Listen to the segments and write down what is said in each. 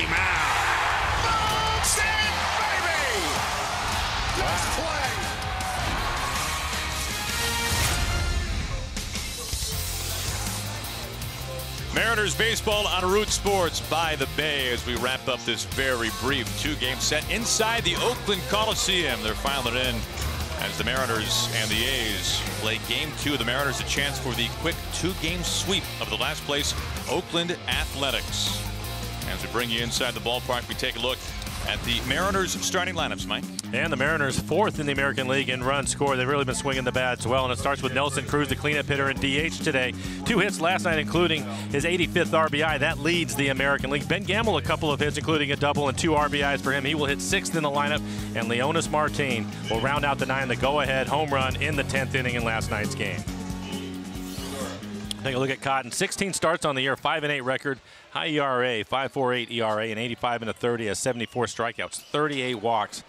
him out. Boston, baby! Let's play. Mariners baseball on Root Sports by the Bay as we wrap up this very brief two-game set inside the Oakland Coliseum. They're filing in as the Mariners and the A's play game two. The Mariners a chance for the quick two-game sweep of the last place Oakland Athletics. As we bring you inside the ballpark, we take a look at the Mariners starting lineups, Mike. And the Mariners fourth in the American League in run score. They've really been swinging the bats well, and it starts with Nelson Cruz, the cleanup hitter and DH today. 2 hits last night, including his 85th RBI. That leads the American League. Ben Gamel, a couple of hits, including a double and 2 RBIs for him. He will hit 6th in the lineup, and Leonys Martin will round out the 9, the go-ahead home run in the 10th inning in last night's game. Take a look at Cotton. 16 starts on the year, 5-8 record, high ERA, 5.48 ERA, and 85 1/30, has 74 strikeouts, 38 walks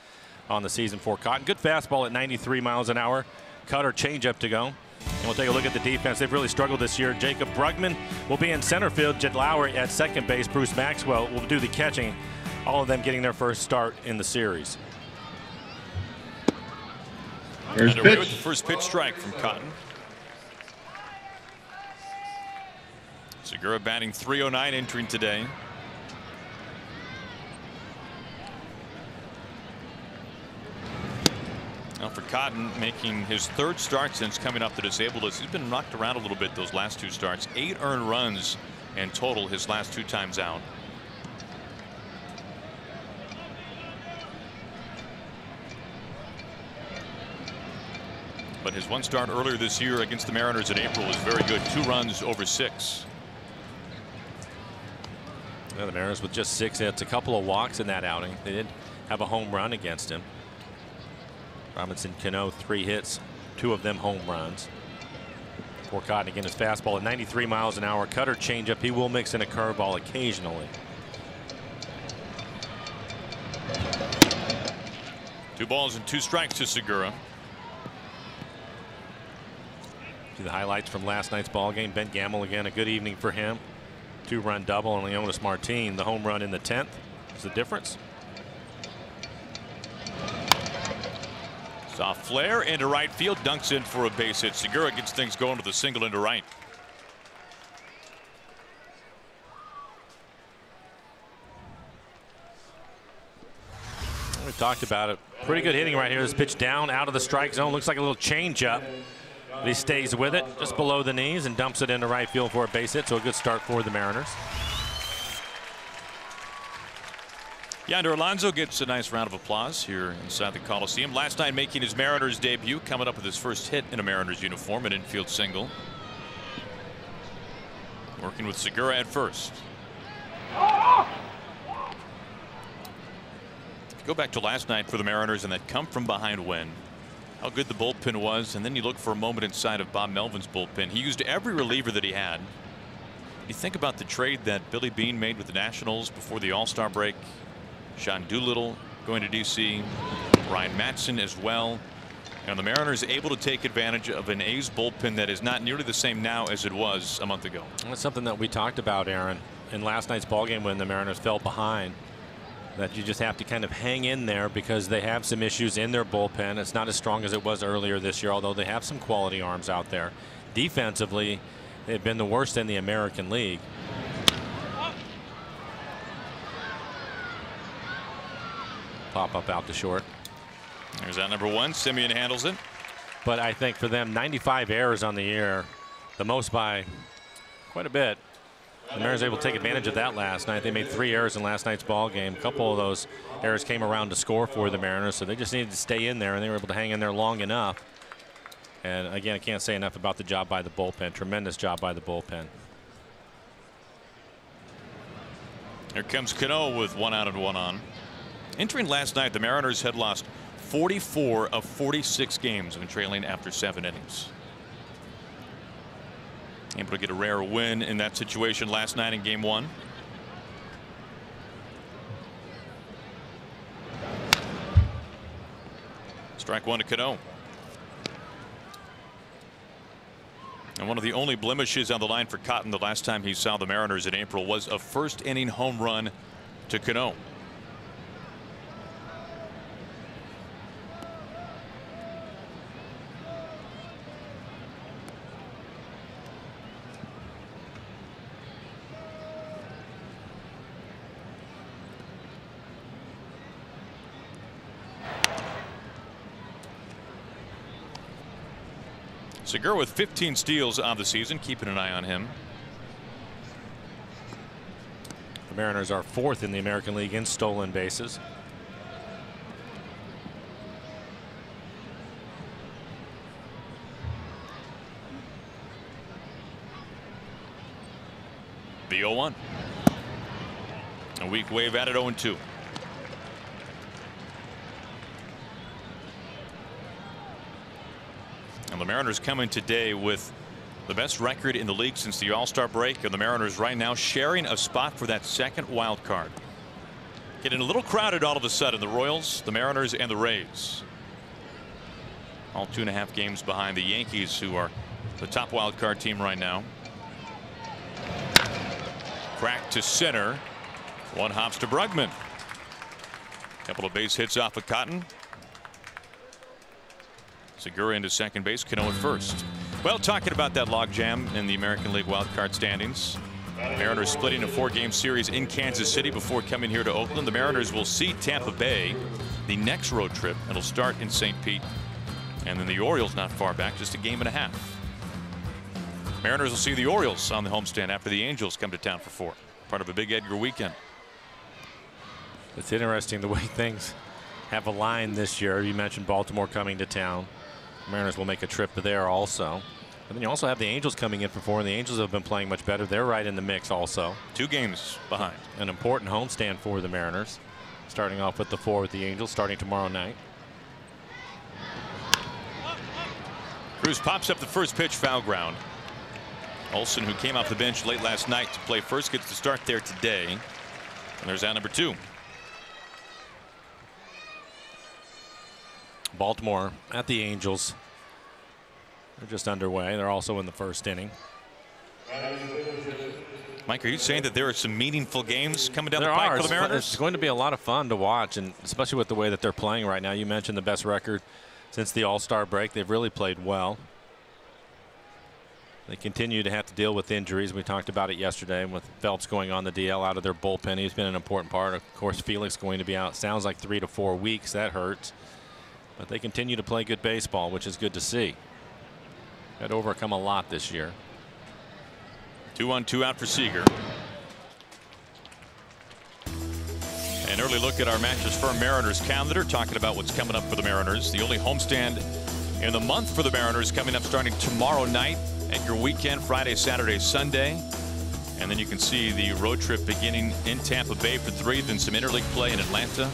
on the season for Cotton. Good fastball at 93 miles an hour. Cutter changeup to go. And we'll take a look at the defense. They've really struggled this year. Jacob Brugman will be in center field. Jed Lowry at second base. Bruce Maxwell will do the catching. All of them getting their first start in the series. Underway with the first pitch strike from Cotton. Segura batting .309 entering today. Now for Cotton, making his 3rd start since coming up to disabled list. He's been knocked around a little bit those last 2 starts. 8 earned runs in total his last 2 times out. But his 1 start earlier this year against the Mariners in April was very good. 2 runs over 6. Yeah, the Mariners with just 6 hits, a couple of walks in that outing. They did have a home run against him. Robinson Cano 3 hits, 2 of them home runs. For Cotton again, his fastball at 93 miles an hour. Cutter changeup. He will mix in a curveball occasionally. 2 balls and 2 strikes to Segura. See the highlights from last night's ball game. Ben Gamel again, a good evening for him. 2-run double, and Leonys Martin, the home run in the 10th. Is the difference. Soft flare into right field, dunks in for a base hit. Segura gets things going with a single into right. We talked about it. Pretty good hitting right here. This pitch down out of the strike zone. Looks like a little changeup. But he stays with it just below the knees and dumps it into right field for a base hit. So a good start for the Mariners. Yonder Alonso gets a nice round of applause here inside the Coliseum. Last night making his Mariners debut, coming up with his first hit in a Mariners uniform, an infield single. Working with Segura at first. Go back to last night for the Mariners and that come from behind win. How good the bullpen was, and then you look for a moment inside of Bob Melvin's bullpen. He used every reliever that he had. You think about the trade that Billy Beane made with the Nationals before the All-Star break. Sean Doolittle going to D.C. Ryan Matson as well. And the Mariners able to take advantage of an A's bullpen that is not nearly the same now as it was a month ago. That's something that we talked about, Aaron, in last night's ballgame when the Mariners fell behind. That you just have to kind of hang in there because they have some issues in their bullpen. It's not as strong as it was earlier this year, although they have some quality arms out there. Defensively, they've been the worst in the American League. Pop up out to short. There's out number 1. Simeon handles it. But I think for them, 95 errors on the year, the most by quite a bit. The Mariners able to take advantage of that last night. They made 3 errors in last night's ball game. A couple of those errors came around to score for the Mariners, so they just needed to stay in there, and they were able to hang in there long enough. And again, I can't say enough about the job by the bullpen. Tremendous job by the bullpen. Here comes Cano with 1 out and 1 on. Entering last night, the Mariners had lost 44 of 46 games when trailing after 7 innings. Able to get a rare win in that situation last night in game 1. Strike 1 to Cano. And one of the only blemishes on the line for Cotton the last time he saw the Mariners in April was a first inning home run to Cano. Segura with 15 steals on the season, keeping an eye on him. The Mariners are 4th in the American League in stolen bases. The 0-1. A weak wave at it, 0-2. And the Mariners coming today with the best record in the league since the All-Star break, and the Mariners right now sharing a spot for that second wild card. Getting a little crowded all of a sudden. The Royals, the Mariners, and the Rays. All 2.5 games behind the Yankees, who are the top wild card team right now. Crack to center. One hops to Bregman. Couple of base hits off of Cotton. Segura into second base, Cano at first. Well, talking about that logjam in the American League wildcard standings. Mariners splitting a 4-game series in Kansas City before coming here to Oakland. The Mariners will see Tampa Bay the next road trip. It'll start in St. Pete. And then the Orioles not far back, just a game and a half. Mariners will see the Orioles on the homestand after the Angels come to town for 4. Part of a big Edgar weekend. It's interesting the way things have aligned this year. You mentioned Baltimore coming to town. Mariners will make a trip there also. And then you also have the Angels coming in for 4, and the Angels have been playing much better. They're right in the mix also. 2 games behind. An important homestand for the Mariners. Starting off with the 4 with the Angels starting tomorrow night. Cruz pops up the first pitch, foul ground. Olson, who came off the bench late last night to play first, gets the start there today. And there's out number 2. Baltimore at the Angels. They're just underway. They're also in the first inning. Mike, are you saying that there are some meaningful games coming down the There pike are. for the Mariners? It's going to be a lot of fun to watch, and especially with the way that they're playing right now. You mentioned the best record since the All-Star break. They've really played well. They continue to have to deal with injuries. We talked about it yesterday with Phelps going on the DL out of their bullpen. He's been an important part. Of course, Felix going to be out. Sounds like 3 to 4 weeks. That hurts. But they continue to play good baseball, which is good to see. Had overcome a lot this year. 2-1, 2 out for Seager. An early look at our Mattress Firm Mariners calendar, talking about what's coming up for the Mariners. The only homestand in the month for the Mariners coming up starting tomorrow night at your weekend, Friday, Saturday, Sunday. And then you can see the road trip beginning in Tampa Bay for 3, then some interleague play in Atlanta.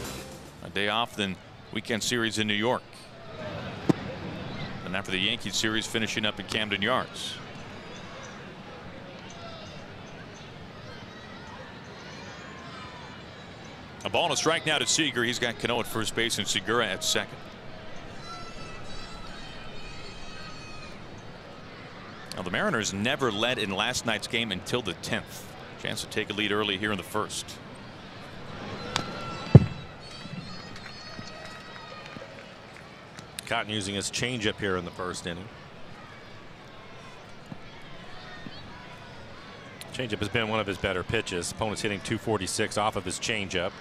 A day off, then weekend series in New York. And after the Yankees series finishing up at Camden Yards. A ball and a strike now to Seager. He's got Cano at first base and Segura at second. Now the Mariners never led in last night's game until the 10th. Chance to take a lead early here in the first. Cotton using his changeup here in the first inning. Changeup has been one of his better pitches. Opponent's hitting .246 off of his changeup.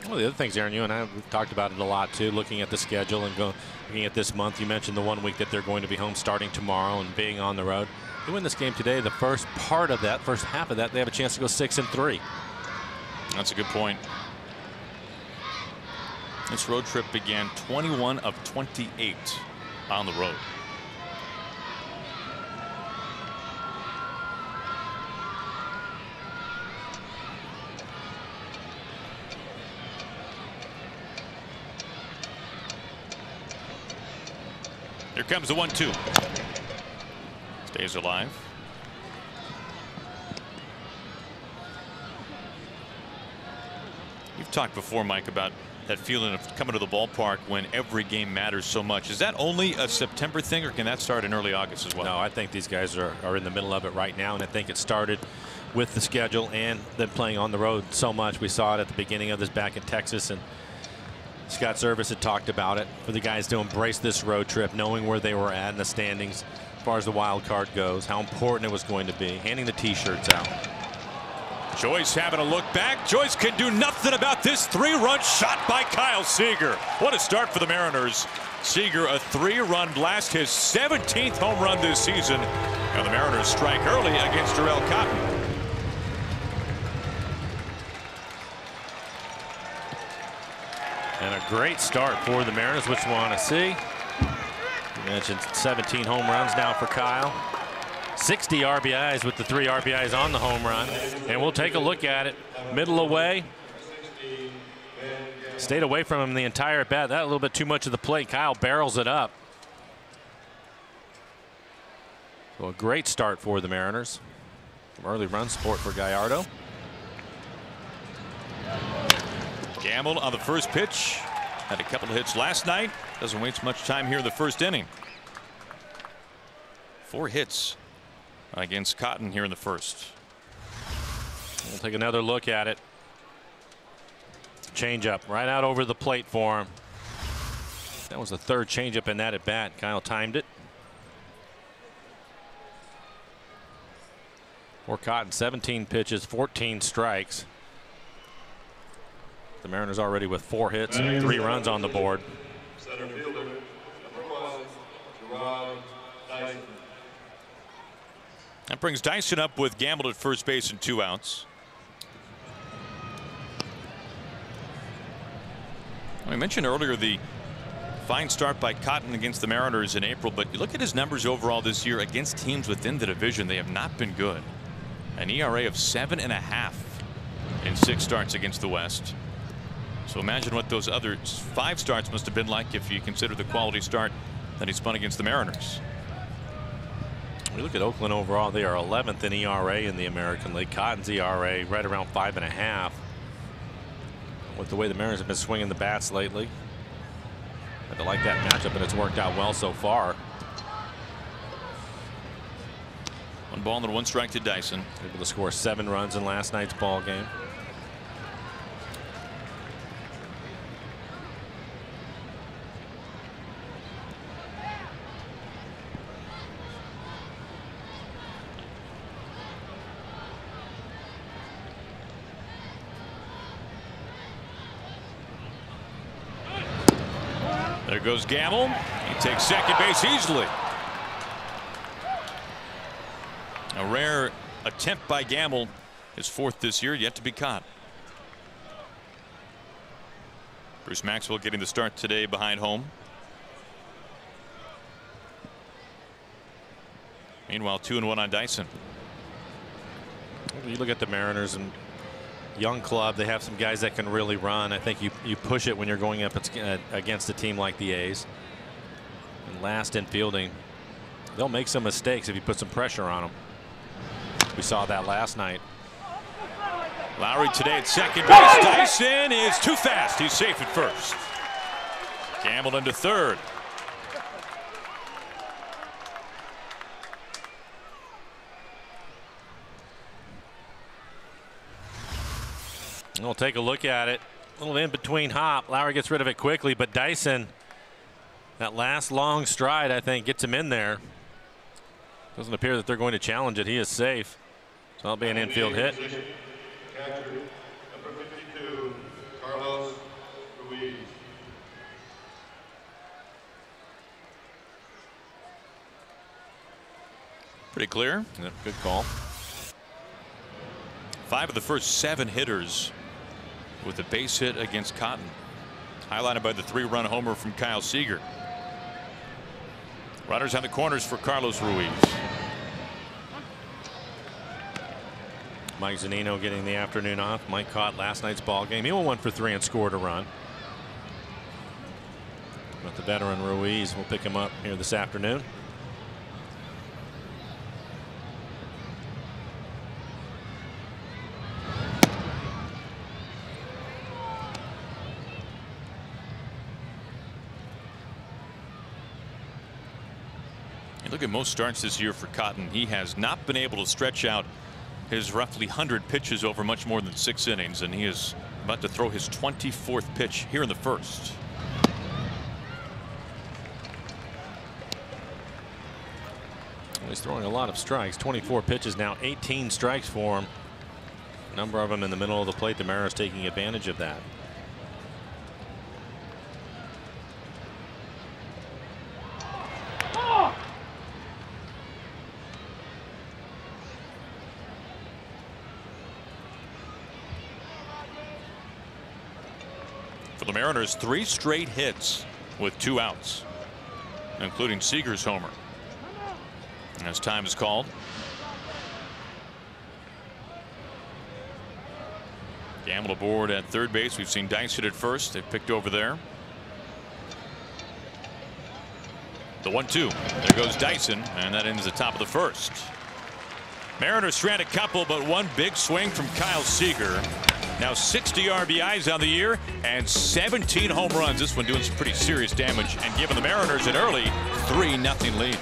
One of the other things, Aaron, you and I we've talked about it a lot too, looking at the schedule and looking at this month. You mentioned the 1 week that they're going to be home starting tomorrow and being on the road. They win this game today. The first part of that, first half of that, they have a chance to go 6-3. That's a good point. This road trip began 21 of 28 on the road. Here comes the 1-2. Stays alive. You've talked before, Mike, about that feeling of coming to the ballpark when every game matters so much. Is that only a September thing, or can that start in early August as well? No, I think these guys are in the middle of it right now, and I think it started with the schedule and then playing on the road so much. We saw it at the beginning of this back in Texas, and Scott Servais had talked about it for the guys to embrace this road trip, knowing where they were at in the standings as far as the wild card goes, how important it was going to be, handing the T-shirts out. Joyce having a look back. Joyce can do nothing about this 3-run shot by Kyle Seager. What a start for the Mariners. Seager, a 3-run blast, his 17th home run this season. Now the Mariners strike early against Jharel Cotton. And a great start for the Mariners, which we want to see. You mentioned 17 home runs now for Kyle. 60 RBIs with the 3 RBIs on the home run. And we'll take a look at it. Middle away. Stayed away from him the entire bat. That a little bit too much of the plate. Kyle barrels it up. So a great start for the Mariners. Some early run support for Gallardo. Gamble on the first pitch. Had a couple of hits last night. Doesn't waste much time here in the first inning. 4 hits against Cotton here in the first. We'll take another look at it. Changeup right out over the plate for him. That was the 3rd changeup in that at bat. Kyle timed it. For Cotton, 17 pitches, 14 strikes. The Mariners already with 4 hits and 3 runs on the board. Center fielder, number 1, Jarrod Dyson. That brings Dyson up with Gamble at first base and 2 outs. I mentioned earlier the fine start by Cotton against the Mariners in April, but you look at his numbers overall this year against teams within the division. They have not been good. An ERA of 7.5 in 6 starts against the West. So imagine what those other 5 starts must have been like if you consider the quality start that he spun against the Mariners. We look at Oakland overall. They are 11th in ERA in the American League. Cotton's ERA right around 5.5. With the way the Mariners have been swinging the bats lately, I don't like that matchup, and it's worked out well so far. 1 ball and 1 strike to Dyson. Able to score 7 runs in last night's ball game. There goes Gamble. He takes second base easily. A rare attempt by Gamble, his 4th this year, yet to be caught. Bruce Maxwell getting the start today behind home. Meanwhile, 2-1 on Dyson. You look at the Mariners and young club. They have some guys that can really run. I think you push it when you're going up against a team like the A's. And last in fielding, they'll make some mistakes if you put some pressure on them. We saw that last night. Lowry today at second base. Dyson is too fast. He's safe at first. Gamble into third. We'll take a look at it. A little in between hop. Lowry gets rid of it quickly, but Dyson, that last long stride, I think, gets him in there. Doesn't appear that they're going to challenge it. He is safe. So that'll be an infield hit. Catcher, number 52, Carlos Ruiz. Pretty clear. Yeah, good call. 5 of the first 7 hitters with a base hit against Cotton, highlighted by the 3-run homer from Kyle Seager. Runners on the corners for Carlos Ruiz. Mike Zunino getting the afternoon off. Mike caught last night's ball game. He went 1 for 3 and scored a run. But the veteran Ruiz will pick him up here this afternoon. Look at most starts this year for Cotton. He has not been able to stretch out his roughly 100 pitches over much more than 6 innings, and he is about to throw his 24th pitch here in the first. He's throwing a lot of strikes. 24 pitches now, 18 strikes for him. A number of them in the middle of the plate. The Mariners taking advantage of that. For the Mariners, 3 straight hits with 2 outs, including Seager's homer. As time is called, Gamble aboard at third base. We've seen Dyson at first. They've picked over there. The 1-2. There goes Dyson, and that ends the top of the first. Mariners strand a couple, but one big swing from Kyle Seager. Now 60 RBIs on the year and 17 home runs. This one doing some pretty serious damage and giving the Mariners an early 3-0 lead.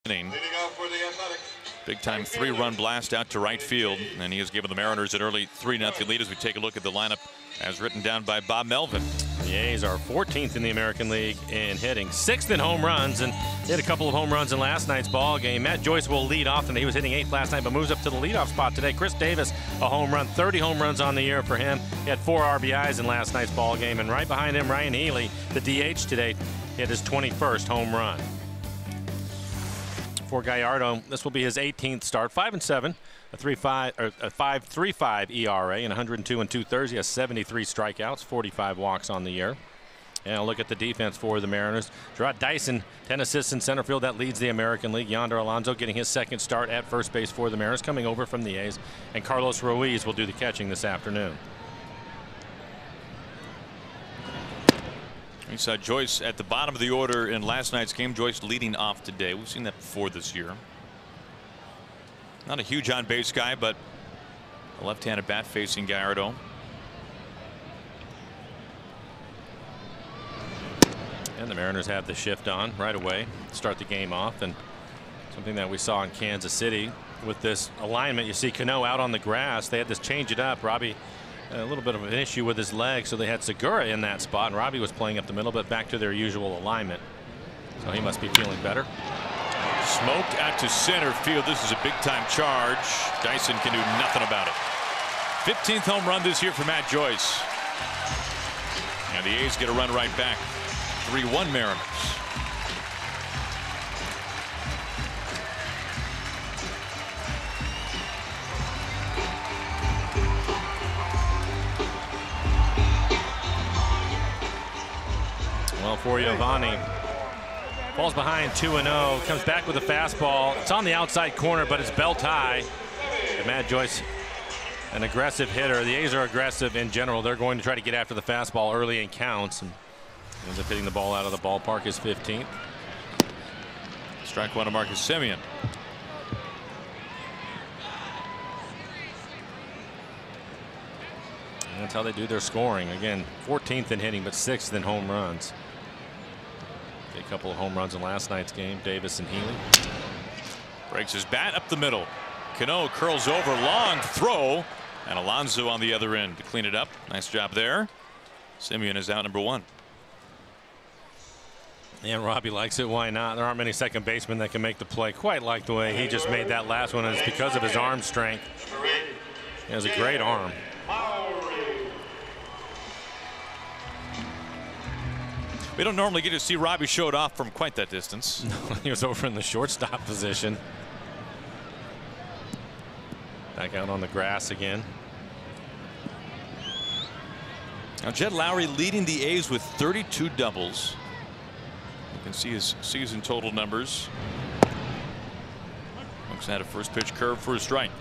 Leading off for the Athletics. Big time 3-run blast out to right field, and he has given the Mariners an early 3-0 lead as we take a look at the lineup as written down by Bob Melvin. The A's are 14th in the American League in hitting, 6th in home runs, and hit a couple of home runs in last night's ball game. Matt Joyce will lead off, and he was hitting 8th last night, but moves up to the leadoff spot today. Chris Davis, a home run, 30 home runs on the year for him. He had 4 RBIs in last night's ball game, and right behind him, Ryan Healy, the DH today, hit his 21st home run. For Gallardo, this will be his 18th start. 5-7, a 5.35 ERA, and 102 and 2/3. He has 73 strikeouts, 45 walks on the year. And I'll look at the defense for the Mariners. Gerard Dyson, 10 assists in center field. That leads the American League. Yonder Alonso getting his 2nd start at first base for the Mariners, coming over from the A's. And Carlos Ruiz will do the catching this afternoon. We saw Joyce at the bottom of the order in last night's game. Joyce leading off today. We've seen that before this year. Not a huge on-base guy, but a left-handed bat facing Gallardo. And the Mariners have the shift on right away to start the game off, and something that we saw in Kansas City with this alignment. You see Cano out on the grass. They had to change it up. Robbie, a little bit of an issue with his leg, so they had Segura in that spot, and Robbie was playing up the middle, but back to their usual alignment. So he must be feeling better. Smoked out to center field. This is a big-time charge. Dyson can do nothing about it. 15th home run this year for Matt Joyce. And the A's get a run right back. 3-1 Mariners. Well, for Giovanni, Ball's behind 2-0. Comes back with a fastball. It's on the outside corner, but it's belt high. And Matt Joyce, an aggressive hitter. The A's are aggressive in general. They're going to try to get after the fastball early in counts. And ends up hitting the ball out of the ballpark, his 15th. Strike one to Marcus Semien. And that's how they do their scoring. Again, 14th in hitting, but 6th in home runs. A couple of home runs in last night's game. Davis and Healy. Breaks his bat up the middle. Cano curls over, long throw, and Alonso on the other end to clean it up. Nice job there. Semien is out, number 1. And Robbie likes it. Why not? There aren't many second basemen that can make the play quite like the way he just made that last one, and it's because of his arm strength. He has a great arm. We don't normally get to see Robbie show it off from quite that distance. He was over in the shortstop position. Back out on the grass again. Now Jed Lowrie leading the A's with 32 doubles. You can see his season total numbers. Looks at a first pitch curve for a strike.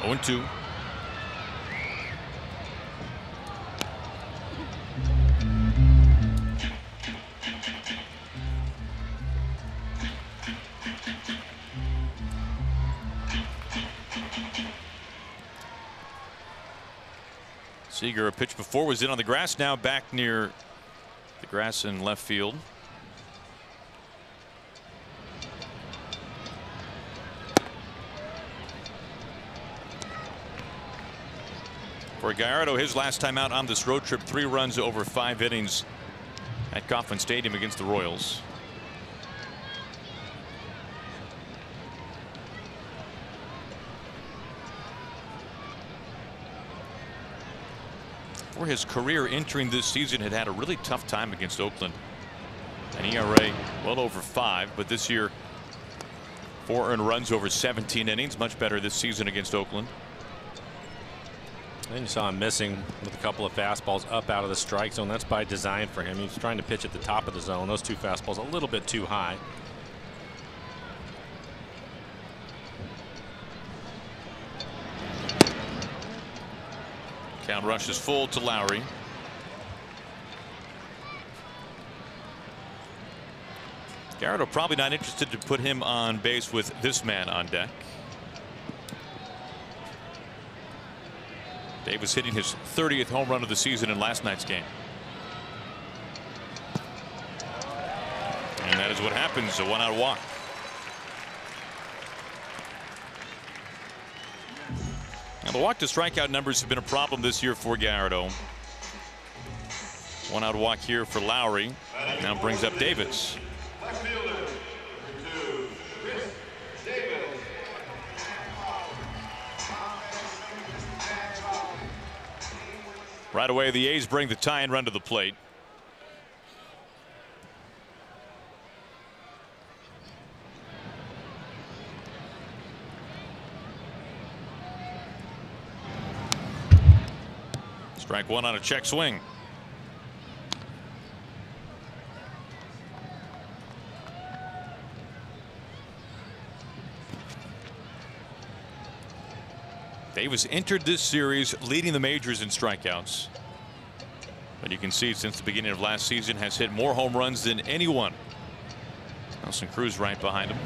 Oh, 2. Seager, a pitch before, was in on the grass, now back near the grass in left field. For Gallardo, his last time out on this road trip, 3 runs over 5 innings at Kauffman Stadium against the Royals. For his career entering this season, had a really tough time against Oakland. An ERA well over 5, but this year 4 earned runs over 17 innings, much better this season against Oakland. And you saw him missing with a couple of fastballs up out of the strike zone. That's by design for him. He's trying to pitch at the top of the zone. Those 2 fastballs a little bit too high. Count rushes full to Lowrie. Gallardo probably not interested to put him on base with this man on deck. Davis hitting his 30th home run of the season in last night's game. And that is what happens, a 1-out walk. Now the walk to strikeout numbers have been a problem this year for Gallardo. 1-out walk here for Lowrie. Now brings up Davis. Right away, the A's bring the tie-in run to the plate. Strike 1 on a check swing. Davis entered this series leading the majors in strikeouts. But you can see since the beginning of last season has hit more home runs than anyone. Nelson Cruz right behind him.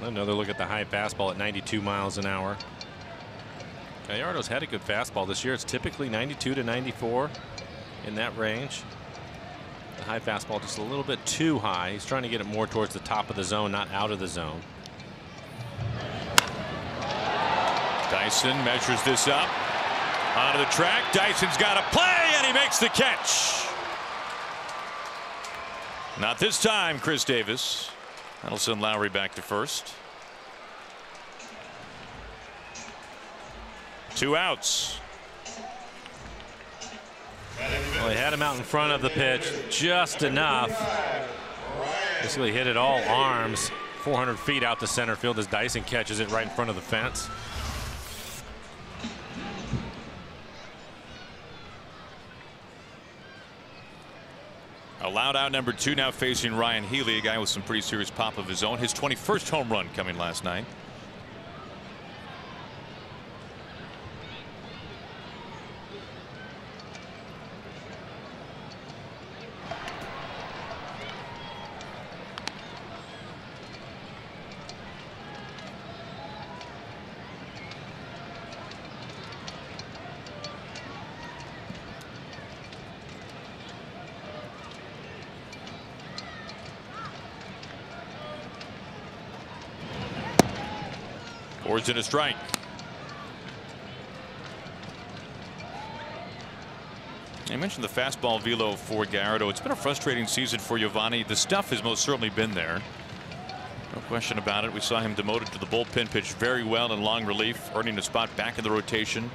Another look at the high fastball at 92 miles an hour. Gallardo's had a good fastball this year. It's typically 92 to 94 in that range. The high fastball just a little bit too high. He's trying to get it more towards the top of the zone, not out of the zone. Dyson measures this up. Onto the track. Dyson's got a play, and he makes the catch. Not this time, Chris Davis. That'll send Lowrie back to first. 2 outs. Well, he had him out in front of the pitch just enough. Basically hit it all arms, 400 feet out to center field as Dyson catches it right in front of the fence. Allowed out number 2 now facing Ryan Healy, a guy with some pretty serious pop of his own. His 21st home run coming last night. Boards in a strike. I mentioned the fastball velo for Gallardo. It's been a frustrating season for Giovanni. The stuff has most certainly been there. No question about it. We saw him demoted to the bullpen, pitch very well in long relief, earning a spot back in the rotation.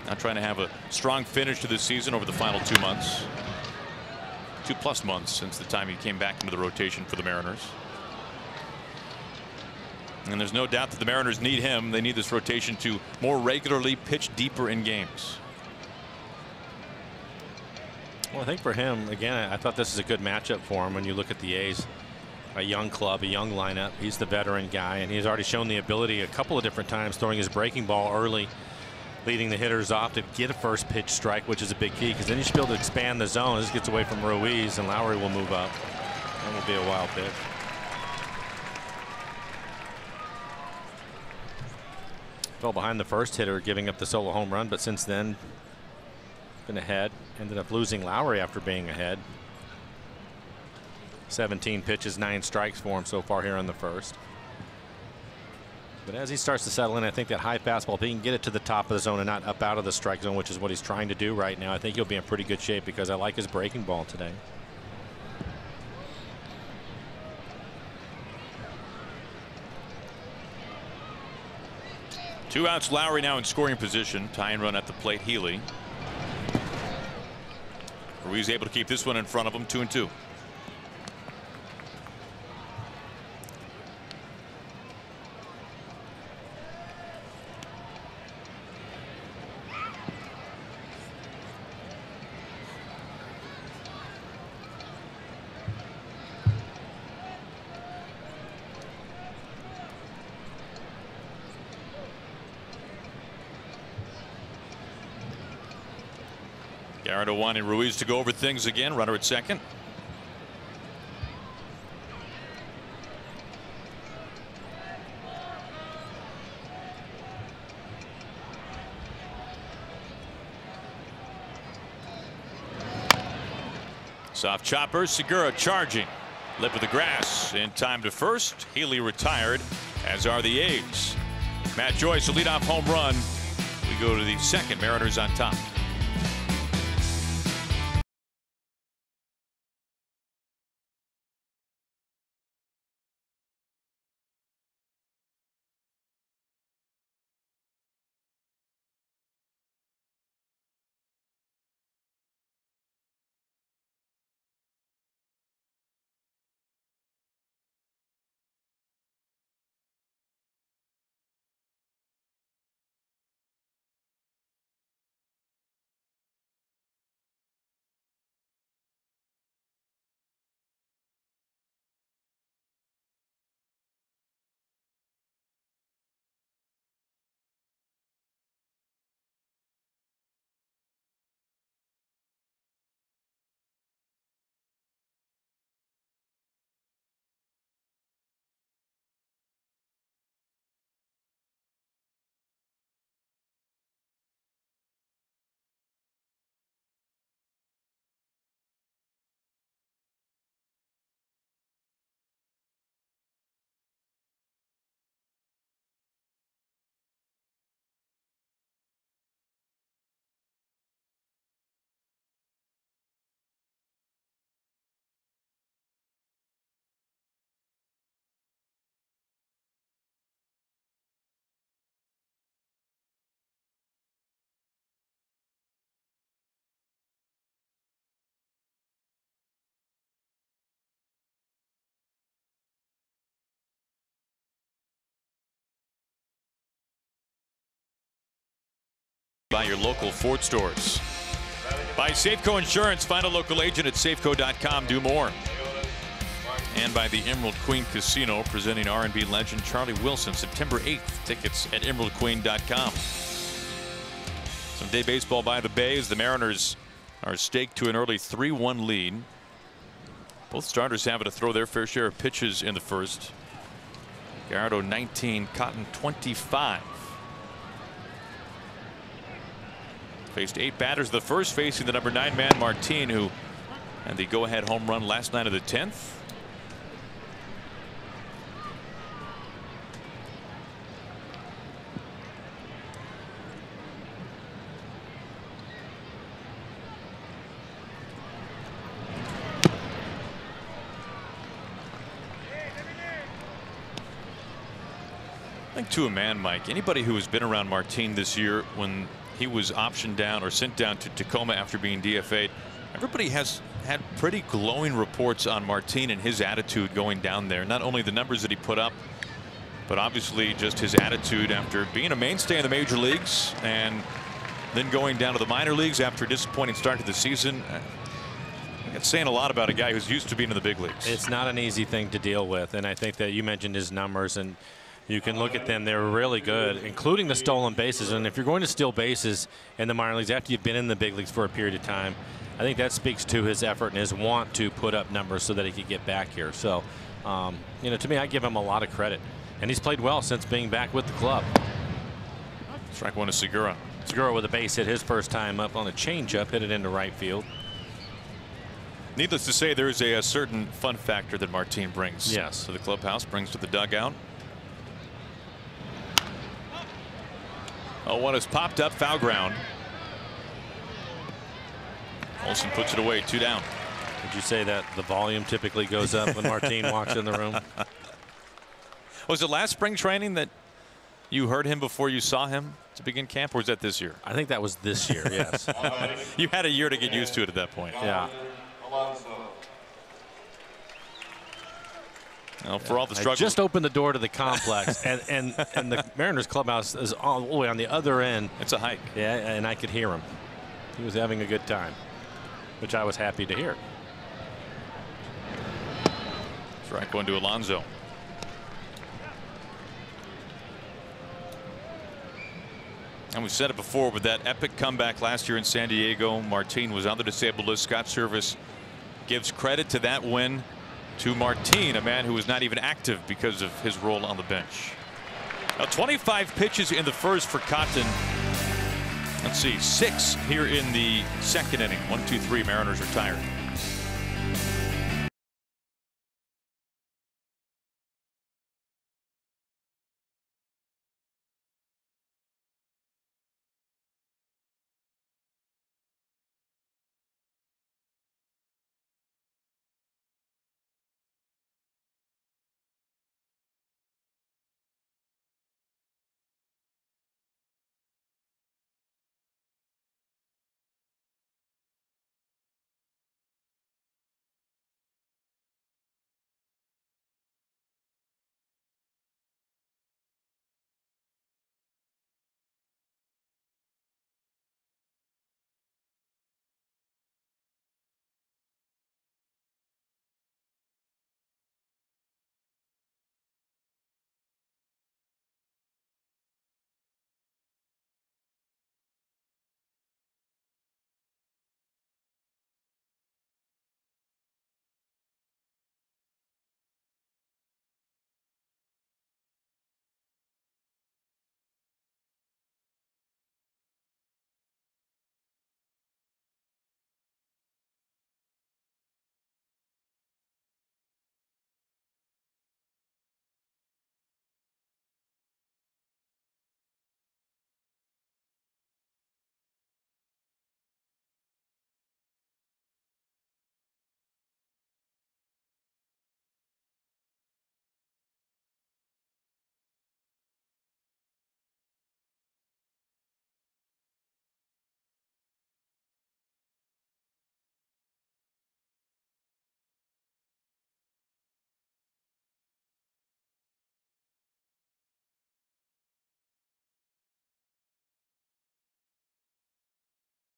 Now trying to have a strong finish to the season over the final 2 months. 2+ months since the time he came back into the rotation for the Mariners. And there's no doubt that the Mariners need him. They need this rotation to more regularly pitch deeper in games. Well, I think for him, again, I thought this is a good matchup for him when you look at the A's. A young club, a young lineup. He's the veteran guy, and he's already shown the ability a couple of different times throwing his breaking ball early, leading the hitters off to get a first pitch strike, which is a big key because then you should be able to expand the zone. This gets away from Ruiz, and Lowry will move up. That will be a wild pitch. Fell behind the first hitter, giving up the solo home run, but since then been ahead. Ended up losing Lowry after being ahead. 17 pitches, 9 strikes for him so far here in the first. But as he starts to settle in, I think that high fastball, if he can get it to the top of the zone and not up out of the strike zone, which is what he's trying to do right now, I think he'll be in pretty good shape because I like his breaking ball today. Two outs. Lowry now in scoring position. Tying run at the plate. Healy. Ruiz able to keep this one in front of him. 2-2. Gallardo wanting Ruiz to go over things again. Runner at second. Soft chopper. Segura charging. Lip of the grass in time to first. Healy retired, as are the A's. Matt Joyce, a leadoff home run. We go to the second. Mariners on top. by your local Ford stores. By Safeco Insurance. Find a local agent at Safeco.com. Do more. And by the Emerald Queen Casino, presenting R&B legend Charlie Wilson, September 8th. Tickets at EmeraldQueen.com. Some day baseball by the Bay as the Mariners are staked to an early 3-1 lead. Both starters having to throw their fair share of pitches in the first. Gallardo 19, Cotton 25. Faced 8 batters. The first facing the number 9 man Martin, who had the go-ahead home run last night of the 10th. I think to a man, Mike, anybody who has been around Martin this year when he was optioned down or sent down to Tacoma after being DFA'd, everybody has had pretty glowing reports on Martin and his attitude going down there. Not only the numbers that he put up, but obviously just his attitude after being a mainstay in the major leagues and then going down to the minor leagues after a disappointing start to the season. It's saying a lot about a guy who's used to being in the big leagues. It's not an easy thing to deal with, and I think that you mentioned his numbers, and you can look at them. They're really good, including the stolen bases. And if you're going to steal bases in the minor leagues after you've been in the big leagues for a period of time, I think that speaks to his effort and his want to put up numbers so that he could get back here. So, you know, to me, I give him a lot of credit. And he's played well since being back with the club. Strike one to Segura. Segura with a base hit his first time up on a changeup, hit it into right field. Needless to say, there's a certain fun factor that Martin brings to the clubhouse, brings to the dugout. Oh, one is popped up, foul ground. Olson puts it away, 2 down. Did you say that the volume typically goes up when Martin walks in the room? Was it last spring training that you heard him before you saw him to begin camp, or was that this year? I think that was this year, yes. You had a year to get used to it at that point. Yeah. Well, for all the struggles. I just opened the door to the complex, and the Mariners clubhouse is all the way on the other end. It's a hike. Yeah, and I could hear him. He was having a good time, which I was happy to hear. Strike one to Alonso. And we said it before, with that epic comeback last year in San Diego, Martin was on the disabled list. Scott Servais gives credit to that win to Martin, a man who was not even active because of his role on the bench. Now 25 pitches in the first for Cotton. Let's see, 6 here in the second inning. 1, 2, 3, Mariners retired.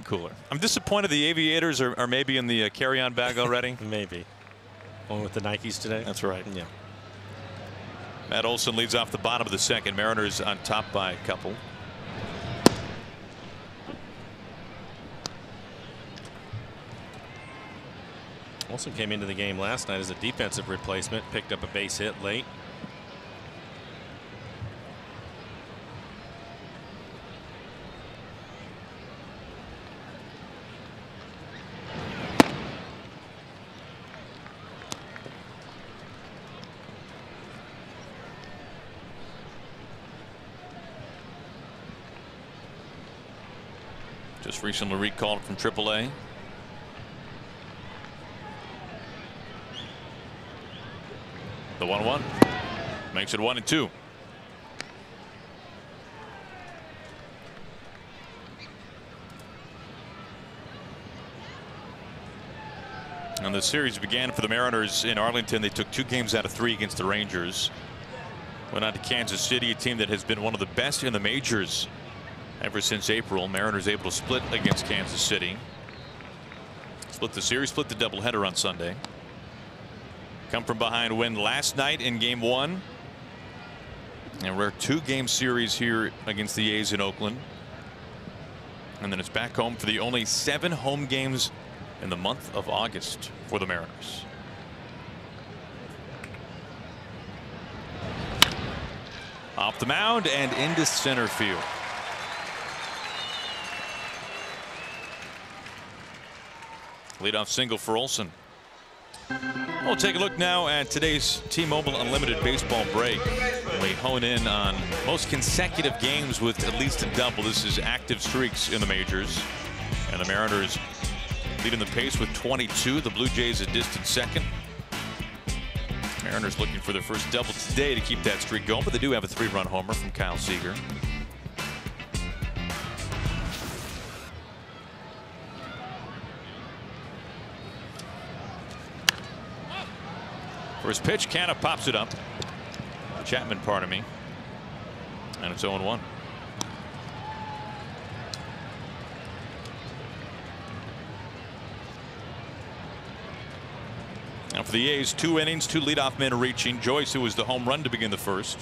Cooler. I'm disappointed the Aviators are maybe in the carry-on bag already. Maybe. Going with the Nikes today. That's right. Yeah. Matt Olson leads off the bottom of the second. Mariners on top by a couple. Olson came into the game last night as a defensive replacement, picked up a base hit late. Just recently recalled from AAA. The 1-1 makes it 1-2. And the series began for the Mariners in Arlington. They took 2 games out of 3 against the Rangers. Went on to Kansas City, a team that has been one of the best in the majors ever since April. Mariners able to split against Kansas City. Split the series, split the doubleheader on Sunday. Come from behind win last night in game 1. And we're a 2-game series here against the A's in Oakland. And then it's back home for the only 7 home games in the month of August for the Mariners. Off the mound and into center field. Leadoff single for Olson. We'll take a look now at today's T-Mobile Unlimited baseball break. We hone in on most consecutive games with at least a double. This is active streaks in the majors. And the Mariners leading the pace with 22. The Blue Jays a distant second. Mariners looking for their first double today to keep that streak going, but they do have a 3-run homer from Kyle Seager. First pitch, Canha pops it up. Chapman, pardon me. And it's 0-1. Now for the A's, 2 innings, 2 leadoff men reaching. Joyce, who was the home run to begin the first.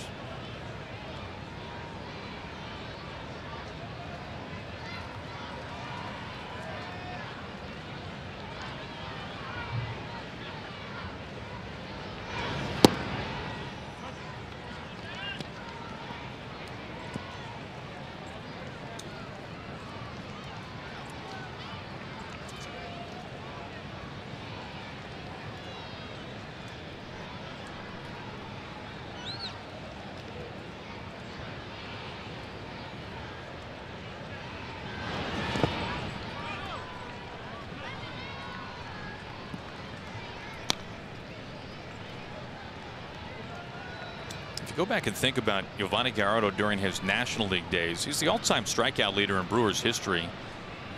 Go back and think about Yovani Gallardo during his National League days. He's the all-time strikeout leader in Brewers history,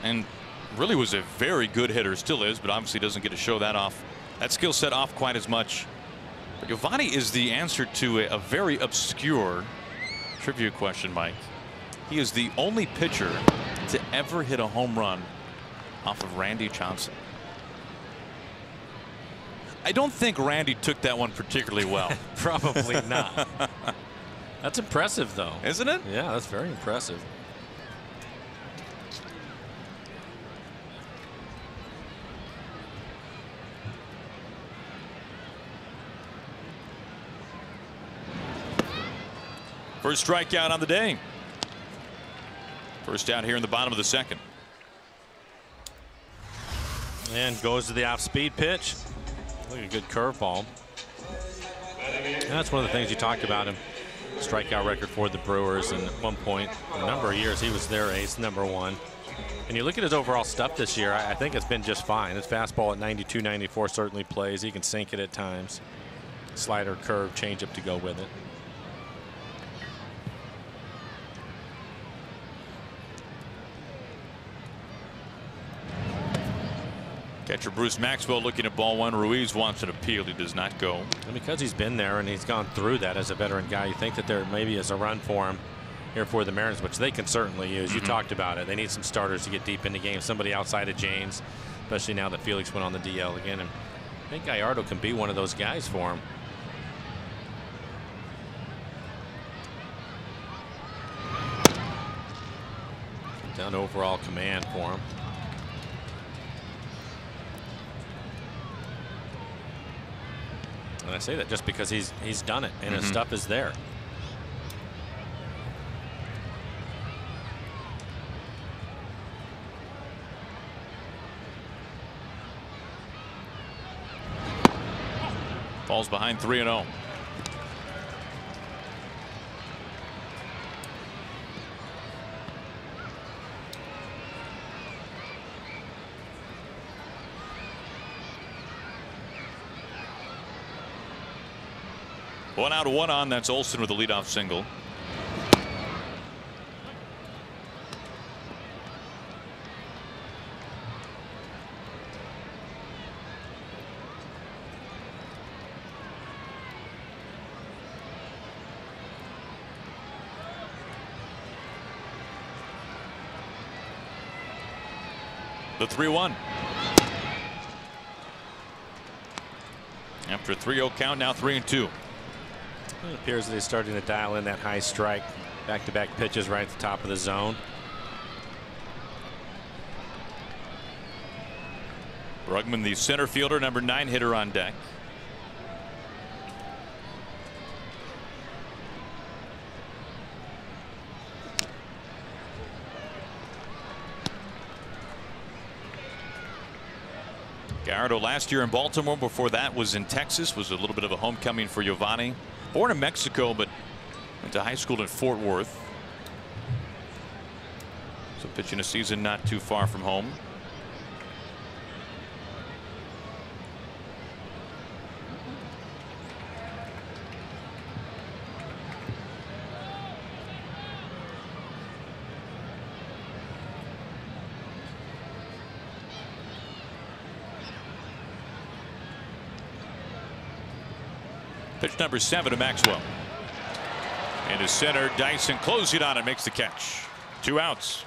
and really was a very good hitter. Still is, but obviously doesn't get to show that off, that skill set off quite as much. But Yovani is the answer to a very obscure trivia question, Mike. He is the only pitcher to ever hit a home run off of Randy Johnson. I don't think Randy took that one particularly well. Probably not. That's impressive, though. Isn't it? Yeah, that's very impressive. First strikeout on the day. First out here in the bottom of the second. And goes to the off-speed pitch. Look at a good curveball. That's one of the things you talked about him. Strikeout record for the Brewers, and at one point, a number of years, he was their ace, #1. And you look at his overall stuff this year, I think it's been just fine. His fastball at 92, 94 certainly plays. He can sink it at times. Slider, curve, changeup to go with it. Catcher Bruce Maxwell looking at ball 1. Ruiz wants an appeal. He does not go. And because he's been there and he's gone through that as a veteran guy, you think that there maybe is a run for him here for the Mariners, which they can certainly use. You talked about it. They need some starters to get deep into games. Somebody outside of James, especially now that Felix went on the DL again. And I think Gallardo can be one of those guys for him. Done overall command for him. And I say that just because he's done it and his stuff is there. Falls behind 3-0. One out, one on. That's Olson with a leadoff single. The 3-1. After a 3-0 count, now 3-2. It appears that he's starting to dial in that high strike. Back-to-back pitches right at the top of the zone. Brugman, the center fielder, number 9 hitter on deck. Gallardo last year in Baltimore. Before that was in Texas. Was a little bit of a homecoming for Giovanni. Born in Mexico, but went to high school in Fort Worth. So pitching a season not too far from home. Pitch number 7 to Maxwell. And his center, Dyson, closing on it, makes the catch. 2 outs.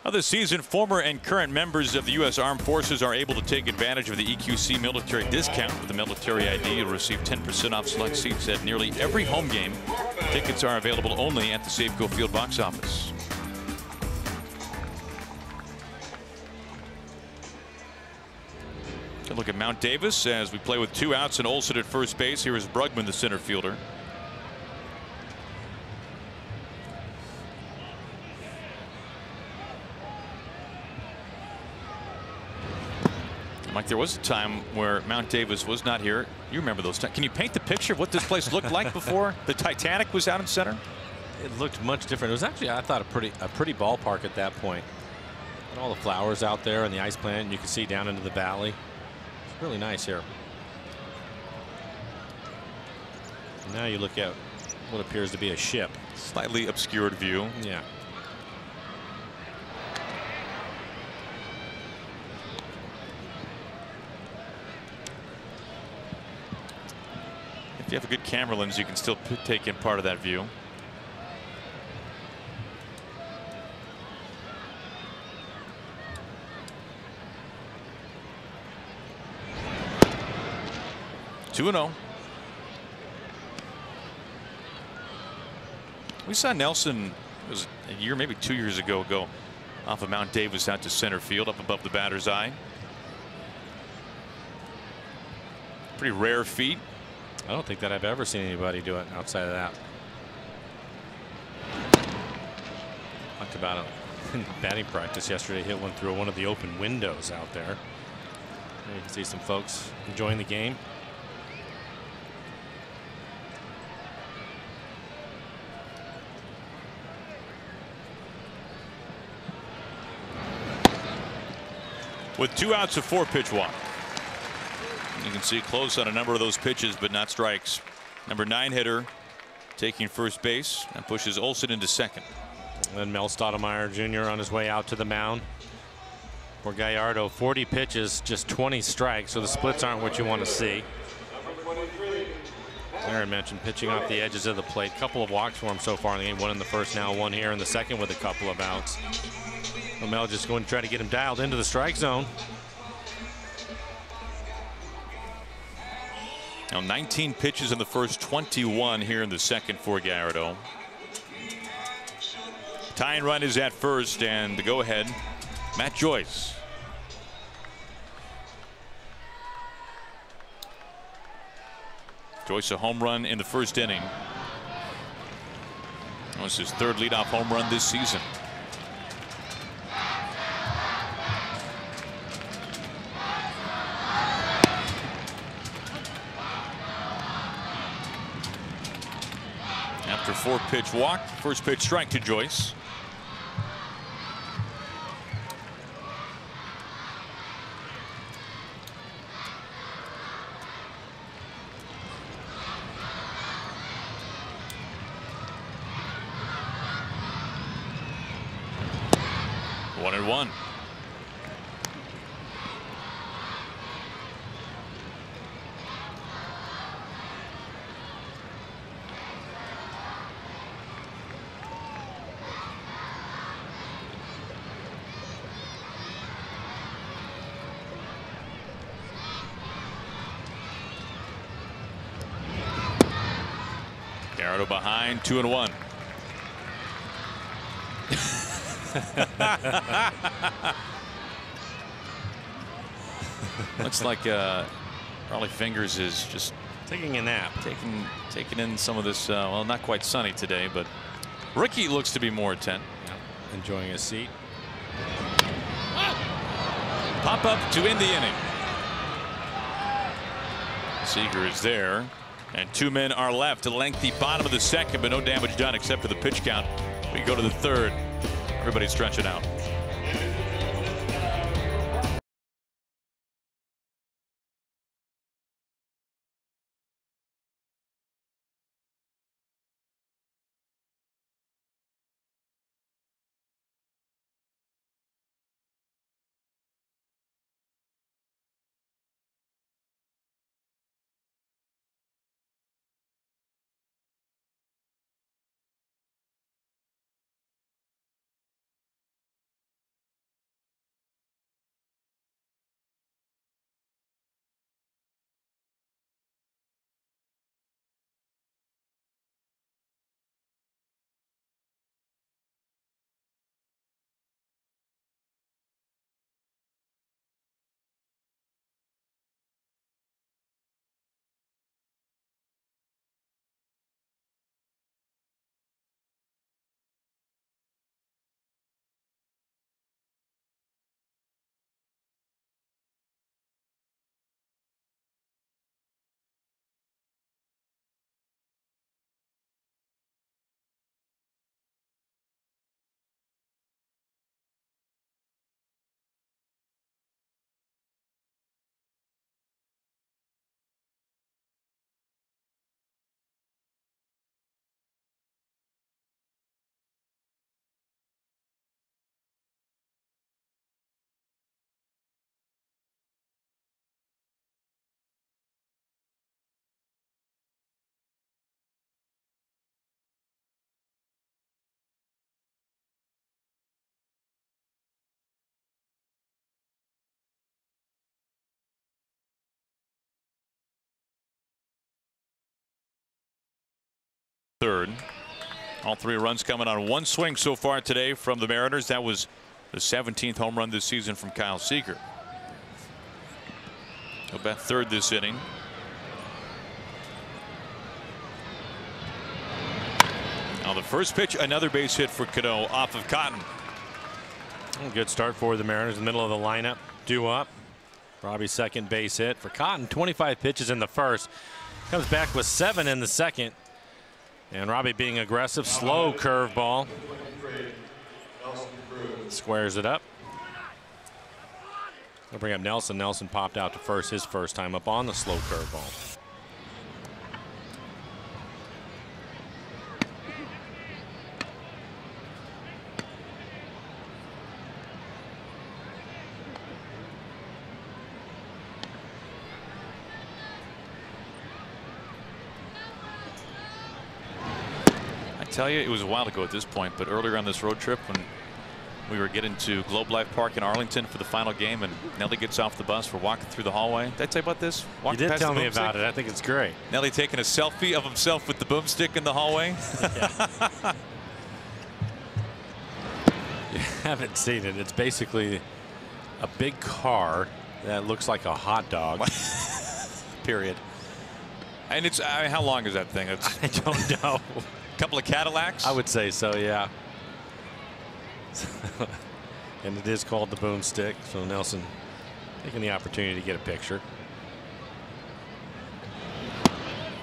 Now this season, former and current members of the U.S. Armed Forces are able to take advantage of the EQC military discount. With the military ID, you'll receive 10% off select seats at nearly every home game. Tickets are available only at the Safeco Field box office. Look at Mount Davis as we play with 2 outs and Olson at first base. Here is Brugman, the center fielder. Mike, there was a time where Mount Davis was not here. You remember those times. Can you paint the picture of what this place looked like before the Titanic was out in center? It looked much different. It was actually, I thought, a pretty ballpark at that point. And all the flowers out there and the ice plant, and you can see down into the valley. Really nice here. Now you look at what appears to be a ship. Slightly obscured view. Yeah. If you have a good camera lens, you can still take in part of that view. Two and 0. We saw Nelson, it was a year, maybe 2 years ago, go off of Mount Davis out to center field up above the batter's eye. Pretty rare feat. I don't think that I've ever seen anybody do it outside of that. Talked about it in batting practice yesterday. Hit one through one of the open windows out there. And you can see some folks enjoying the game. With 2 outs, a 4-pitch walk. You can see close on a number of those pitches, but not strikes. Number 9 hitter taking first base and pushes Olson into second. And Mel Stottlemyre Jr. on his way out to the mound. For Gallardo, 40 pitches, just 20 strikes, so the splits aren't what you want to see. Aaron mentioned pitching off the edges of the plate. Couple of walks for him so far in the game. One in the first, now one here in the second with a couple of outs. O'Mel just going to try to get him dialed into the strike zone. Now 19 pitches in the first, 21 here in the second for Gallardo. Tying run is at first, and the go-ahead, Matt Joyce. Joyce a home run in the first inning. That was his third leadoff home run this season. After 4-pitch walk, first pitch strike to Joyce. One and one. Gallardo behind, 2-1. Looks like Rollie Fingers is just taking a nap, taking in some of this. Well, not quite sunny today, but Ricky looks to be more intent. Yeah, enjoying his seat. Pop up to end the inning. Seager is there, and 2 men are left to lengthy bottom of the second, but no damage done except for the pitch count. We go to the third. Everybody's stretching out. Third. All 3 runs coming on one swing so far today from the Mariners. That was the 17th home run this season from Kyle Seager. Go back third this inning. Now the first pitch, another base hit for Cano off of Cotton. Good start for the Mariners in the middle of the lineup. Due up. Robbie's second base hit for Cotton. 25 pitches in the first. Comes back with 7 in the second. And Robbie being aggressive, slow curveball. Squares it up. We'll bring up Nelson. Nelson popped out to first his first time up on the slow curveball. tell you, it was a while ago at this point, but earlier on this road trip when we were getting to Globe Life Park in Arlington for the final game, and Nelly gets off the bus. We're walking through the hallway. Did I tell you about this? You did tell me about it. I think it's great. Nelly taking a selfie of himself with the boomstick in the hallway. You haven't seen it. It's basically a big car that looks like a hot dog. Period. And it's how long is that thing? It's I don't know. A couple of Cadillacs? I would say so, yeah. And it is called the boomstick. So Nelson taking the opportunity to get a picture.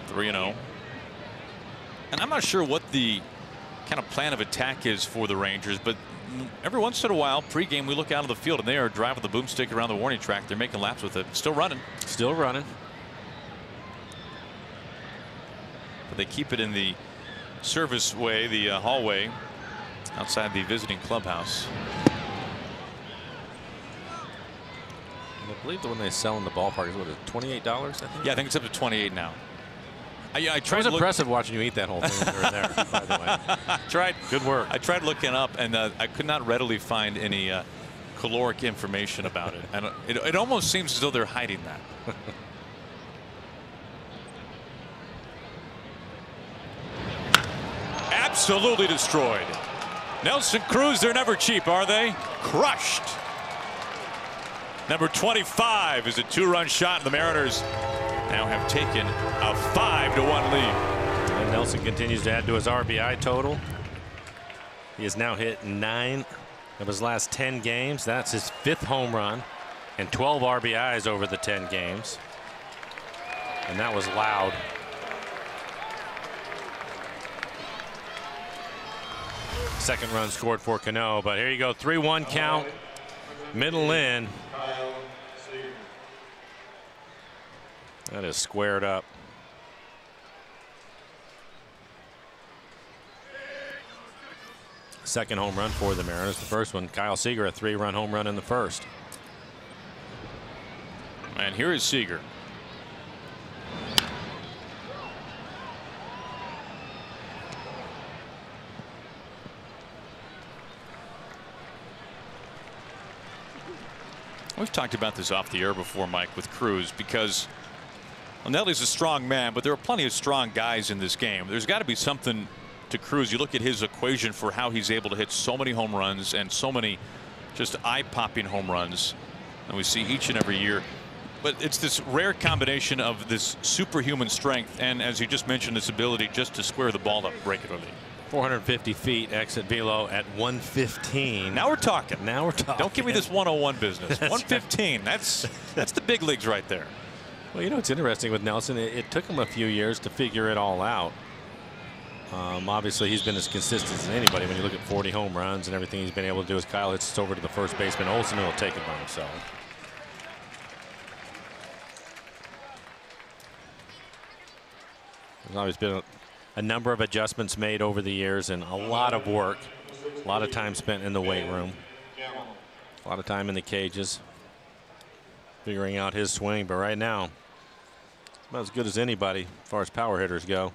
3-0. And I'm not sure what the kind of plan of attack is for the Rangers, but every once in a while, pregame, we look out on the field and they are driving the boomstick around the warning track. They're making laps with it. Still running. Still running. But they keep it in the service way, the hallway outside the visiting clubhouse. And I believe the one they sell in the ballpark is what is it, $28? I think. Yeah, I think it's up to 28 now. I tried. It was impressive watching you eat that whole thing when you were there. By the way, tried. Good work. I tried looking up, and I could not readily find any caloric information about it. And it almost seems as though they're hiding that. Absolutely destroyed. Nelson Cruz, they're never cheap, are they? Crushed. Number 25 is a 2-run shot, and the Mariners now have taken a 5-1 lead. And Nelson continues to add to his RBI total. He has now hit 9 of his last 10 games. That's his 5th home run and 12 RBIs over the 10 games. And that was loud. Second run scored for Cano, but here you go, 3-1 count, middle in. That is squared up. Second home run for the Mariners. The first one, Kyle Seager, a 3-run home run in the first. And here is Seager. We've talked about this off the air before, Mike, with Cruz, because well, Nelly's a strong man, but there are plenty of strong guys in this game. There's got to be something to Cruz. You look at his equation for how he's able to hit so many home runs and so many just eye-popping home runs, and we see each and every year. But it's this rare combination of this superhuman strength and, as you just mentioned, this ability just to square the ball up regularly. 450 feet exit velo at 115. Now we're talking. Now we're talking. Don't give me this 101 business. 115. That's the big leagues right there. Well, you know, it's interesting with Nelson. It took him a few years to figure it all out. Obviously, he's been as consistent as anybody when you look at 40 home runs and everything he's been able to do as Kyle hits it over to the first baseman. Olsen will take it by himself. There's always been a number of adjustments made over the years and a lot of work, a lot of time spent in the weight room, a lot of time in the cages, figuring out his swing. But right now, about as good as anybody as far as power hitters go.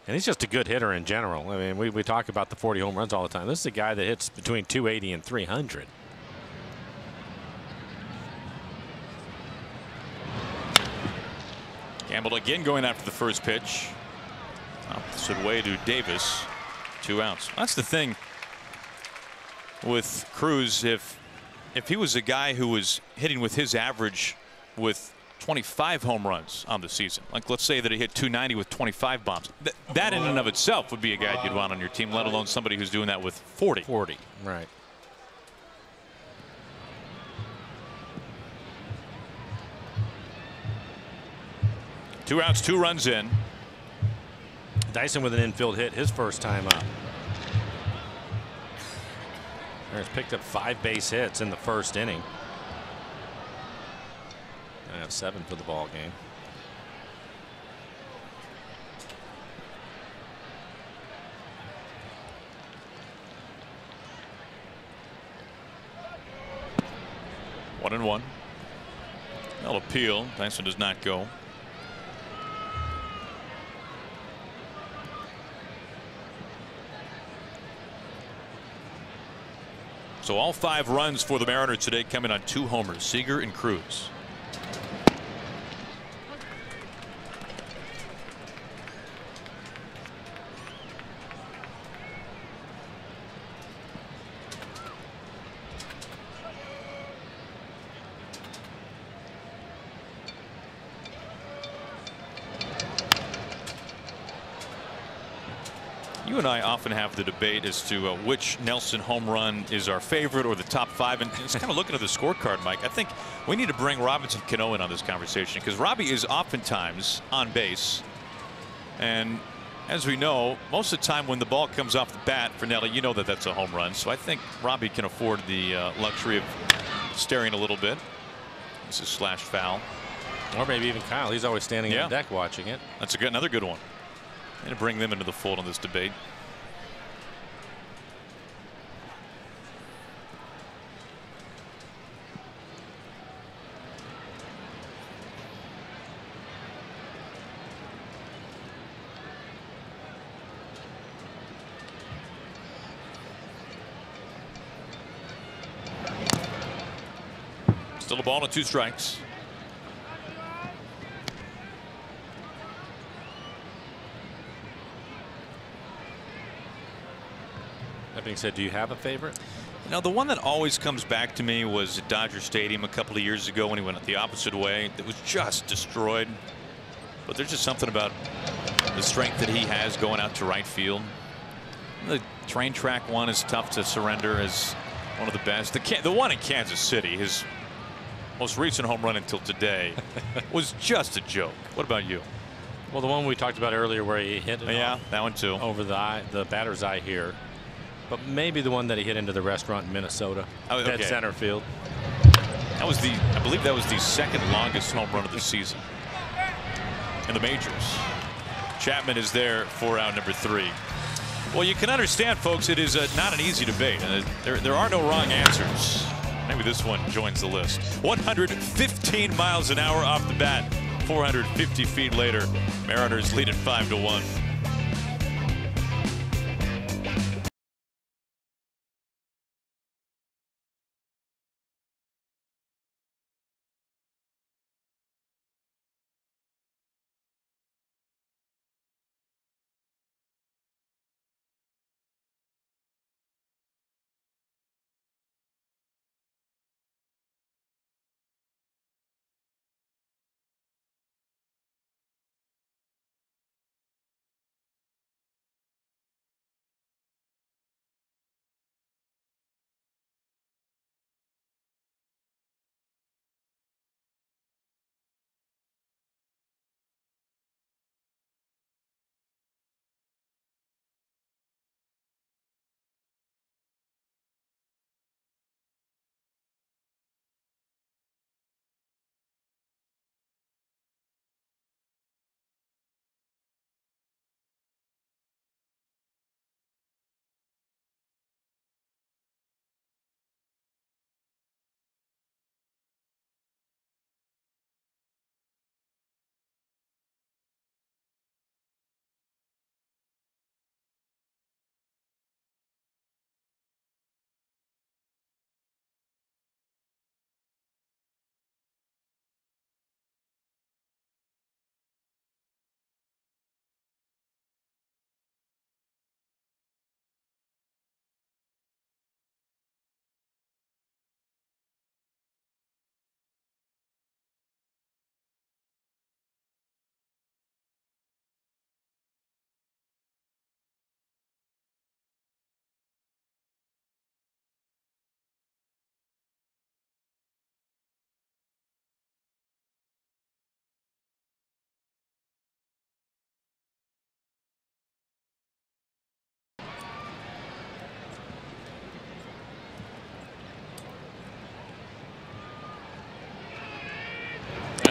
And he's just a good hitter in general. I mean, we talk about the 40 home runs all the time. This is a guy that hits between 280 and 300. Gamble again going after the first pitch. Opposite way to Davis. 2 outs. That's the thing with Cruz. If he was a guy who was hitting with his average with 25 home runs on the season, like let's say that he hit 290 with 25 bombs, that in and of itself would be a guy you'd want on your team, let alone somebody who's doing that with 40. 40, right. Two outs, 2 runs in. Dyson with an infield hit his first time up. He's picked up 5 base hits in the first inning. I have 7 for the ball game. One and one. That'll appeal. Dyson does not go. So all 5 runs for the Mariners today coming on 2 homers, Seager and Cruz. You and I often have the debate as to which Nelson home run is our favorite or the top 5, and it's kind of looking at the scorecard, Mike. I think we need to bring Robinson Cano in on this conversation because Robbie is oftentimes on base, and as we know, most of the time when the ball comes off the bat for Nelly, you know that that's a home run. So I think Robbie can afford the luxury of staring a little bit. This is slash foul, or maybe even Kyle. He's always standing on the deck watching it. That's another good one. And to bring them into the fold on this debate. Still a ball and 2 strikes. That being said, do you have a favorite? Now, the one that always comes back to me was at Dodger Stadium a couple of years ago when he went the opposite way. It was just destroyed. But there's just something about the strength that he has going out to right field. The train track one is tough to surrender as one of the best. The one in Kansas City, his most recent home run until today, was just a joke. What about you? Well, the one we talked about earlier where he hit it that one too. Over the batter's eye here. But maybe the one that he hit into the restaurant in Minnesota. Dead center field. That was I believe that was the 2nd longest home run of the season in the majors. Chapman is there for out number 3. Well, you can understand, folks, it is not an easy debate. There are no wrong answers. Maybe this one joins the list. 115 miles an hour off the bat. 450 feet later, Mariners lead at 5-1.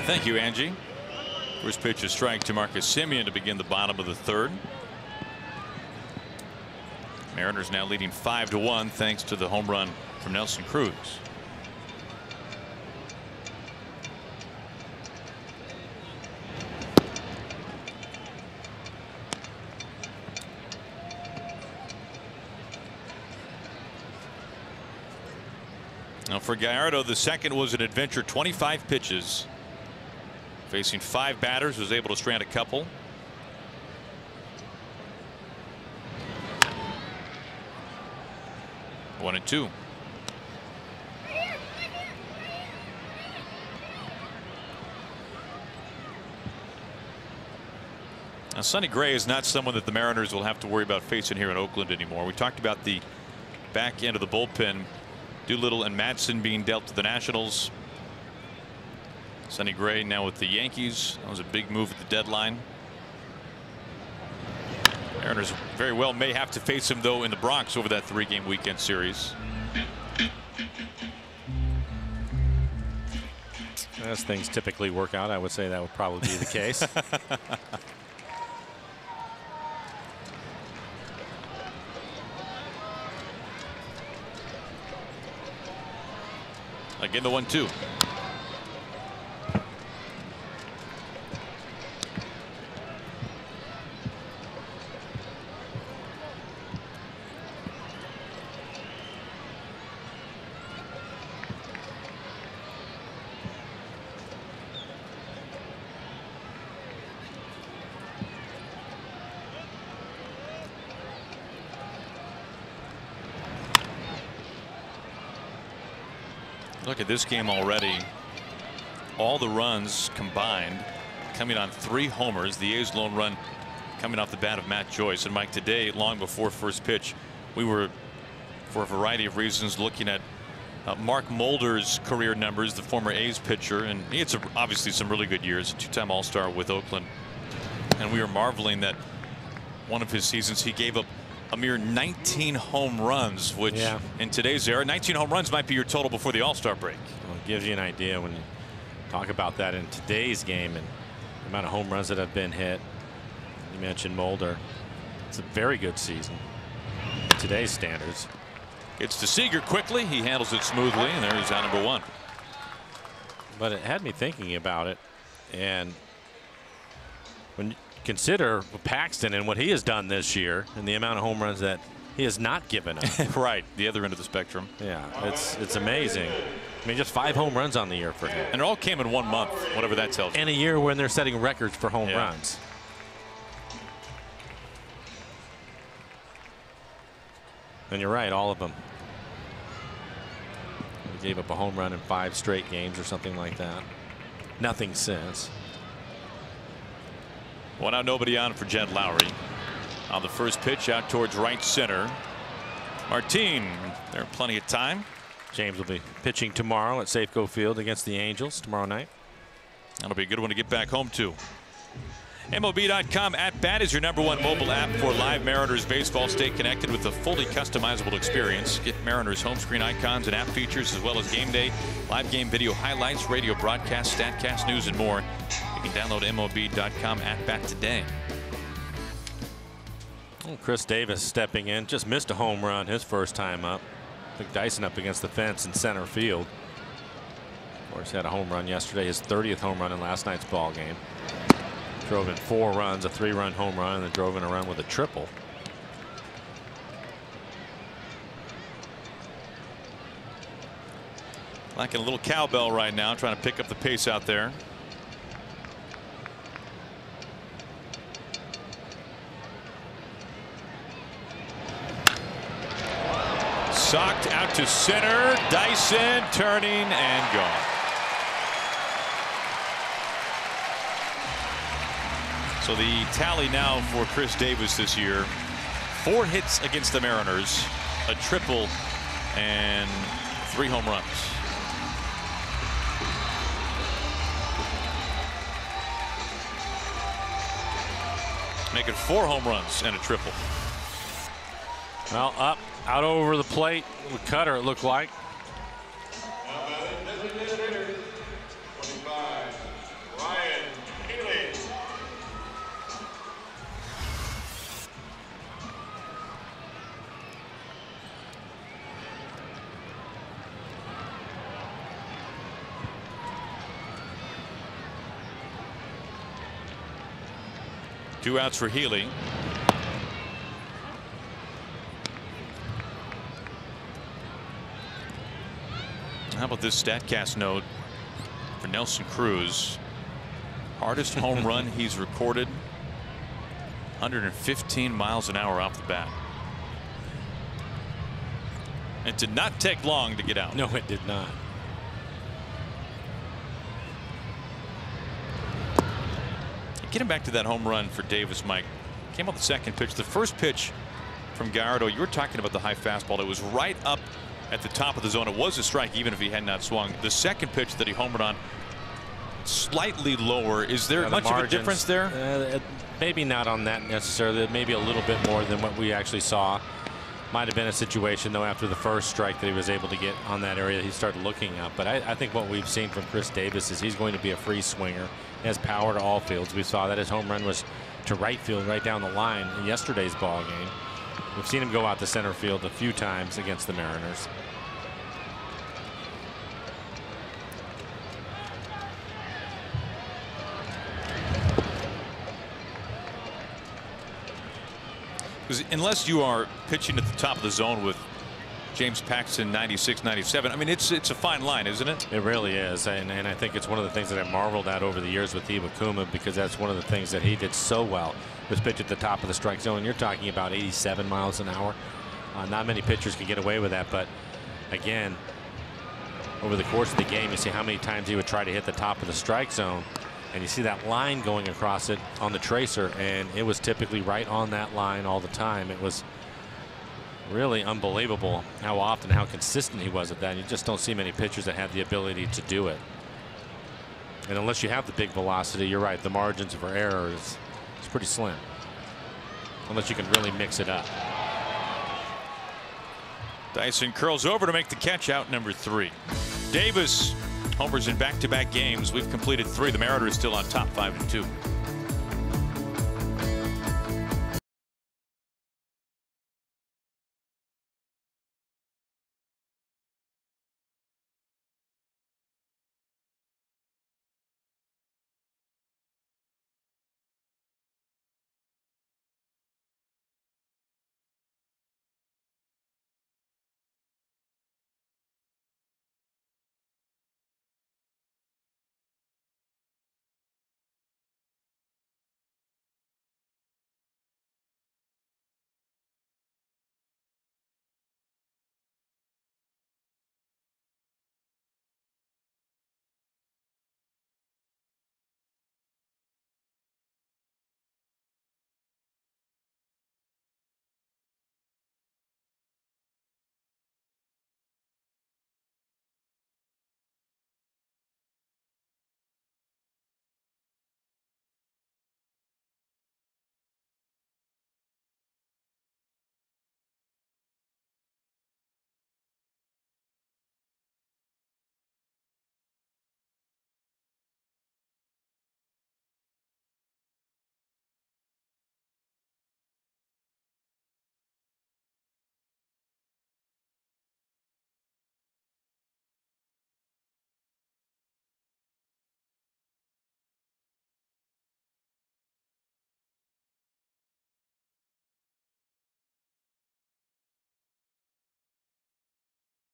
Thank you, Angie. First pitch is strike to Marcus Semien to begin the bottom of the 3rd. Mariners now leading 5-1 thanks to the home run from Nelson Cruz. Now for Gallardo, the second was an adventure. 25 pitches. Facing 5 batters, was able to strand a couple. One and two. Now, Sonny Gray is not someone that the Mariners will have to worry about facing here in Oakland anymore. We talked about the back end of the bullpen. Doolittle and Madsen being dealt to the Nationals. Sonny Gray now with the Yankees. That was a big move at the deadline. Mariners very well may have to face him, though, in the Bronx over that 3-game weekend series. As things typically work out, I would say that would probably be the case. Again, the 1-2. Look at this game already. All the runs combined coming on 3 homers. The A's lone run coming off the bat of Matt Joyce. And Mike, today, long before first pitch, we were, for a variety of reasons, looking at Mark Mulder's career numbers, the former A's pitcher, and he had obviously some really good years, a 2-time All-Star with Oakland. And we were marveling that one of his seasons he gave up a mere 19 home runs, which in today's era, 19 home runs might be your total before the All-Star break. Well, it gives you an idea when you talk about that in today's game and the amount of home runs that have been hit. You mentioned Mulder. It's a very good season in today's standards. Gets to Seager quickly. He handles it smoothly, and there's out number 1. But it had me thinking about it, and when you consider Paxton and what he has done this year and the amount of home runs that he has not given up. Right, the other end of the spectrum. Yeah, it's amazing. I mean, just 5 home runs on the year for him. And it all came in 1 month, whatever that tells you. And a year when they're setting records for home runs. And you're right, all of them. He gave up a home run in 5 straight games or something like that. Nothing since. One out, nobody on for Jed Lowry. On the first pitch, out towards right center. Martin, there plenty of time. James will be pitching tomorrow at Safeco Field against the Angels tomorrow night. That'll be a good one to get back home to. MLB.com @bat is your #1 mobile app for live Mariners baseball. Stay connected with a fully customizable experience. Get Mariners home screen icons and app features, as well as game day, live game video highlights, radio broadcasts, StatCast news, and more. You can download MLB.com @bat today. Oh, Chris Davis stepping in, just missed a home run his first time up. Took Dyson up against the fence in center field. Of course, he had a home run yesterday, his 30th home run in last night's ball game. Drove in 4 runs, a 3-run home run, and then drove in a run with a triple. Like a little cowbell right now, trying to pick up the pace out there. Socked out to center. Dyson turning and gone. So the tally now for Chris Davis this year: 4 hits against the Mariners, a triple, and 3 home runs. Making 4 home runs and a triple. Well, up, out over the plate with Cutter, it looked like. Two outs for Healy. How about this StatCast note for Nelson Cruz? Hardest home run he's recorded, 115 miles an hour off the bat. It did not take long to get out. No, it did not. Getting back to that home run for Davis, Mike, came on the second pitch. The first pitch from Gallardo, you were talking about the high fastball. It was right up at the top of the zone. It was a strike even if he had not swung. The second pitch that he homered on, slightly lower. Is there much of a difference there? Maybe not on that necessarily. Maybe a little bit more than what we actually saw. Might have been a situation though after the first strike that he was able to get on that area. He started looking up. But I think what we've seen from Chris Davis is he's going to be a free swinger. He has power to all fields. We saw that his home run was to right field right down the line in yesterday's ball game. We've seen him go out to center field a few times against the Mariners. Because unless you are pitching at the top of the zone with James Paxton 96, 97, I mean it's a fine line, isn't it? It really is, and I think it's one of the things that I marveled at over the years with Iwakuma, because that's one of the things that he did so well, was pitch at the top of the strike zone. You're talking about 87 miles an hour. Not many pitchers can get away with that, but again, over the course of the game, you see how many times he would try to hit the top of the strike zone. And you see that line going across it on the tracer, and it was typically right on that line all the time. It was really unbelievable how often, how consistent he was at that. You just don't see many pitchers that have the ability to do it. And unless you have the big velocity, you're right, the margins for error is pretty slim. Unless you can really mix it up. Dyson curls over to make the catch, out number 3. Davis homers in back-to-back games. We've completed 3. The Mariners still on top, 5-2.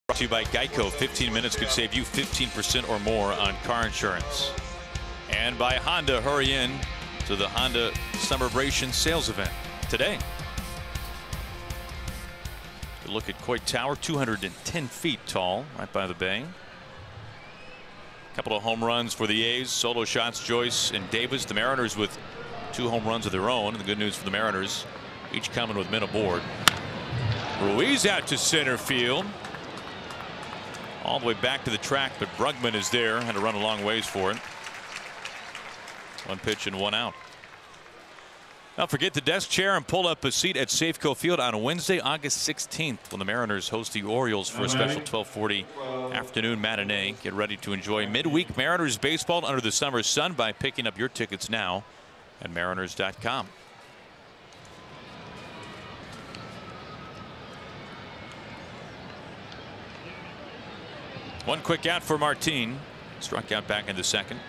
Brought to you by Geico. 15 minutes could save you 15% or more on car insurance. And by Honda. Hurry in to the Honda Summerbration sales event today. Good look at Coit Tower, 210 feet tall, right by the bay. A couple of home runs for the A's. Solo shots, Joyce and Davis. The Mariners with 2 home runs of their own. And the good news for the Mariners, each coming with men aboard. Ruiz out to center field. All the way back to the track, but Brugman is there. Had to run a long ways for it. 1 pitch and 1 out. Now forget the desk chair and pull up a seat at Safeco Field on Wednesday, August 16th, when the Mariners host the Orioles for a special 12:40 afternoon matinee. Get ready to enjoy midweek Mariners baseball under the summer sun by picking up your tickets now at Mariners.com. One quick out for Martin. Struck out back in the second.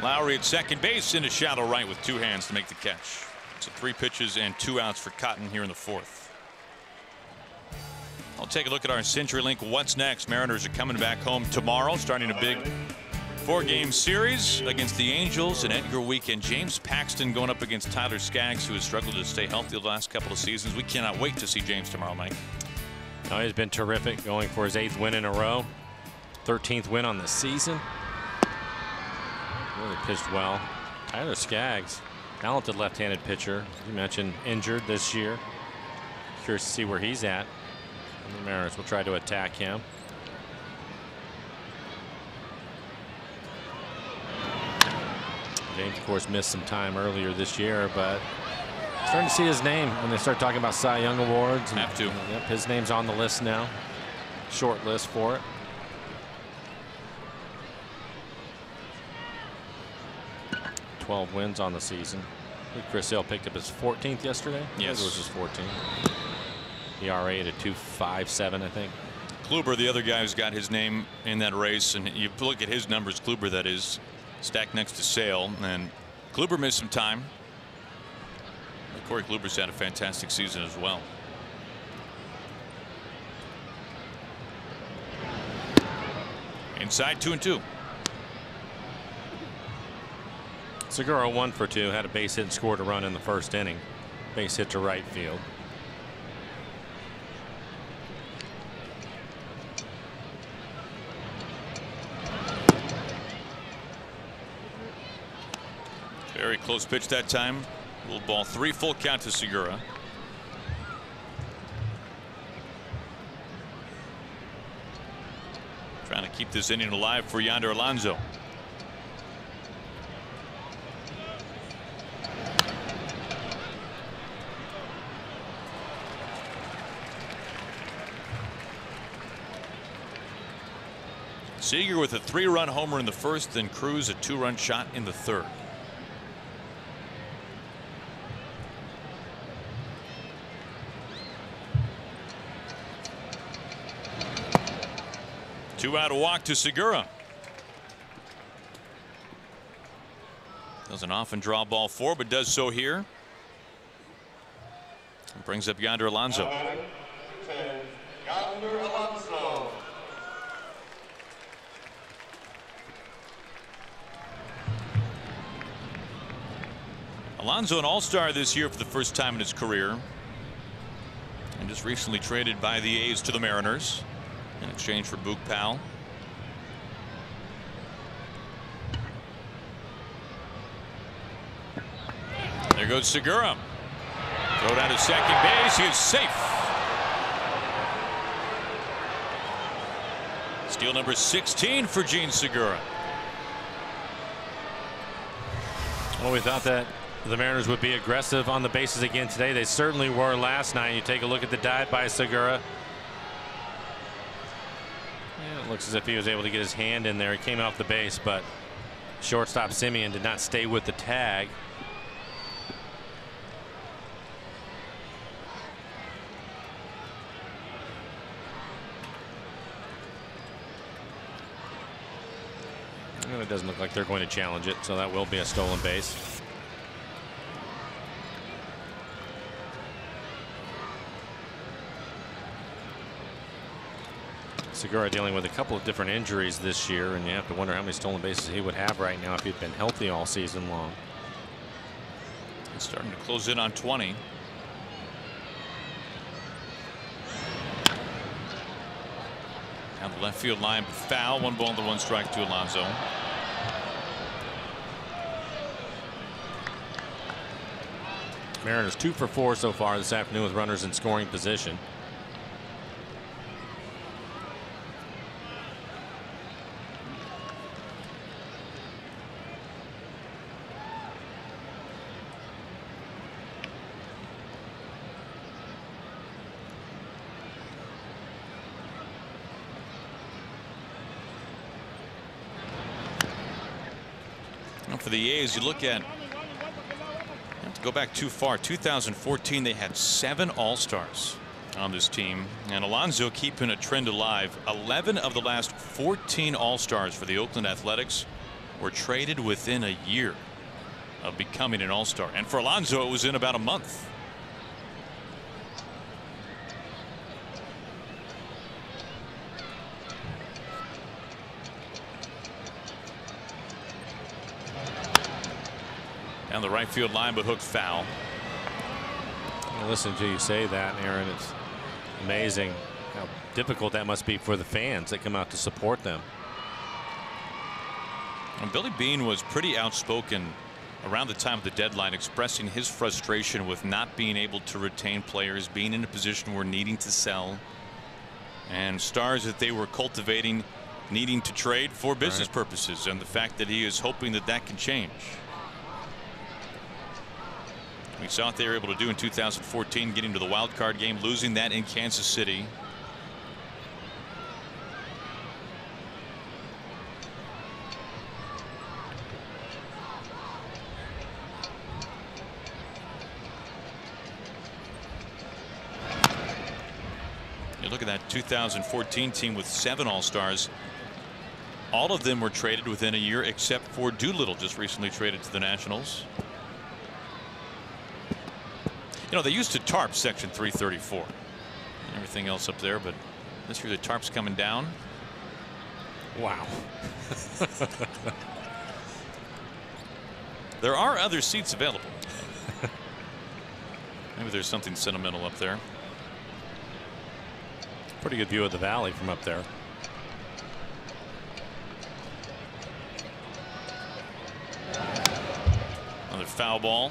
Lowry at second base into shallow right with 2 hands to make the catch. So 3 pitches and 2 outs for Cotton here in the 4th. I'll take a look at our CenturyLink What's Next. Mariners are coming back home tomorrow, starting a big 4-game series against the Angels, an Edgar weekend. James Paxton going up against Tyler Skaggs, who has struggled to stay healthy the last couple of seasons. We cannot wait to see James tomorrow, Mike. Oh, he's been terrific, going for his 8th win in a row, 13th win on the season. Really pitched well. Tyler Skaggs, talented left-handed pitcher. You mentioned injured this year. Curious to see where he's at. And the Mariners will try to attack him. James, of course, missed some time earlier this year, but starting to see his name when they start talking about Cy Young awards. And, have to. Yep, his name's on the list now. Short list for it. $12 wins on the season. I think Chris Sale picked up his 14th yesterday. Yes, it was his 14th. ERA at a 2.57, I think. Kluber, the other guy who's got his name in that race, and you look at his numbers. Kluber, that is, stacked next to Sale, and Kluber missed some time. Corey Kluber's had a fantastic season as well. Inside 2-2. Segura 1 for 2, had a base hit and scored a run in the first inning. Base hit to right field. Very close pitch that time. Little ball, 3 full count to Segura. Trying to keep this inning alive for Yonder Alonso. Seager with a 3-run homer in the first, then Cruz a 2-run shot in the third. Two out, a walk to Segura. Doesn't often draw ball 4, but does so here. And brings up Yonder Alonso. Yonder Alonso. Alonso, an all-star this year for the first time in his career, and just recently traded by the A's to the Mariners in exchange for Boog Powell. There goes Segura. Throw down to second base. He is safe. Steal number 16 for Gene Segura. Well, we thought that the Mariners would be aggressive on the bases again today. They certainly were last night. You take a look at the dive by Segura. Yeah, it looks as if he was able to get his hand in there. He came off the base, but shortstop Simeon did not stay with the tag. And it doesn't look like they're going to challenge it, so that will be a stolen base. Segura dealing with a couple of different injuries this year, and you have to wonder how many stolen bases he would have right now if he'd been healthy all season long. It's starting to close in on 20. Down the left field line, foul. 1 ball and 1 strike to Alonso. Mariners 2 for 4 so far this afternoon with runners in scoring position. For the A's, you look at, have to go back too far. 2014, they had 7 All-Stars on this team, and Alonso keeping a trend alive. 11 of the last 14 All-Stars for the Oakland Athletics were traded within a year of becoming an All-Star, and for Alonso it was in about a month. Down the right field line, but hooked foul. Listen to you say that, Aaron. It's amazing how difficult that must be for the fans that come out to support them. And Billy Beane was pretty outspoken around the time of the deadline, expressing his frustration with not being able to retain players, being in a position where needing to sell, and stars that they were cultivating needing to trade for business purposes, and the fact that he is hoping that that can change. We saw what they were able to do in 2014, getting to the wild card game, losing that in Kansas City. You look at that 2014 team with 7 All-Stars. All of them were traded within a year except for Doolittle, just recently traded to the Nationals. You know, they used to tarp section 334 and everything else up there, but this year the tarp's coming down. Wow. There are other seats available. Maybe there's something sentimental up there. Pretty good view of the valley from up there. Another foul ball.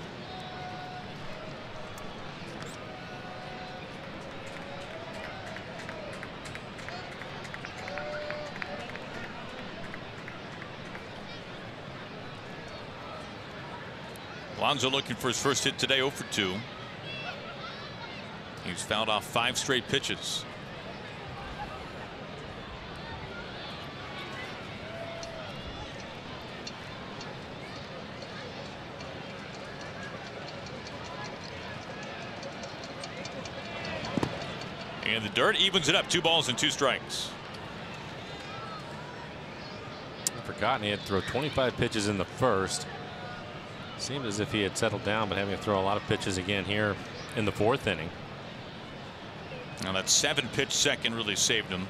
Alonso looking for his first hit today, 0 for 2. He's fouled off 5 straight pitches. And the dirt evens it up, 2 balls and 2 strikes. I've forgotten he had to throw 25 pitches in the first. Seemed as if he had settled down, but having to throw a lot of pitches again here in the 4th inning. Now that 7-pitch second really saved him.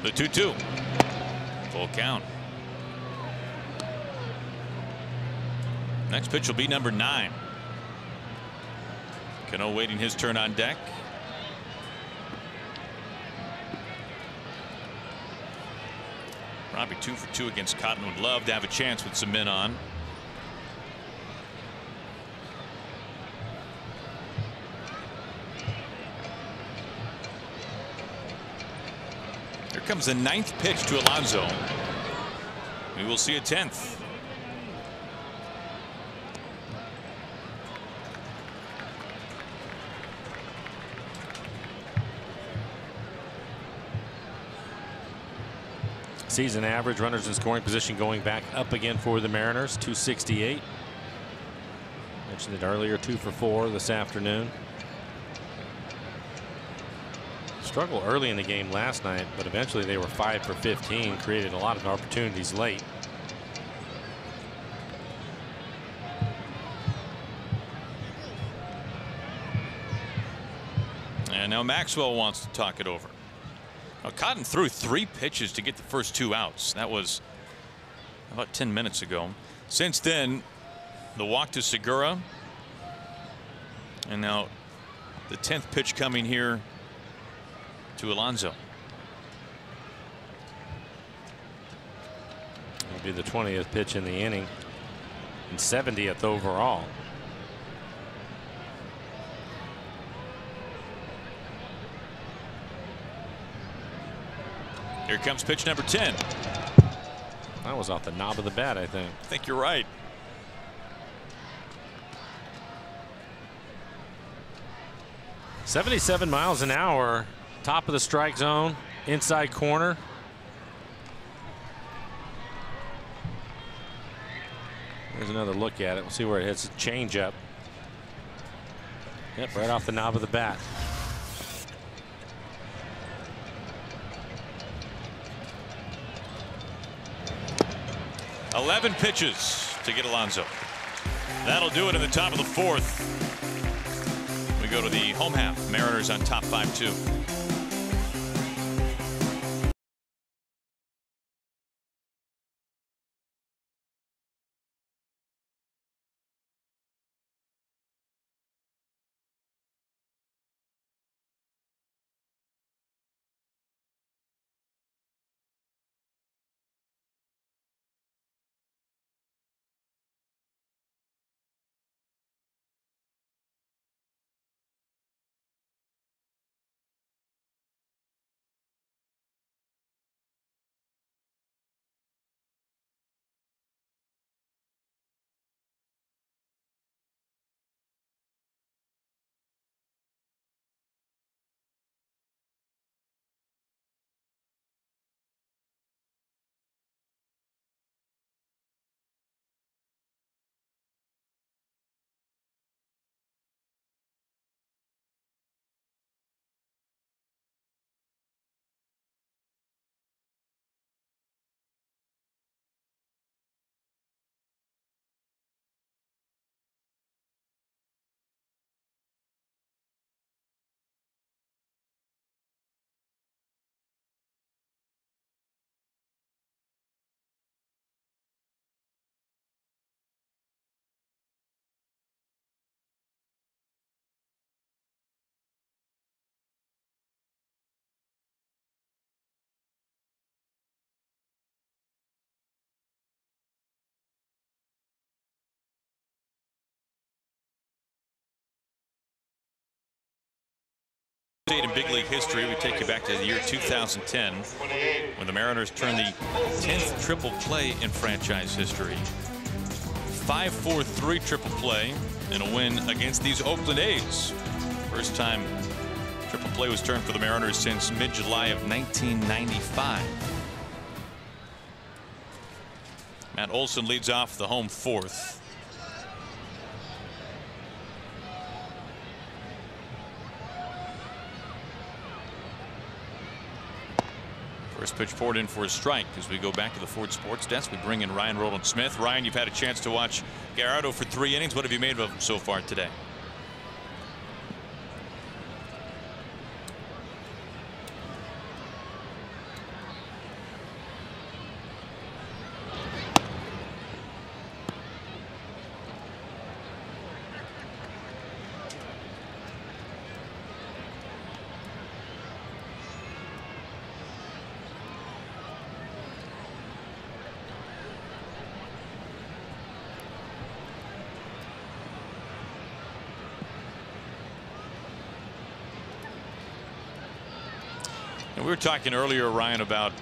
The 2-2. Full count. Next pitch will be number 9. Cano waiting his turn on deck. Robbie 2 for 2 against Cotton. Would love to have a chance with some men on. Here comes the 9th pitch to Alonso. We will see a 10th. Season average runners in scoring position going back up again for the Mariners, 268. Mentioned it earlier, 2 for 4 this afternoon. Struggled early in the game last night, but eventually they were 5 for 15, created a lot of opportunities late. And now Maxwell wants to talk it over. Now, Cotton threw 3 pitches to get the first 2 outs. That was about 10 minutes ago. Since then, the walk to Segura. And now the 10th pitch coming here to Alonso. It'll be the 20th pitch in the inning and 70th overall. Here comes pitch number 10. That was off the knob of the bat, I think. I think you're right. .77 miles an hour, top of the strike zone, inside corner. Here's another look at it. We'll see where it hits. A change up. Yep, right off the knob of the bat. "11 pitches to get Alonso." That'll do it in the top of the 4th. We go to the home half. Mariners on top 5-2. In big league history, we take you back to the year 2010 when the Mariners turned the 10th triple play in franchise history. 5-4-3 triple play in a win against these Oakland A's. First time triple play was turned for the Mariners since mid-July of 1995. Matt Olson leads off the home 4th. First pitch poured in for a strike. As we go back to the Ford Sports Desk, we bring in Ryan Rowland-Smith. Ryan, you've had a chance to watch Gallardo for 3 innings. What have you made of him so far today? And we were talking earlier, Ryan, about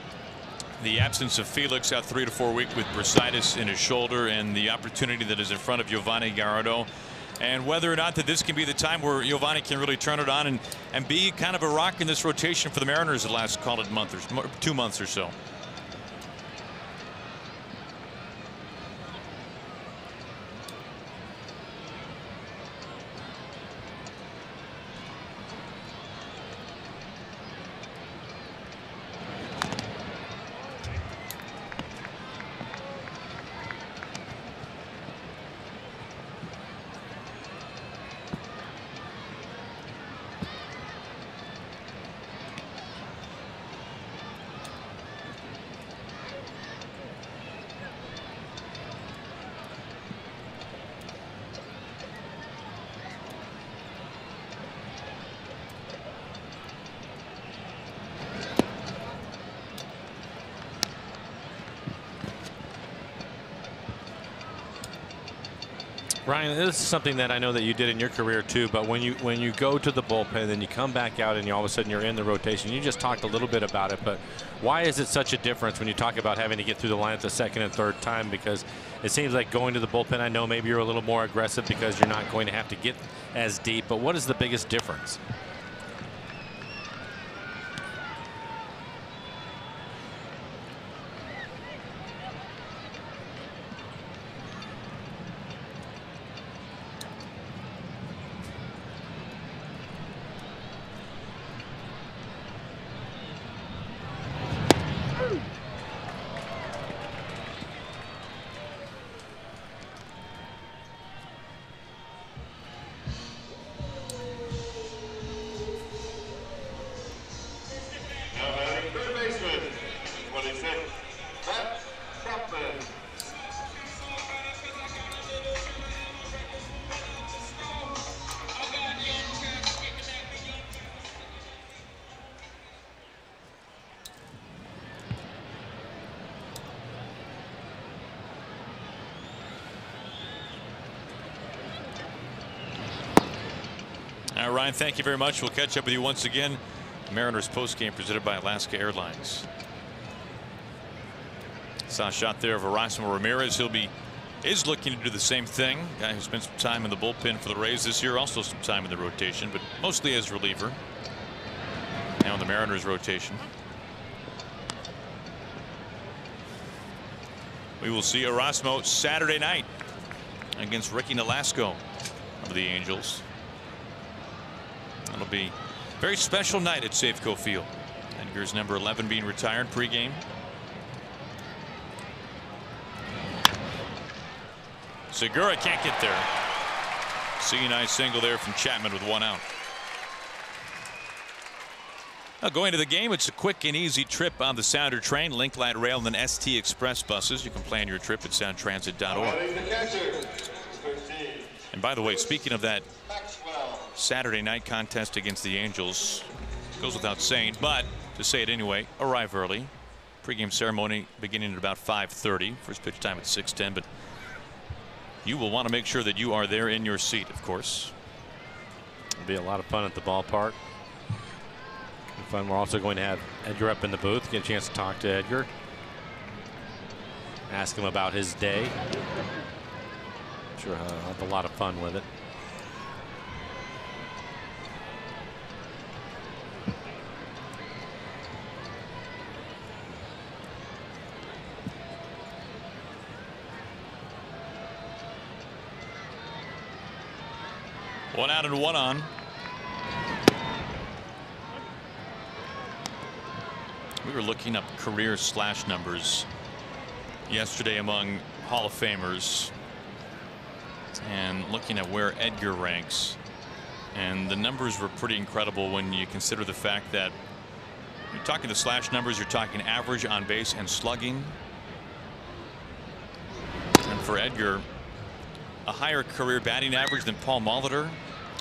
the absence of Felix out 3 to 4 weeks with bursitis in his shoulder and the opportunity that is in front of Giovanni Gallardo, and whether or not that this can be the time where Giovanni can really turn it on and be kind of a rock in this rotation for the Mariners the last, call it, month or 2 months or so. Ryan, this is something that I know that you did in your career too, but when you go to the bullpen, then you come back out and all of a sudden you're in the rotation. You just talked a little bit about it, but why is it such a difference when you talk about having to get through the lineup the second and third time? Because it seems like going to the bullpen, I know maybe you're a little more aggressive because you're not going to have to get as deep, but what is the biggest difference? Matt Chapman. All right, Ryan, thank you very much. We'll catch up with you once again. Mariners postgame presented by Alaska Airlines. Saw a shot there of Erasmo Ramirez. Is looking to do the same thing. Guy who spent some time in the bullpen for the Rays this year, also some time in the rotation, but mostly as reliever. Now in the Mariners rotation. We will see Erasmo Saturday night against Ricky Nolasco of the Angels. It'll be a very special night at Safeco Field. Edgar's number 11 being retired pregame. Segura can't get there. See a nice single there from Chapman with 1 out. Now going to the game, it's a quick and easy trip on the Sounder train, Link Light Rail, and then ST Express buses. You can plan your trip at soundtransit.org. And by the way, speaking of that Saturday night contest against the Angels, goes without saying, but to say it anyway, arrive early. Pregame ceremony beginning at about 5:30. First pitch time at 6:10, but you will want to make sure that you are there in your seat, of course. It'll be a lot of fun at the ballpark. Fun. We're also going to have Edgar up in the booth, get a chance to talk to Edgar, ask him about his day. I'm sure I'll have a lot of fun with it. One out and 1 on. We were looking up career slash numbers yesterday among Hall of Famers and looking at where Edgar ranks, and the numbers were pretty incredible when you consider the fact that you're talking the slash numbers, you're talking average on base and slugging. And for Edgar, a higher career batting average than Paul Molitor,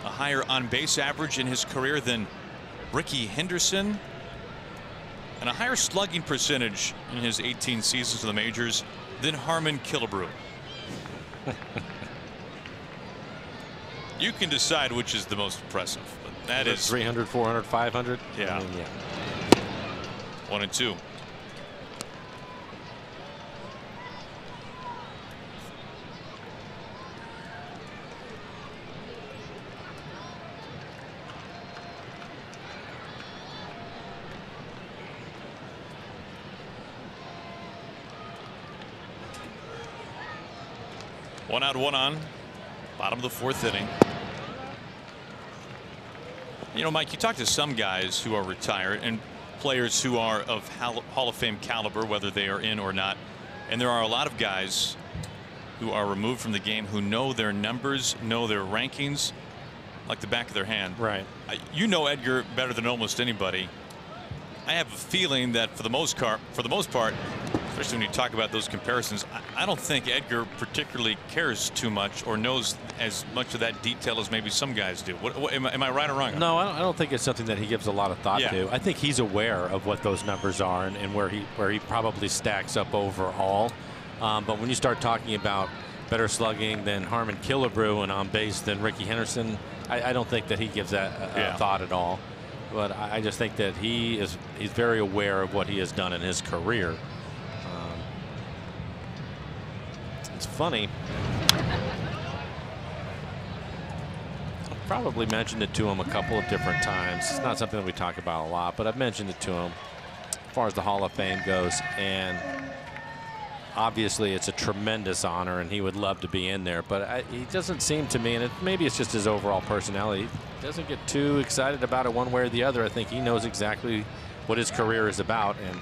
a higher on base average in his career than Ricky Henderson, and a higher slugging percentage in his 18 seasons in the majors than Harmon Killebrew. You can decide which is the most impressive, but that is 300, 400, 500. Yeah. I mean, yeah. 1 and 2. One out, 1 on. Bottom of the 4th inning. You know, Mike, you talk to some guys who are retired and players who are of Hall of Fame caliber, whether they are in or not. And there are a lot of guys who are removed from the game who know their numbers, know their rankings like the back of their hand. Right. You know Edgar better than almost anybody. I have a feeling that for the most part, especially when you talk about those comparisons, I don't think Edgar particularly cares too much or knows as much of that detail as maybe some guys do. Am I right or wrong? No, I don't think it's something that he gives a lot of thought to. I think he's aware of what those numbers are and where he probably stacks up overall. But when you start talking about better slugging than Harmon Killebrew and on base than Ricky Henderson, I don't think that he gives that a thought at all. But I just think that he's very aware of what he has done in his career. It's funny. I've probably mentioned it to him a couple of different times. It's not something that we talk about a lot, but I've mentioned it to him as far as the Hall of Fame goes. And obviously it's a tremendous honor and he would love to be in there, but he doesn't seem to me, and maybe it's just his overall personality, he doesn't get too excited about it one way or the other. I think he knows exactly what his career is about, and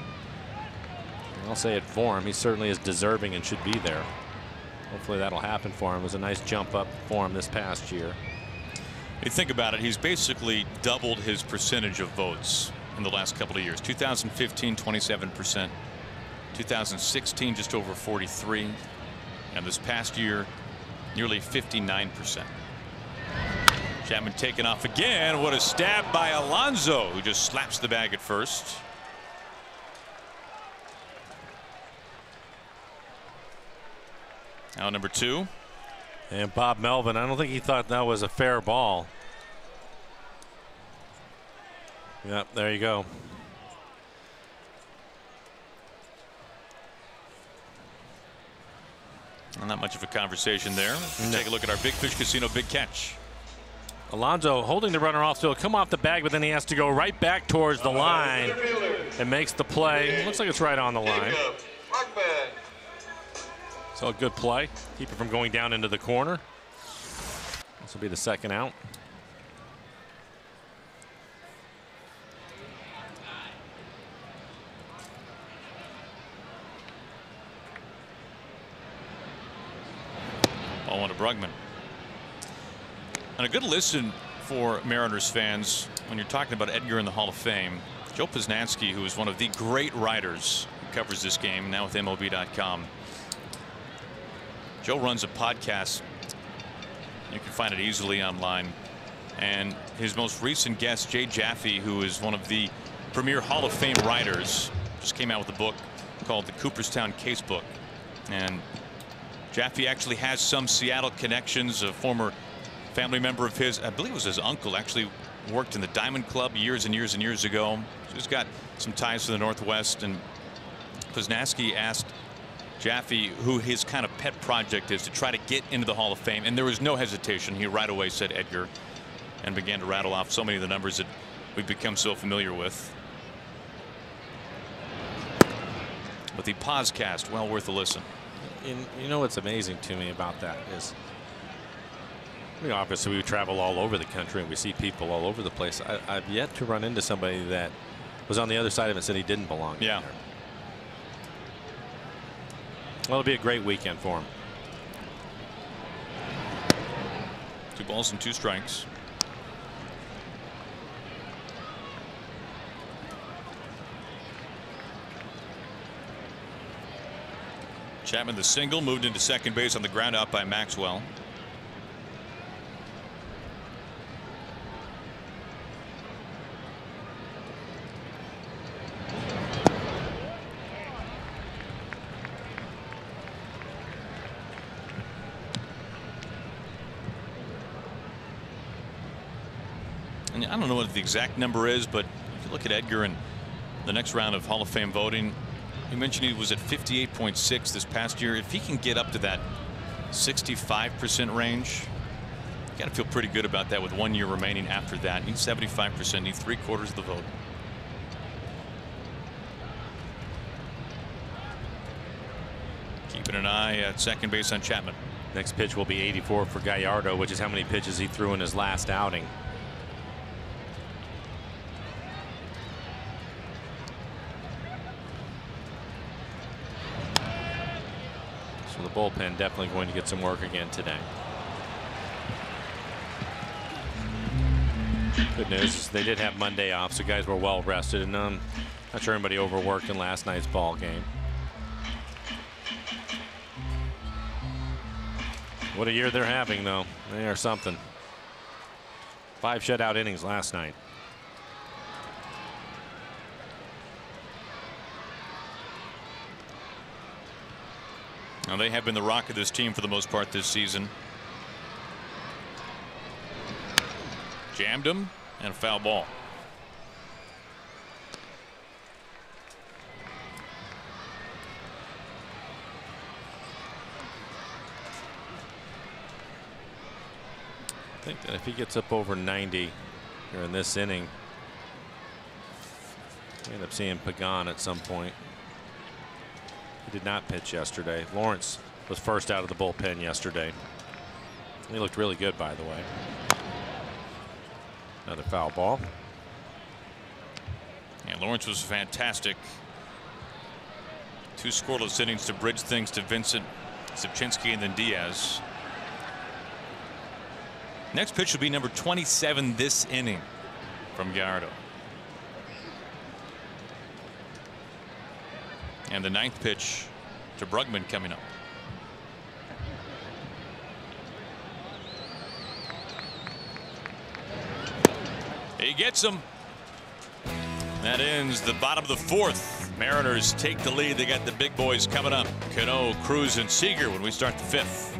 I'll say it for him. He certainly is deserving and should be there. Hopefully that'll happen for him. It was a nice jump up for him this past year. You think about it, he's basically doubled his percentage of votes in the last couple of years. 2015, 27%. 2016 just over 43, and this past year nearly 59%. Chapman taken off again. What a stab by Alonso, who just slaps the bag at first. Now number 2. And Bob Melvin, I don't think he thought that was a fair ball. Yep, there you go. Well, not much of a conversation there. Take a look at our Big Fish Casino Big Catch. Alonso holding the runner off, so he'll come off the bag, but then he has to go right back towards the line and makes the play. Looks like it's right on the line. So a good play. Keep it from going down into the corner. This will be the second out. Ball one to Brugman. And a good listen for Mariners fans when you're talking about Edgar in the Hall of Fame. Joe Posnanski, who is one of the great writers who covers this game now with MLB.com. Joe runs a podcast. You can find it easily online. And his most recent guest, Jay Jaffe, who is one of the premier Hall of Fame writers, just came out with a book called the Cooperstown Casebook. And Jaffe actually has some Seattle connections. A former family member of his, I believe it was his uncle, actually worked in the Diamond Club years and years and years ago. So he's got some ties to the Northwest. And Posnanski asked Jaffe who his kind of pet project is to try to get into the Hall of Fame, and there was no hesitation. He right away said Edgar and began to rattle off so many of the numbers that we've become so familiar with. But the podcast, well worth a listen. You know what's amazing to me about that is, obviously we travel all over the country and we see people all over the place. I've yet to run into somebody that was on the other side of it and said he didn't belong in there. Well, it'll be a great weekend for him. 2 balls and 2 strikes. Chapman the single, moved into second base on the ground out by Maxwell. And I don't know what the exact number is, but if you look at Edgar in the next round of Hall of Fame voting, he mentioned he was at 58.6 this past year. If he can get up to that 65% range, you got to feel pretty good about that with 1 year remaining after that. Needs 75%, needs 3/4 of the vote. Keeping an eye at second base on Chapman. Next pitch will be 84 for Gallardo, which is how many pitches he threw in his last outing. So the bullpen definitely going to get some work again today. Good news, they did have Monday off, so guys were well rested, and not sure anybody overworked in last night's ball game. What a year they're having, though. They are something. 5 shutout innings last night. Now they have been the rock of this team for the most part this season. Jammed him, and a foul ball. I think that if he gets up over 90 here in this inning, we end up seeing Pagan at some point. He did not pitch yesterday. Lawrence was first out of the bullpen yesterday. He looked really good, by the way. Another foul ball. Yeah, Lawrence was fantastic. 2 scoreless innings to bridge things to Vincent, Zipchinski, and then Diaz. Next pitch will be number 27 this inning from Gallardo. And the 9th pitch to Brugman coming up. He gets him. That ends the bottom of the 4th. Mariners take the lead. They got the big boys coming up. Cano, Cruz, and Seager when we start the 5th.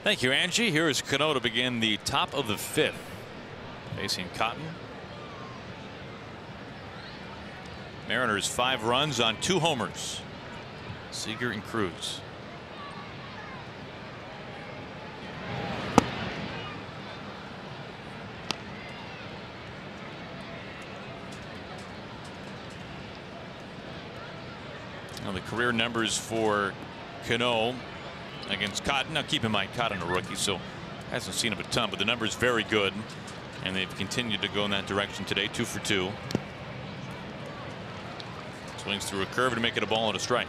Thank you, Angie. Here is Cano to begin the top of the 5th. Facing Cotton. Mariners 5 runs on 2 homers. Seager and Cruz. Now the career numbers for Cano against Cotton. Now keep in mind Cotton a rookie, so hasn't seen him a ton, but the number is very good, and they've continued to go in that direction today. 2 for 2. Swings through a curve to make it a ball and a strike.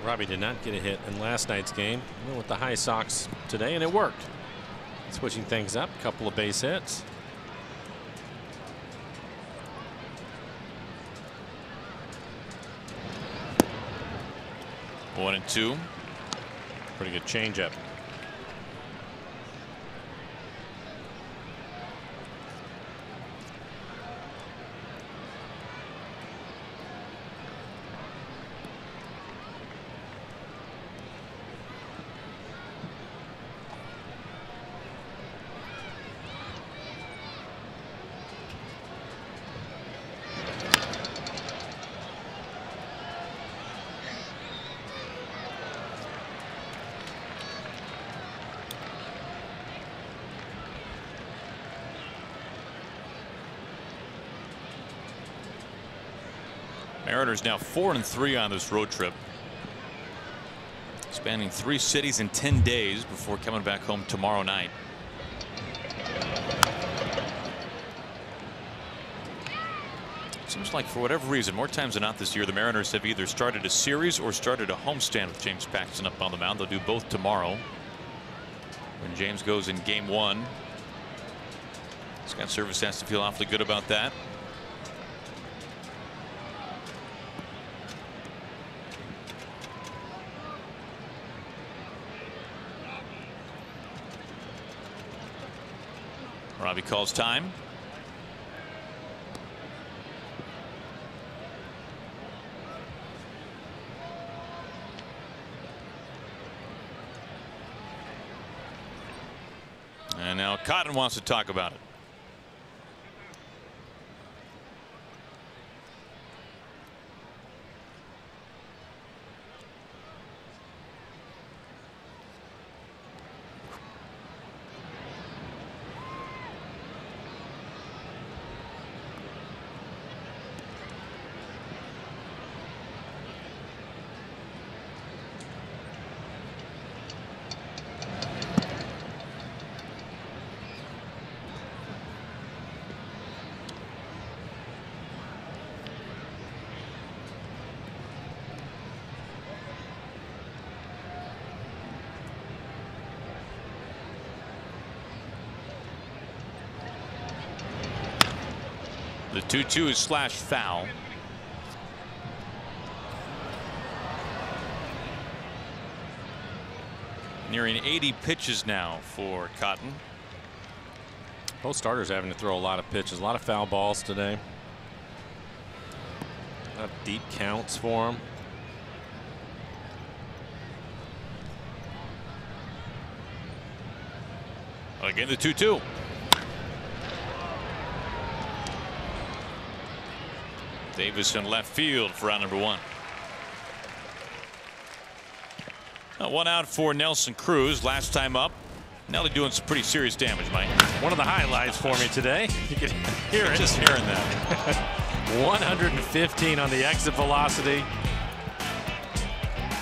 Robbie did not get a hit in last night's game. Went with the high Sox today, and it worked. Switching things up, a couple of base hits. 1-2. Pretty good changeup. Mariners now 4-3 on this road trip, spanning 3 cities in 10 days before coming back home tomorrow night. Seems like for whatever reason, more times than not this year, the Mariners have either started a series or started a homestand with James Paxton up on the mound. They'll do both tomorrow when James goes in game 1. Scott Service has to feel awfully good about that. He calls time. And now Cotton wants to talk about it. The 2-2 is slash foul. Nearing 80 pitches now for Cotton. Both starters having to throw a lot of pitches, a lot of foul balls today. A lot of deep counts for him. Again, the 2-2. Davis in left field for round number 1. One out for Nelson Cruz. Last time up. Now they're doing some pretty serious damage, Mike. One of the highlights for me today. You can hear it. Just hearing that. 115 on the exit velocity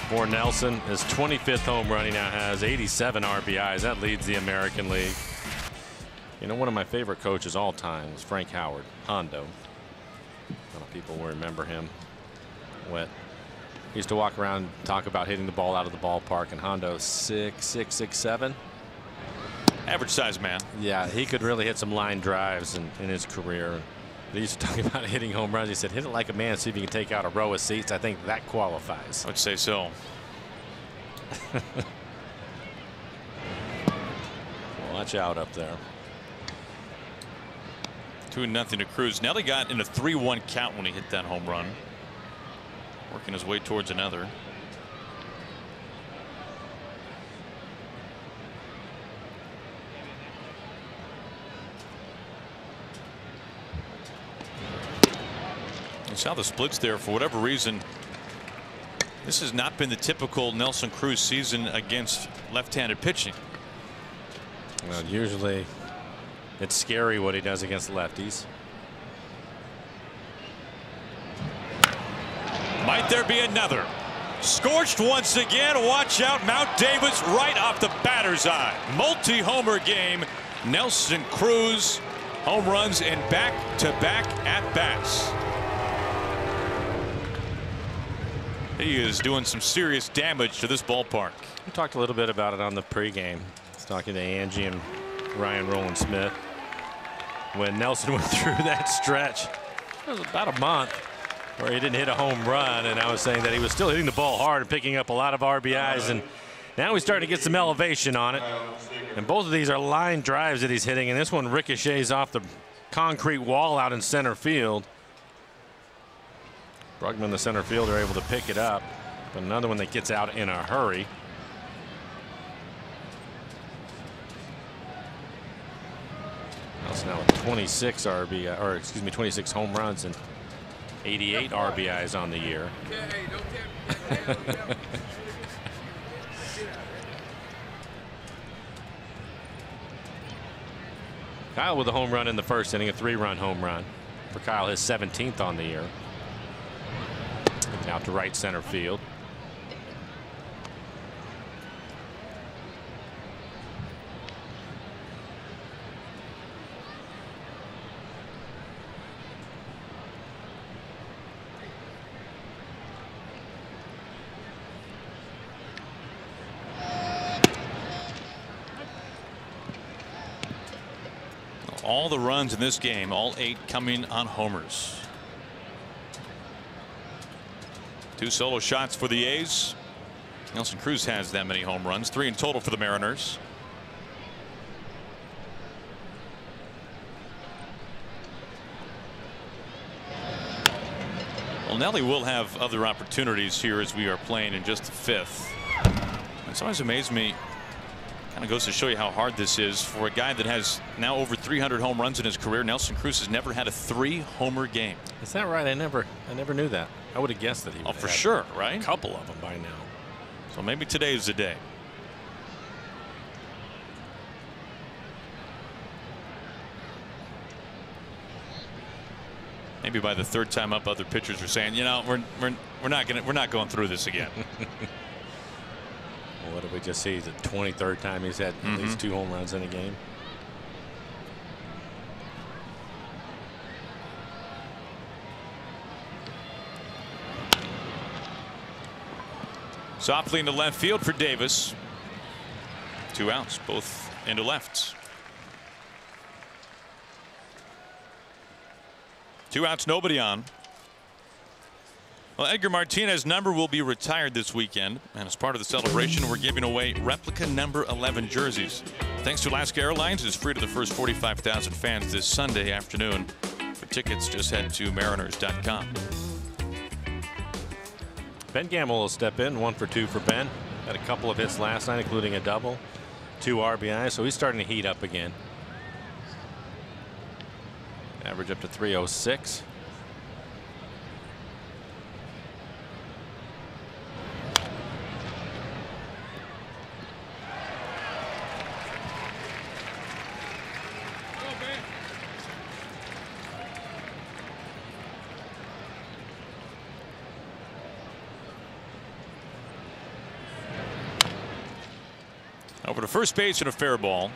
for Nelson. His 25th home run. He now has 87 RBIs. That leads the American League. You know, one of my favorite coaches all time was Frank Howard, Hondo. A lot of people will remember him. He used to walk around and talk about hitting the ball out of the ballpark, and Hondo 6'7". Average size man. Yeah, he could really hit some line drives in his career. He used to talk about hitting home runs. He said, hit it like a man, see if you can take out a row of seats. I think that qualifies. I would say so. Watch out up there. 2-0 to Cruz. Nelly got in a 3-1 count when he hit that home run. Working his way towards another. You saw the splits there. For whatever reason, this has not been the typical Nelson Cruz season against left-handed pitching. Well, usually it's scary what he does against lefties. Might there be another? Scorched once again. Watch out. Mount Davis right off the batter's eye. Multi-homer game. Nelson Cruz home runs in back-to-back at-bats. He is doing some serious damage to this ballpark. We talked a little bit about it on the pregame. I was talking to Angie and Ryan Rowland-Smith. When Nelson went through that stretch, it was about a month where he didn't hit a home run, and I was saying that he was still hitting the ball hard and picking up a lot of RBIs, and now he's starting to get some elevation on it. And both of these are line drives that he's hitting, and this one ricochets off the concrete wall out in center field. Brugman, the center fielder, able to pick it up, but another one that gets out in a hurry. Nelson now with 26 RBI, or excuse me, 26 home runs and 88 RBIs on the year. Kyle with a home run in the first inning, a 3-run home run for Kyle, his 17th on the year. Out to right center field. All the runs in this game, all 8 coming on homers. 2 solo shots for the A's. Nelson Cruz has that many home runs, 3 in total for the Mariners. Well, Nelly will have other opportunities here as we are playing in just the fifth. It's always amazed me. Kind of goes to show you how hard this is for a guy that has now over 300 home runs in his career. Nelson Cruz has never had a 3-homer game. Is that right? I never knew that. I would have guessed that he would Oh, have for had sure, right? a couple of them by now. So maybe today is the day. Maybe by the third time up, other pitchers are saying, you know, we're not going through this again. Well, what did we just see? The 23rd time he's had at least 2 home runs in a game. Softly into left field for Davis. 2 outs, both into lefts. 2 outs, nobody on. Well, Edgar Martinez's number will be retired this weekend, and as part of the celebration, we're giving away replica number 11 jerseys. Thanks to Alaska Airlines, it's free to the first 45,000 fans this Sunday afternoon. For tickets, just head to mariners.com. Ben Gamble will step in. 1 for 2 for Ben. Had a couple of hits last night, including a double, 2 RBIs, so he's starting to heat up again. Average up to 306. Over to first base and a fair ball.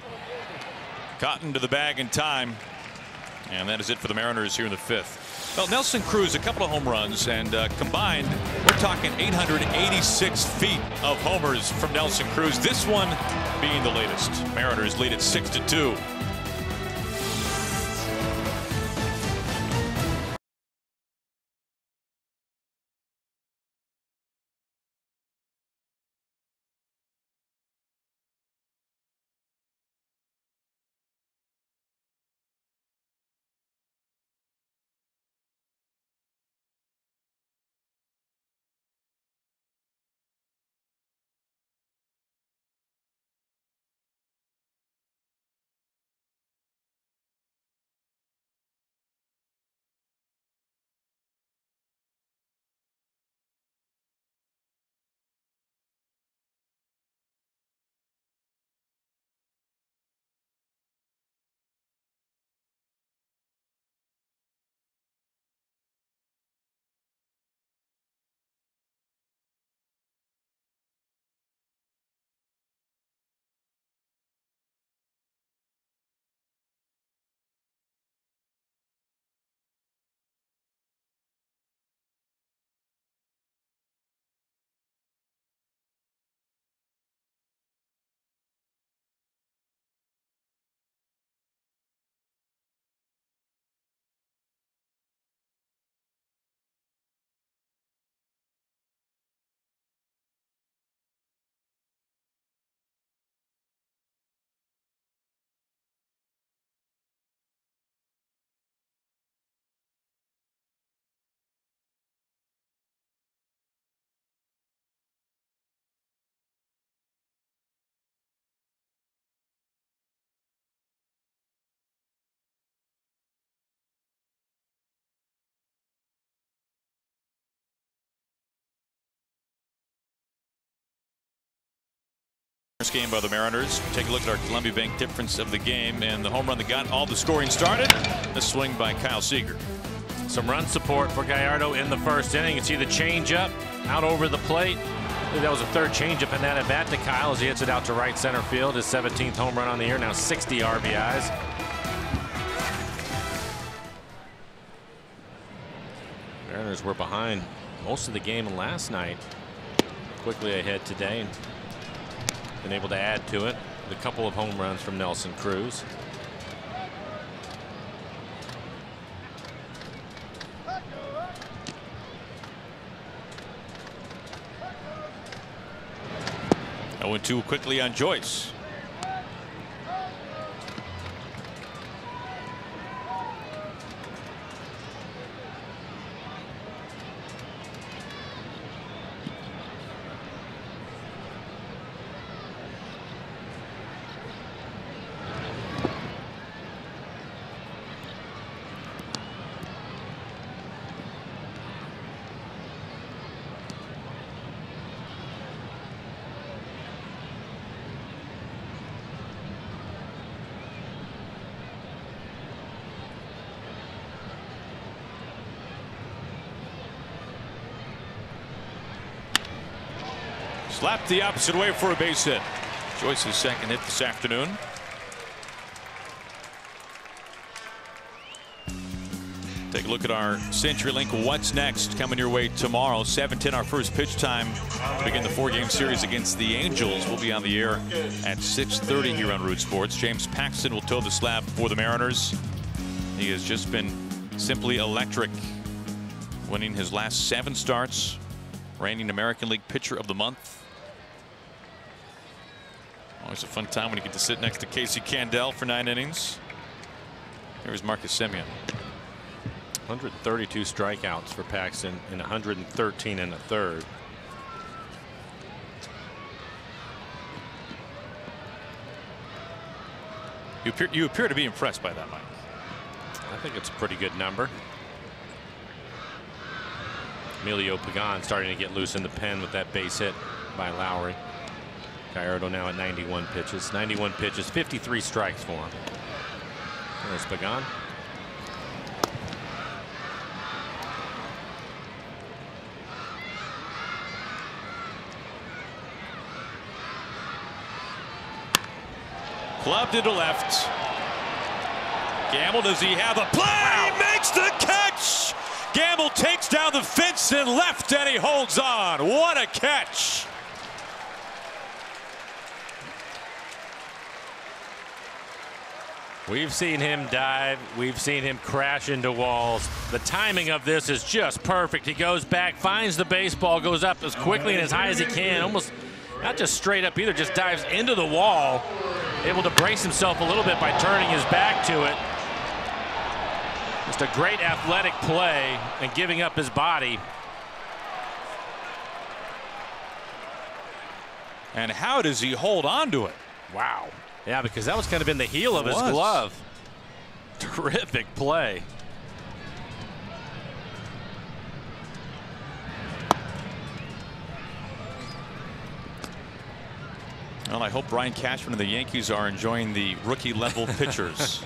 Cotton to the bag in time. And that is it for the Mariners here in the fifth. Well, Nelson Cruz, a couple of home runs, and combined, we're talking 886 feet of homers from Nelson Cruz. This one being the latest. Mariners lead it 6-2. Game by the Mariners. Take a look at our Columbia Bank difference of the game, and the home run that got all the scoring started. A swing by Kyle Seager. Some run support for Gallardo in the first inning. You can see the changeup out over the plate. I think that was a third changeup in that at bat to Kyle as he hits it out to right center field. His 17th home run on the year, now 60 RBIs. Mariners were behind most of the game last night. Quickly ahead today and been able to add to it with a couple of home runs from Nelson Cruz. I went too quickly on Joyce. Slapped the opposite way for a base hit. Joyce's second hit this afternoon. Take a look at our CenturyLink What's Next coming your way tomorrow. 7:10 our first pitch time to begin the 4-game series against the Angels. We'll be on the air at 6:30 here on Root Sports. James Paxton will toe the slab for the Mariners. He has just been simply electric, winning his last 7 starts, reigning American League Pitcher of the Month. Always a fun time when you get to sit next to Casey Candaele for 9 innings. Here's Marcus Semien. 132 strikeouts for Paxton in 113 and a third. You appear to be impressed by that, Mike. I think it's a pretty good number. Emilio Pagan starting to get loose in the pen with that base hit by Lowry. Gallardo now at 91 pitches. 91 pitches, 53 strikes for him. There's Pagan. Clubbed it to left. Gamble, does he have a play? He makes the catch. Gamble takes down the fence and left, and he holds on. What a catch. We've seen him dive. We've seen him crash into walls. The timing of this is just perfect. He goes back, finds the baseball, goes up as quickly and as high as he can. Almost not just straight up either, just dives into the wall. Able to brace himself a little bit by turning his back to it. Just a great athletic play and giving up his body. And how does he hold on to it? Wow. Yeah, because that was kind of in the heel of his glove. Terrific play. Well, I hope Brian Cashman and the Yankees are enjoying the rookie level pitchers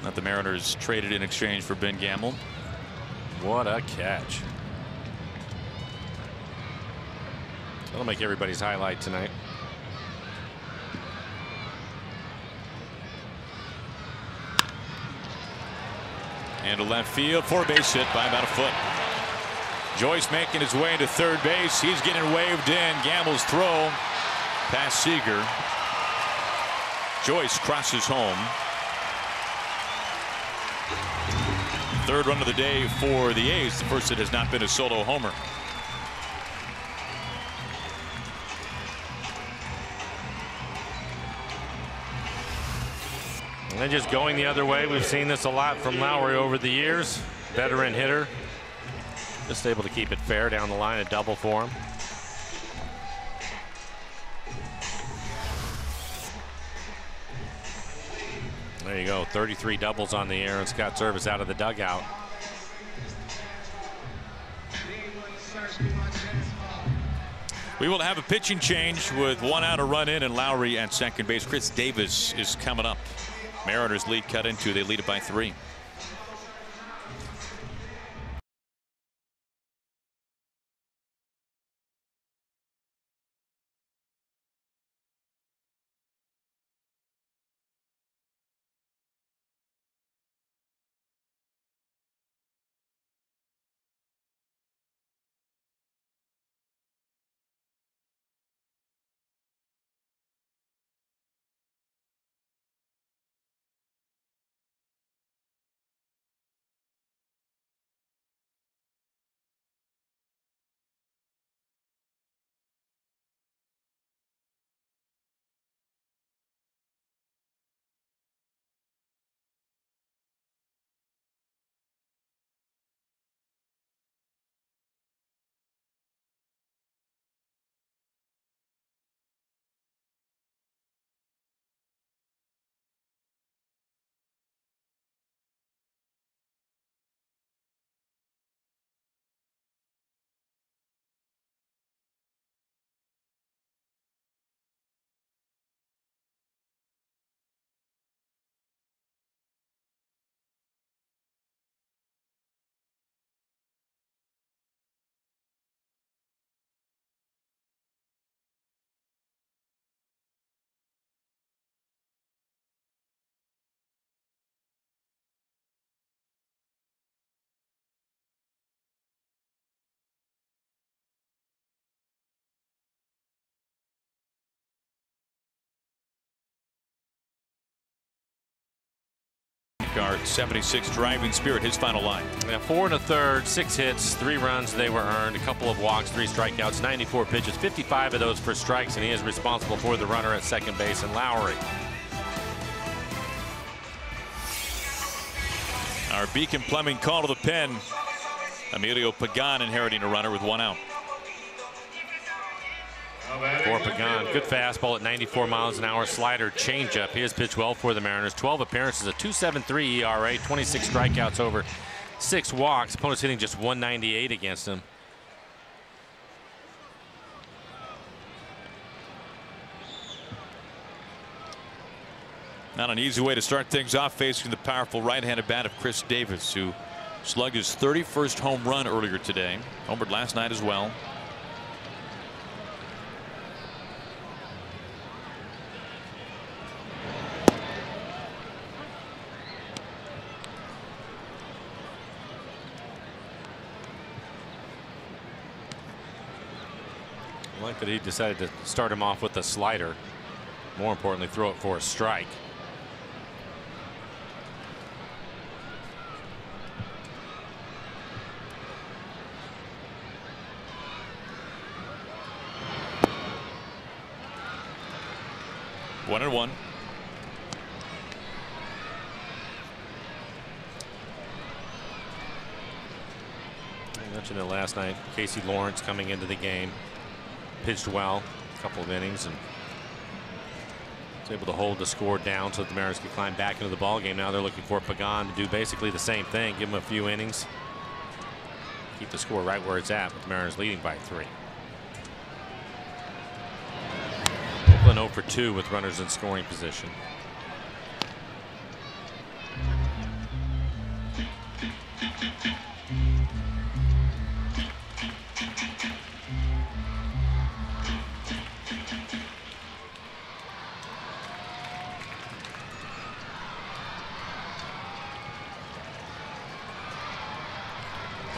that the Mariners traded in exchange for Ben Gamble. What a catch. That'll make everybody's highlight tonight. And to left field for a base hit by about a foot. Joyce making his way to third base. He's getting waved in. Gamble's throw past Seager. Joyce crosses home. Third run of the day for the A's. The first that has not been a solo homer. And just going the other way. We've seen this a lot from Lowry over the years. Veteran hitter. Just able to keep it fair down the line. A double for him. There you go. 33 doubles on the air, and Scott Servais out of the dugout. We will have a pitching change with 1 out, a run in, and Lowry at second base. Chris Davis is coming up. Mariners lead cut into. They lead it by 3. NASCAR 76 driving spirit. His final line. Yeah, 4 1/3, 6 hits, 3 runs. They were earned. A couple of walks, 3 strikeouts, 94 pitches, 55 of those for strikes, and he is responsible for the runner at second base and Lowry. Our Beacon Plumbing call to the pen. Emilio Pagan inheriting a runner with 1 out. For Pagan, good fastball at 94 miles an hour, slider, changeup. He has pitched well for the Mariners. 12 appearances, a 2.73 ERA, 26 strikeouts over 6 walks. Opponents hitting just 198 against him. Not an easy way to start things off, facing the powerful right-handed bat of Chris Davis, who slugged his 31st home run earlier today. Homered last night as well. I like that he decided to start him off with a slider. More importantly, throw it for a strike. One and one. I mentioned it last night. Casey Lawrence coming into the game. Pitched well, a couple of innings, and was able to hold the score down so that the Mariners could climb back into the ball game. Now they're looking for Pagan to do basically the same thing, give him a few innings, keep the score right where it's at, with the Mariners leading by 3. Oakland 0 for 2 with runners in scoring position.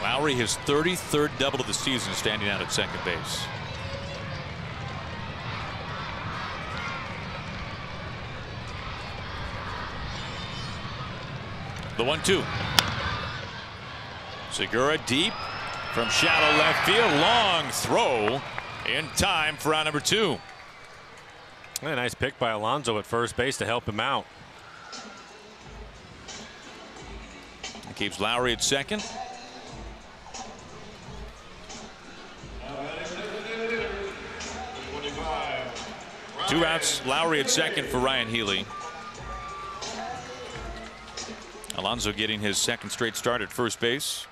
Lowry, his 33rd double of the season, standing out at second base. The 1-2. Segura deep from shallow left field. Long throw in time for out number 2. A nice pick by Alonso at first base to help him out. It keeps Lowry at second. Two outs, Lowry at second for Ryan Healy. Alonso getting his second straight start at first base.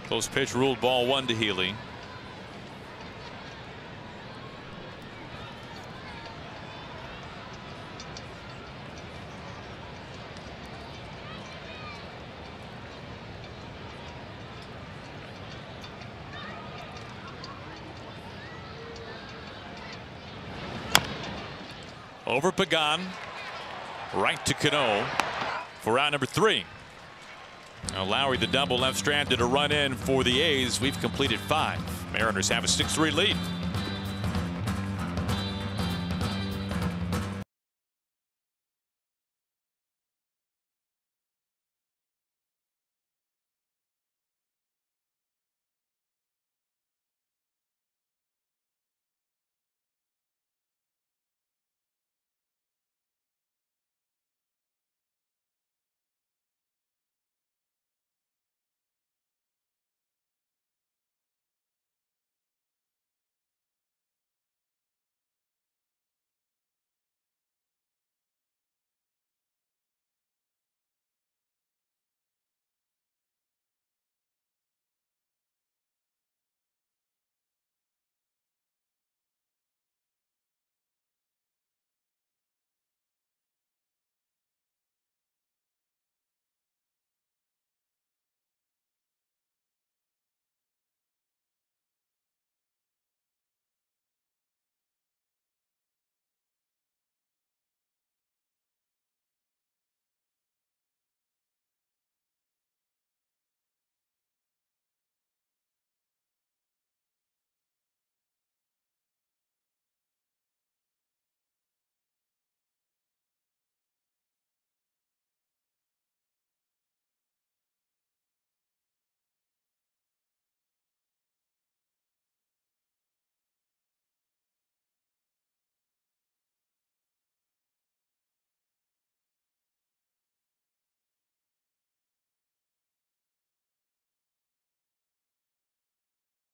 Close pitch ruled ball 1 to Healy. Over Pagan, right to Cano for out number 3. Now Lowry, the double left stranded, a run in for the A's. We've completed 5. Mariners have a 6-3 lead.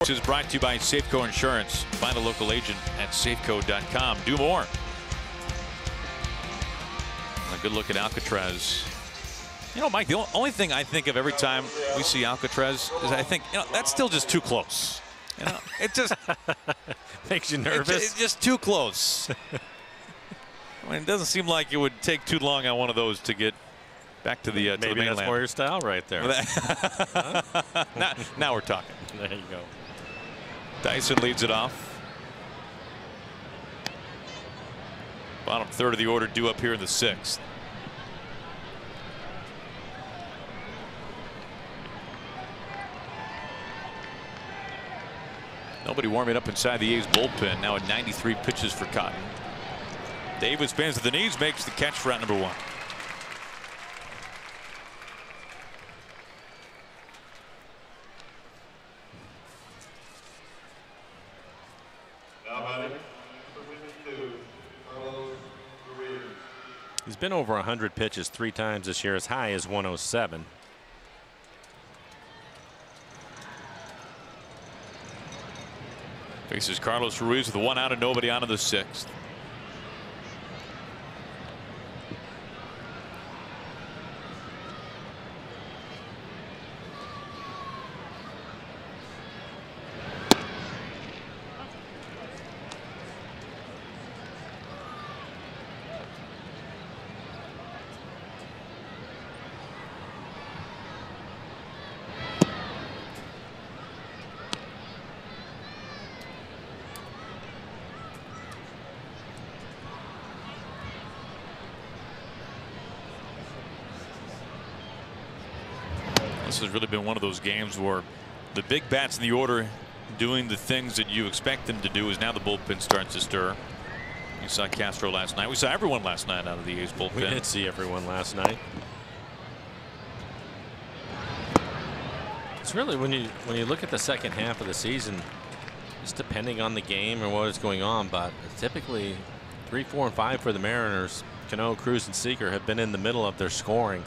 This is brought to you by Safeco Insurance. Find a local agent at safeco.com. Do more. A good look at Alcatraz. You know, Mike, the only thing I think of every time we see Alcatraz is I think, you know, that's still just too close. You know, it just makes you nervous. It's just too close. I mean, it doesn't seem like it would take too long on one of those to get back to the maybe mainland. that's more your style right there. Now we're talking. There you go. Dyson leads it off. Bottom third of the order due up here in the 6th. Nobody warming up inside the A's bullpen. Now at 93 pitches for Cotton. Davis bends to the knees, makes the catch for out number 1. He's been over 100 pitches 3 times this year, as high as 107. Faces Carlos Ruiz with 1 out and nobody on in the 6th. This has really been one of those games where the big bats in the order doing the things that you expect them to do as now the bullpen starts to stir. You saw Castro last night. We saw everyone last night out of the A's bullpen. We did see everyone last night. It's really when you look at the second half of the season, just depending on the game and what is going on, but typically 3, 4, and 5 for the Mariners. Cano, Cruz, and Seager have been in the middle of their scoring.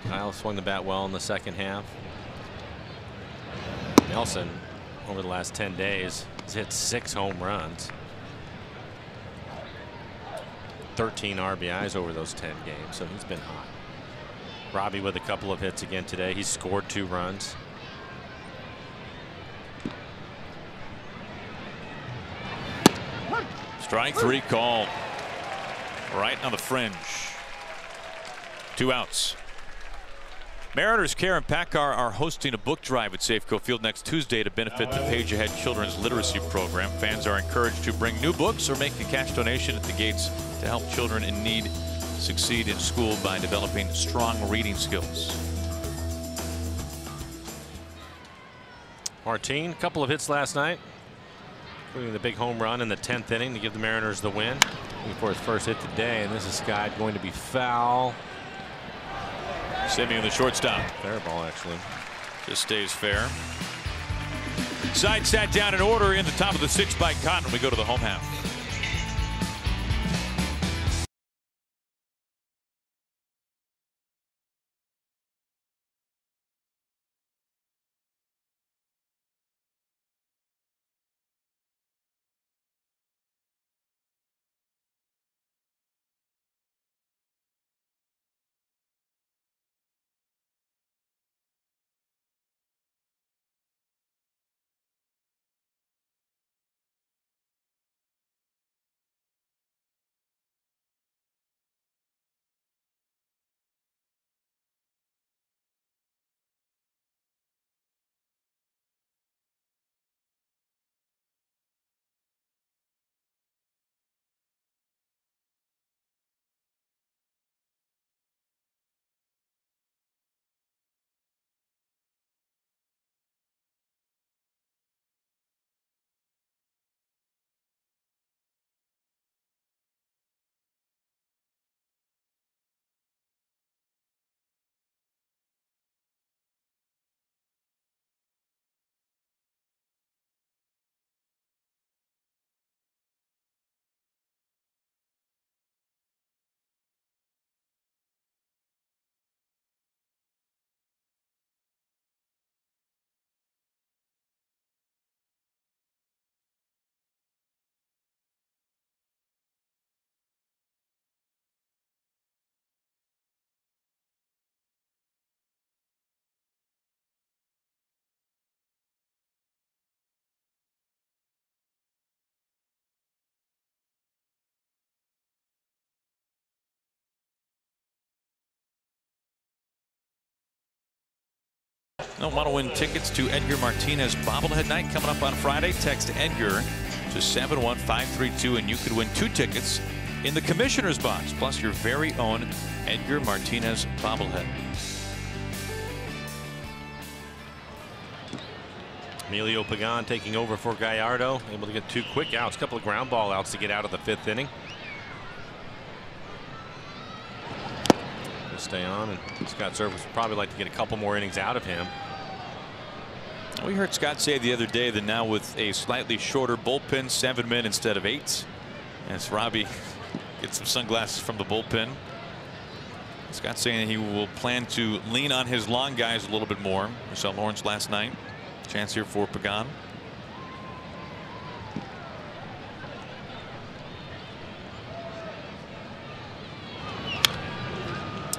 Kyle swung the bat well in the second half. Nelson, over the last 10 days, has hit 6 home runs. 13 RBIs over those 10 games, so he's been hot. Robbie with a couple of hits again today. He's scored 2 runs. Strike 3 called. Right on the fringe. 2 outs. Mariners Care and PACCAR are hosting a book drive at Safeco Field next Tuesday to benefit the Page Ahead Children's Literacy Program. Fans are encouraged to bring new books or make a cash donation at the gates to help children in need succeed in school by developing strong reading skills. Martin, a couple of hits last night, including the big home run in the 10th inning to give the Mariners the win. Looking for his first hit today, and this is skied, going to be foul. Simeon, the shortstop. Fair ball, actually. Just stays fair. Side sat down in order in the top of the 6th by Cotton. We go to the home half. Want to win tickets to Edgar Martinez bobblehead night coming up on Friday? Text Edgar to 71532 and you could win 2 tickets in the commissioner's box, plus your very own Edgar Martinez bobblehead. Emilio Pagan taking over for Gallardo, able to get 2 quick outs, a couple of ground ball outs to get out of the 5th inning. He'll stay on, and Scott Servais would probably like to get a couple more innings out of him. We heard Scott say the other day that now with a slightly shorter bullpen, 7 men instead of 8. As Robbie gets some sunglasses from the bullpen, Scott saying he will plan to lean on his long guys a little bit more. We saw Lawrence last night. Chance here for Pagan.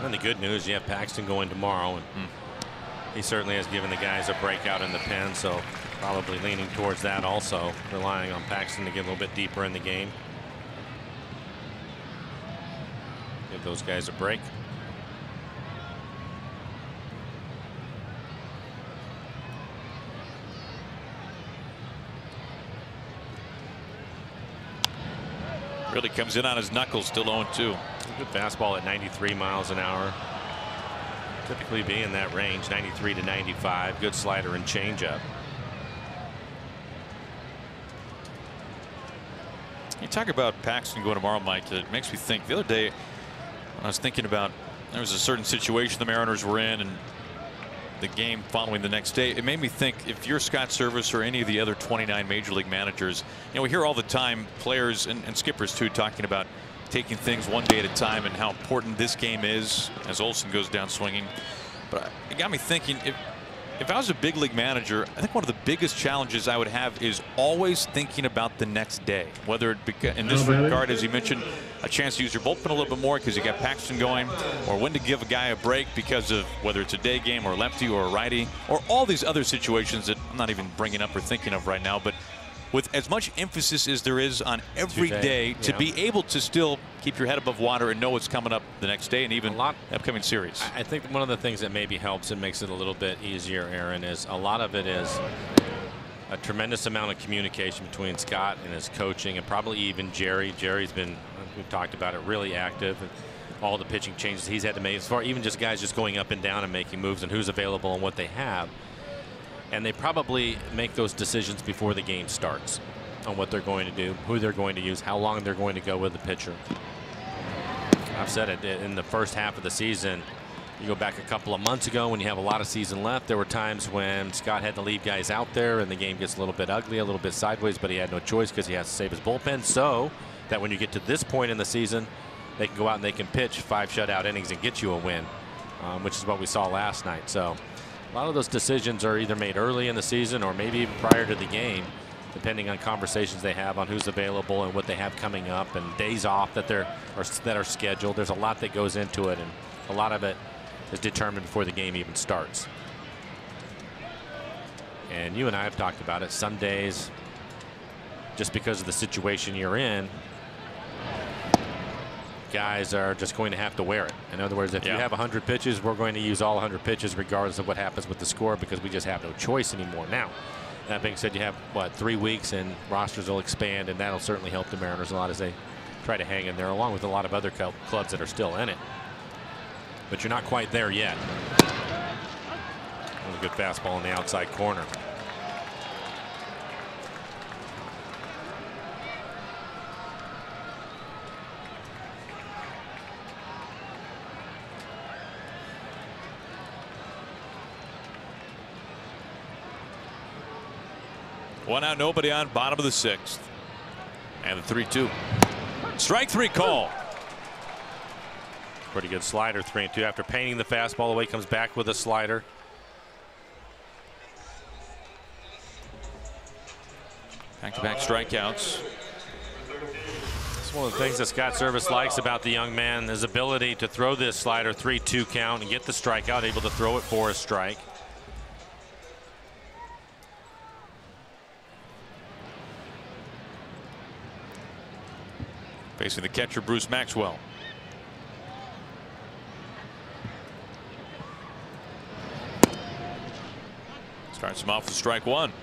And the good news, you have Paxton going tomorrow, and he certainly has given the guys a breakout in the pen, so probably leaning towards that also, relying on Paxton to get a little bit deeper in the game. Give those guys a break. Really comes in on his knuckles, still 0-2. Good fastball at 93 miles an hour. Typically be in that range, 93 to 95. Good slider and changeup. You talk about Paxton going tomorrow, Mike. It makes me think. The other day, when I was thinking about, there was a certain situation the Mariners were in, and the game following the next day, it made me think, if you're Scott Servais or any of the other 29 major league managers, we hear all the time players and skippers too talking about taking things one day at a time and how important this game is as Olson goes down swinging. But it got me thinking, if I was a big league manager, I think one of the biggest challenges I would have is always thinking about the next day, whether it be in this regard, as you mentioned, a chance to use your bullpen a little bit more because you got Paxton going, or when to give a guy a break because of whether it's a day game or lefty or a righty, or all these other situations that I'm not even bringing up or thinking of right now. But with as much emphasis as there is on every day, to be able to still keep your head above water and know what's coming up the next day and even upcoming series. I think one of the things that maybe helps and makes it a little bit easier, Aaron, is a lot of it is a tremendous amount of communication between Scott and his coaching, and probably even Jerry. Jerry's been, we've talked about it, really active. And all the pitching changes he's had to make, as far even just guys just going up and down and making moves and who's available and what they have. And they probably make those decisions before the game starts on what they're going to do, who they're going to use, how long they're going to go with the pitcher. I've said it, in the first half of the season, you go back a couple of months ago when you have a lot of season left, there were times when Scott had to leave guys out there and the game gets a little bit ugly, a little bit sideways, but he had no choice because he has to save his bullpen, so that when you get to this point in the season, they can go out and they can pitch 5 shutout innings and get you a win, which is what we saw last night. So a lot of those decisions are either made early in the season or maybe even prior to the game, depending on conversations they have on who's available and what they have coming up and days off that are scheduled. There's a lot that goes into it, and a lot of it is determined before the game even starts. And you and I have talked about it. Some days, just because of the situation you're in, guys are just going to have to wear it. In other words, if you have 100 pitches, we're going to use all 100 pitches regardless of what happens with the score because we just have no choice anymore. Now, that being said, you have, what, 3 weeks and rosters will expand, and that'll certainly help the Mariners a lot as they try to hang in there, along with a lot of other clubs that are still in it. But you're not quite there yet. A good fastball in the outside corner. One out, nobody on, bottom of the 6th. And the 3-2. Strike 3 call. Pretty good slider, 3-2. After painting the fastball away, comes back with a slider. Back-to-back strikeouts. It's one of the things that Scott Servais likes about the young man, his ability to throw this slider, 3-2 count, and get the strikeout, able to throw it for a strike. Facing the catcher, Bruce Maxwell. Starts him off with strike one.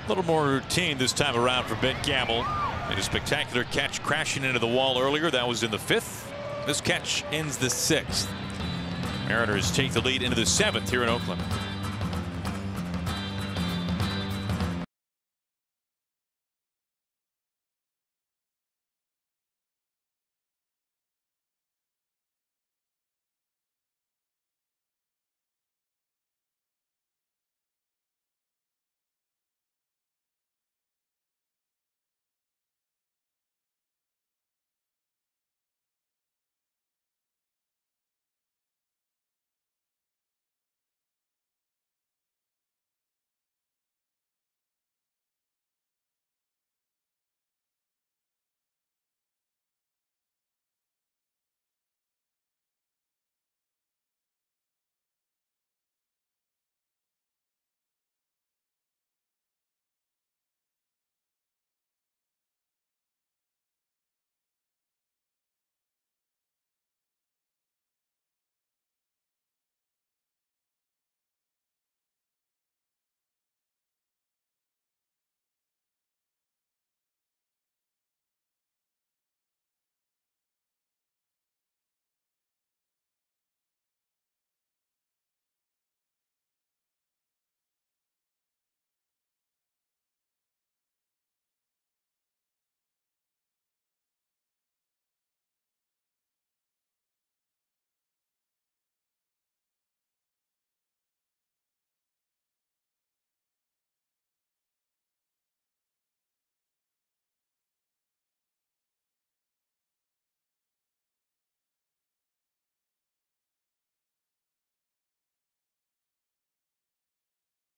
A little more routine this time around for Ben Gamel. Made a spectacular catch crashing into the wall earlier. That was in the 5th. This catch ends the 6th. Mariners take the lead into the 7th here in Oakland.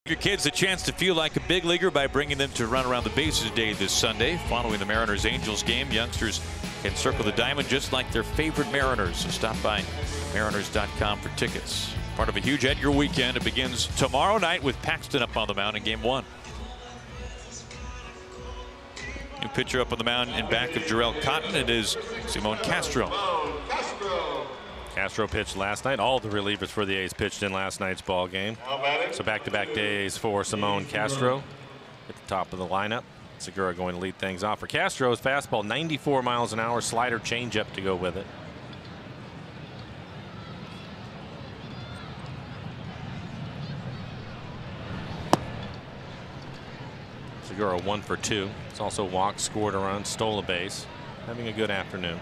Your kids a chance to feel like a big leaguer by bringing them to Run Around the Bases Day this Sunday. Following the Mariners-Angels game, youngsters can circle the diamond just like their favorite Mariners. So stop by Mariners.com for tickets. Part of a huge Edgar weekend. It begins tomorrow night with Paxton up on the mound in Game 1. New pitcher up on the mound in back of Jarrell Cotton. It is Simon Castro. Castro pitched last night. All the relievers for the A's pitched in last night's ball game. So back-to-back days for Simon Castro at the top of the lineup. Segura going to lead things off. For Castro's fastball, 94 miles an hour, slider changeup to go with it. Segura 1 for 2. It's also walked, scored a run, stole a base. Having a good afternoon.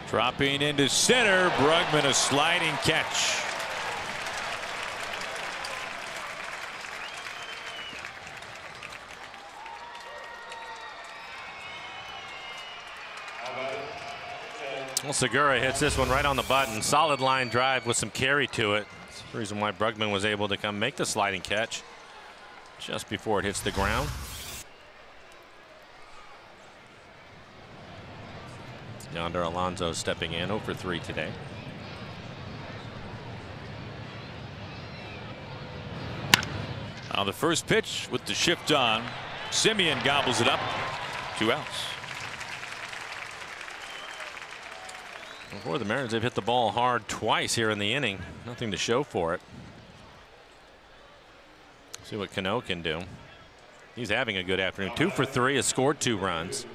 Dropping into center, Brugman a sliding catch. Well, Segura hits this one right on the button. Solid line drive with some carry to it. That's the reason why Brugman was able to come make the sliding catch just before it hits the ground. Yonder Alonso stepping in 0 for 3 today. On the first pitch with the shift on, Simeon gobbles it up. 2 outs. Boy, the Mariners have hit the ball hard twice here in the inning. Nothing to show for it. See what Cano can do. He's having a good afternoon. 2 for 3, has scored 2 runs.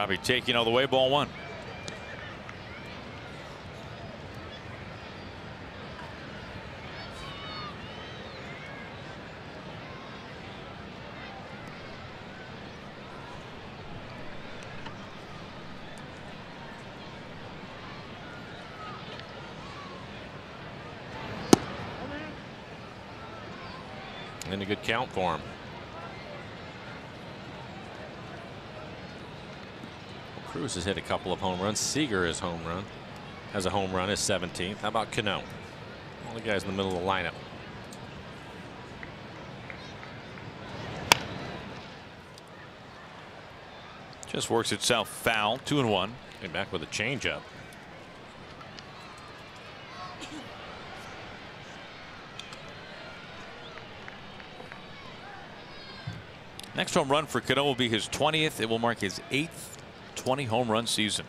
Probably taking all the way, ball one. And a good count for him. Cruz has hit a couple of home runs. Seager has a home run, his 17th. How about Cano? All the guys in the middle of the lineup. Just works itself foul. 2-1. Came back with a changeup. Next home run for Cano will be his 20th. It will mark his 8th 20 home run season.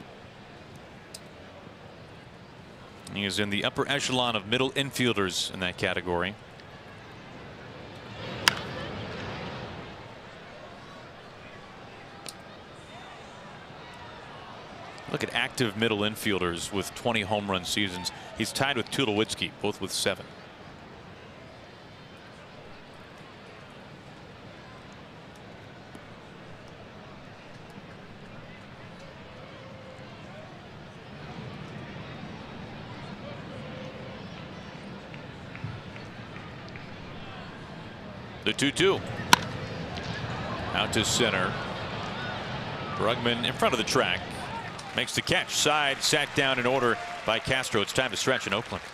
He is in the upper echelon of middle infielders in that category. Look at active middle infielders with 20 home run seasons. He's tied with Tulowitzki, both with 7. The 2-2. Out to center. Brugman in front of the track. Makes the catch. Side sat down in order by Castro. It's time to stretch in Oakland.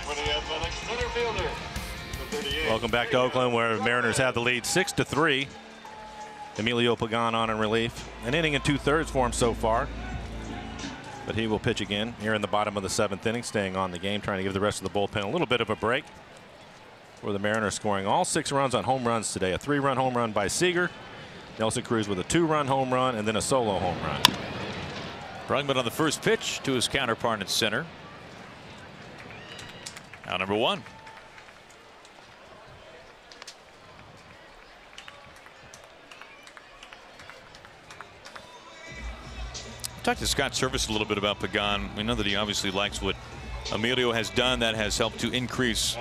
For the Athletics center fielder, the 38. Welcome back to Oakland, where Mariners have the lead 6-3. Emilio Pagan on in relief. An inning and 2/3 for him so far. But he will pitch again here in the bottom of the 7th inning, staying on the game, trying to give the rest of the bullpen a little bit of a break. For the Mariners scoring all 6 runs on home runs today. A 3-run home run by Seager. Nelson Cruz with a 2-run home run and then a solo home run. Brugman on the first pitch to his counterpart at center. Now number 1. Talked to Scott Service a little bit about Pagan. We know that he obviously likes what Emilio has done. That has helped to increase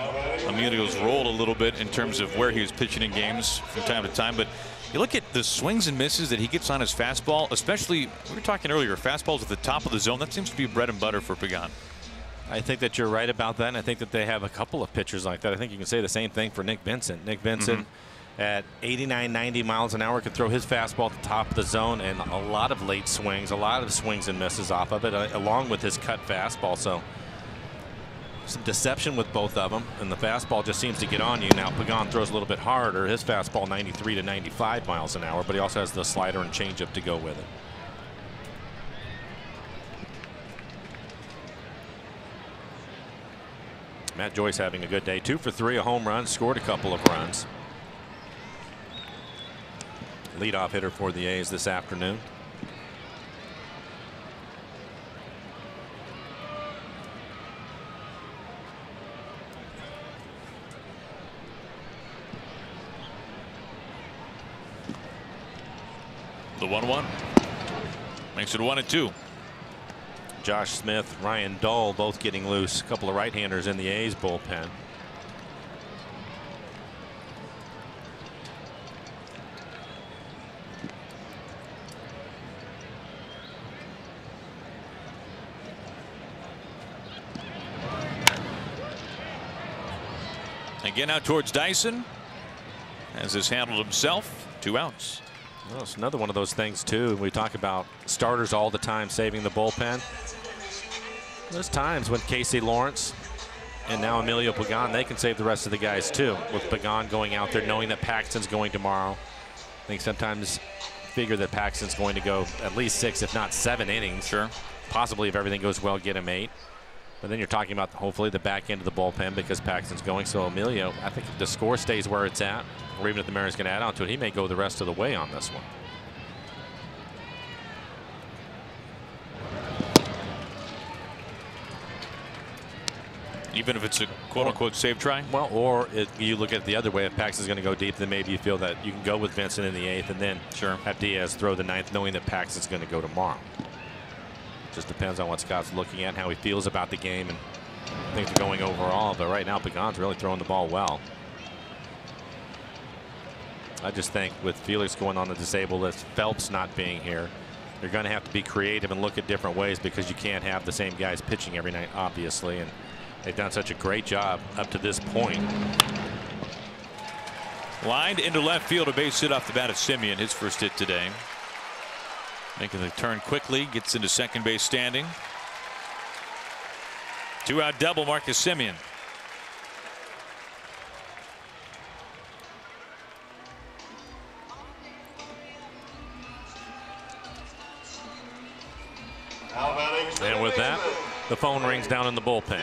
Emilio's role a little bit in terms of where he was pitching in games from time to time. But you look at the swings and misses that he gets on his fastball, especially, we were talking earlier, fastballs at the top of the zone. That seems to be bread and butter for Pagan. I think that you're right about that, and I think that they have a couple of pitchers like that. I think you can say the same thing for Nick Vincent. Nick Vincent at 89, 90 miles an hour can throw his fastball at the top of the zone, and a lot of late swings, a lot of swings and misses off of it, along with his cut fastball. So some deception with both of them, and the fastball just seems to get on you. Now Pagan throws a little bit harder. His fastball 93 to 95 miles an hour, but he also has the slider and changeup to go with it. Matt Joyce having a good day. 2 for 3, a home run, scored a couple of runs. Leadoff hitter for the A's this afternoon. The 1-1 makes it 1-2. Josh Smith, Ryan Dull both getting loose. A couple of right-handers in the A's bullpen. Again out towards Dyson. Has this handled himself. 2 outs. Well, it's another one of those things too. We talk about starters all the time saving the bullpen. There's times when Casey Lawrence and now Emilio Pagan, they can save the rest of the guys too. With Pagan going out there knowing that Paxton's going tomorrow. I think sometimes figure that Paxton's going to go at least 6 if not 7 innings. Sure. Possibly if everything goes well get him 8. But then you're talking about hopefully the back end of the bullpen because Paxton's going. So Emilio, I think if the score stays where it's at, or even if the Mariners can add on to it, he may go the rest of the way on this one. Even if it's a quote-unquote safe try? Well, or you look at it the other way. If Paxton's going to go deep, then maybe you feel that you can go with Vincent in the 8th and then have Diaz throw the 9th, knowing that Paxton's going to go tomorrow. Just depends on what Scott's looking at, how he feels about the game, and things are going overall. But right now, Pagan's really throwing the ball well. I just think with Felix going on the disabled list, Phelps not being here, you're going to have to be creative and look at different ways because you can't have the same guys pitching every night, obviously. And they've done such a great job up to this point. Lined into left field, a base hit off the bat of Semien, his first hit today. Making the turn quickly, gets into second base standing. 2-out double, Marcus Semien. And with that, the phone rings down in the bullpen.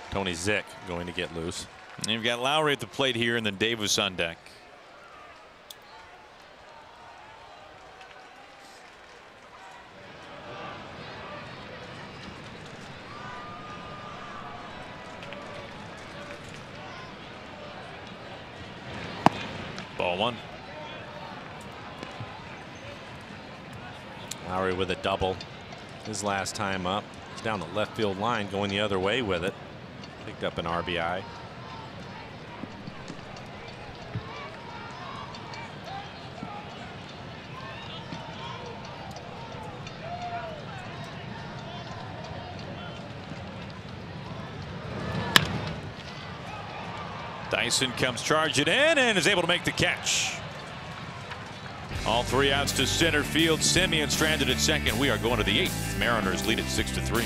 Tony Zych going to get loose. And you've got Lowry at the plate here, and then Davis on deck. Ball 1. Lowry with a double his last time up. He's down the left field line going the other way with it. Picked up an RBI. Dyson comes charging in and is able to make the catch. All 3 outs to center field. Semien stranded at second. We are going to the 8th. Mariners lead at 6-3.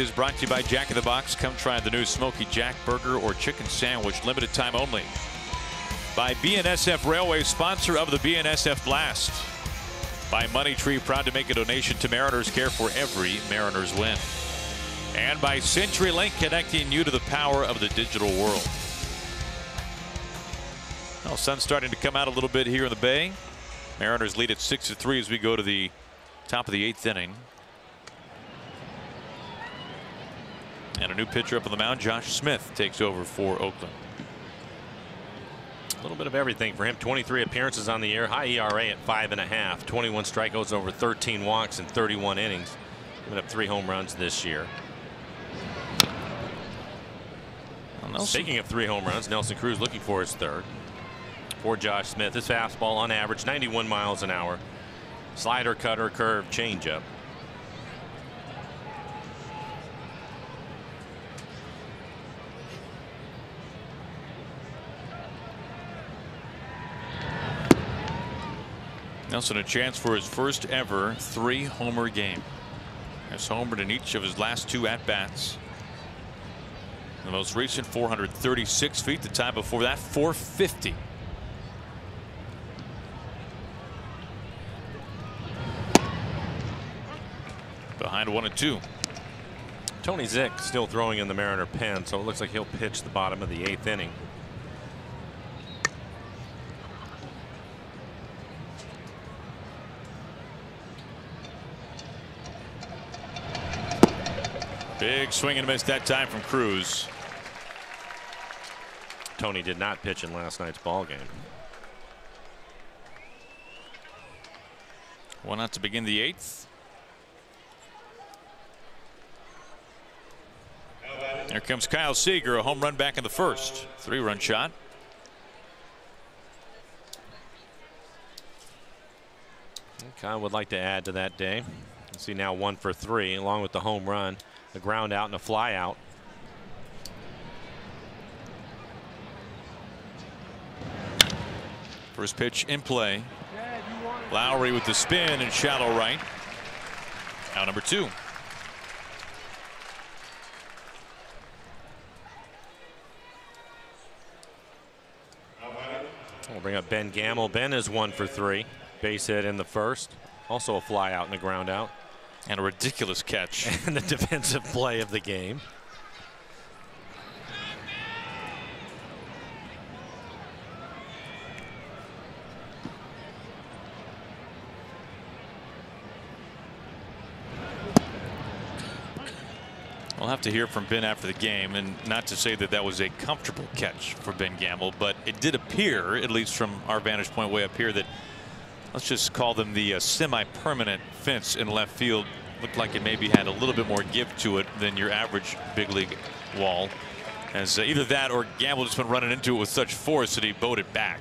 is brought to you by Jack in the Box. Come try the new Smoky Jack Burger or Chicken Sandwich, limited time only. By BNSF Railway, sponsor of the BNSF Blast. By Money Tree, proud to make a donation to Mariners Care for every Mariners win. And by CenturyLink, connecting you to the power of the digital world. Well, sun's starting to come out a little bit here in the Bay. Mariners lead at 6-3 as we go to the top of the 8th inning. And a new pitcher up on the mound, Josh Smith, takes over for Oakland. A little bit of everything for him. 23 appearances on the year, high ERA at 5.5, 21 strikeouts over 13 walks in 31 innings. Giving up 3 home runs this year. Speaking of 3 home runs, Nelson Cruz looking for his 3rd. For Josh Smith, his fastball on average 91 miles an hour. Slider, cutter, curve, changeup. Nelson a chance for his first ever 3-homer game. Has homered in each of his last 2 at-bats. The most recent 436 feet. The time before that 450. Behind 1-2. Tony Zych still throwing in the Mariner pen, so it looks like he'll pitch the bottom of the 8th inning. Big swing and miss that time from Cruz. Tony did not pitch in last night's ball game. 1 out to begin the 8th. Here comes Kyle Seager, a home run back in the 1st. 3-run shot. Kyle would like to add to that day. You see now 1 for 3 along with the home run, a ground out and a fly out. First pitch in play. Lowry with the spin and shallow right. Out number 2. We'll bring up Ben Gamel. Ben is 1 for 3. Base hit in the 1st. Also a fly out and a ground out. And a ridiculous catch. And the defensive play of the game. We'll have to hear from Ben after the game, and not to say that that was a comfortable catch for Ben Gamel, but it did appear, at least from our vantage point way up here, that let's just call them the semi-permanent fence in left field looked like it maybe had a little bit more give to it than your average big league wall, as either that or Gamble just been running into it with such force that he bowed it back.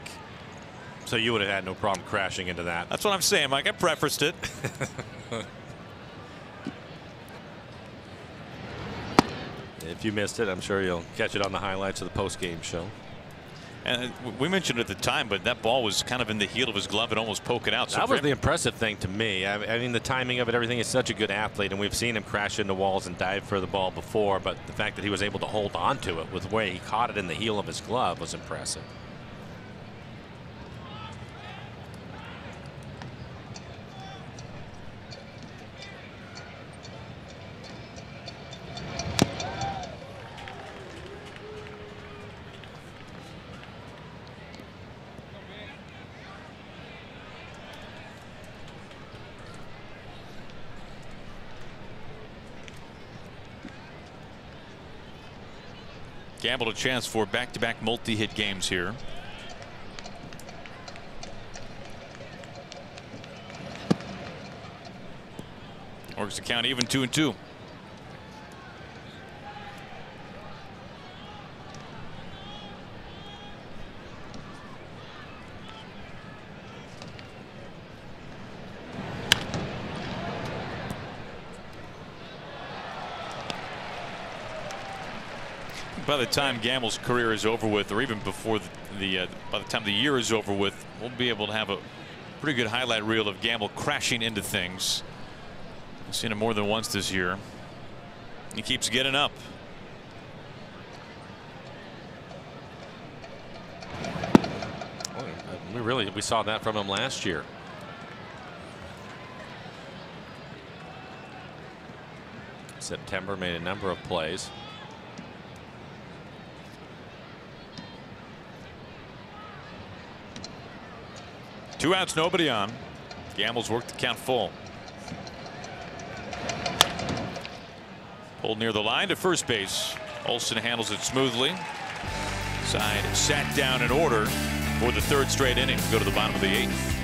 So you would have had no problem crashing into that. That's what I'm saying, Mike. I prefaced it. If you missed it, I'm sure you'll catch it on the highlights of the post-game show. And we mentioned it at the time, but that ball was kind of in the heel of his glove and almost poking out. So that was the impressive thing to me. I mean, the timing of it, everything, is such a good athlete, and we've seen him crash into walls and dive for the ball before, but the fact that he was able to hold on to it with the way he caught it in the heel of his glove was impressive. Gamble a chance for back-to-back multi-hit games here. Works the count even 2-2. By the time Gamble's career is over with, or even before by the time the year is over with, we'll be able to have a pretty good highlight reel of Gamble crashing into things. I've seen it more than once this year. He keeps getting up. We saw that from him last year. September made a number of plays. Two outs, nobody on. Gamble's worked the count full. Pulled near the line to first base. Olson handles it smoothly. Side sat down in order for the third straight inning to go to the bottom of the eighth.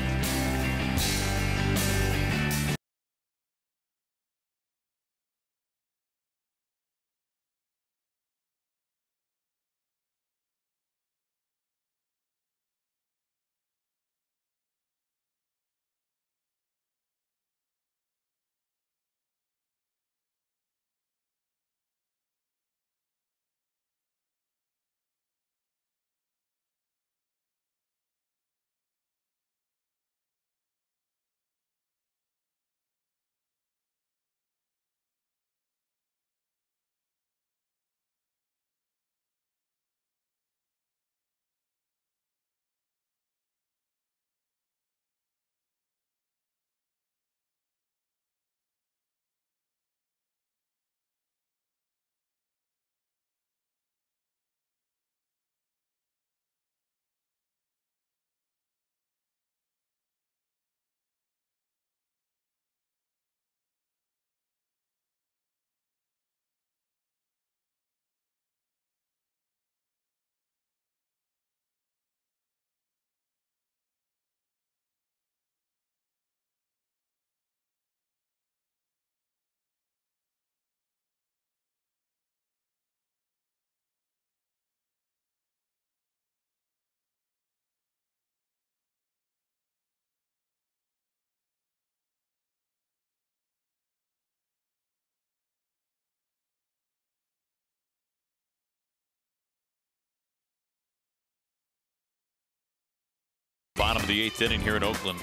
Bottom of the eighth inning here in Oakland.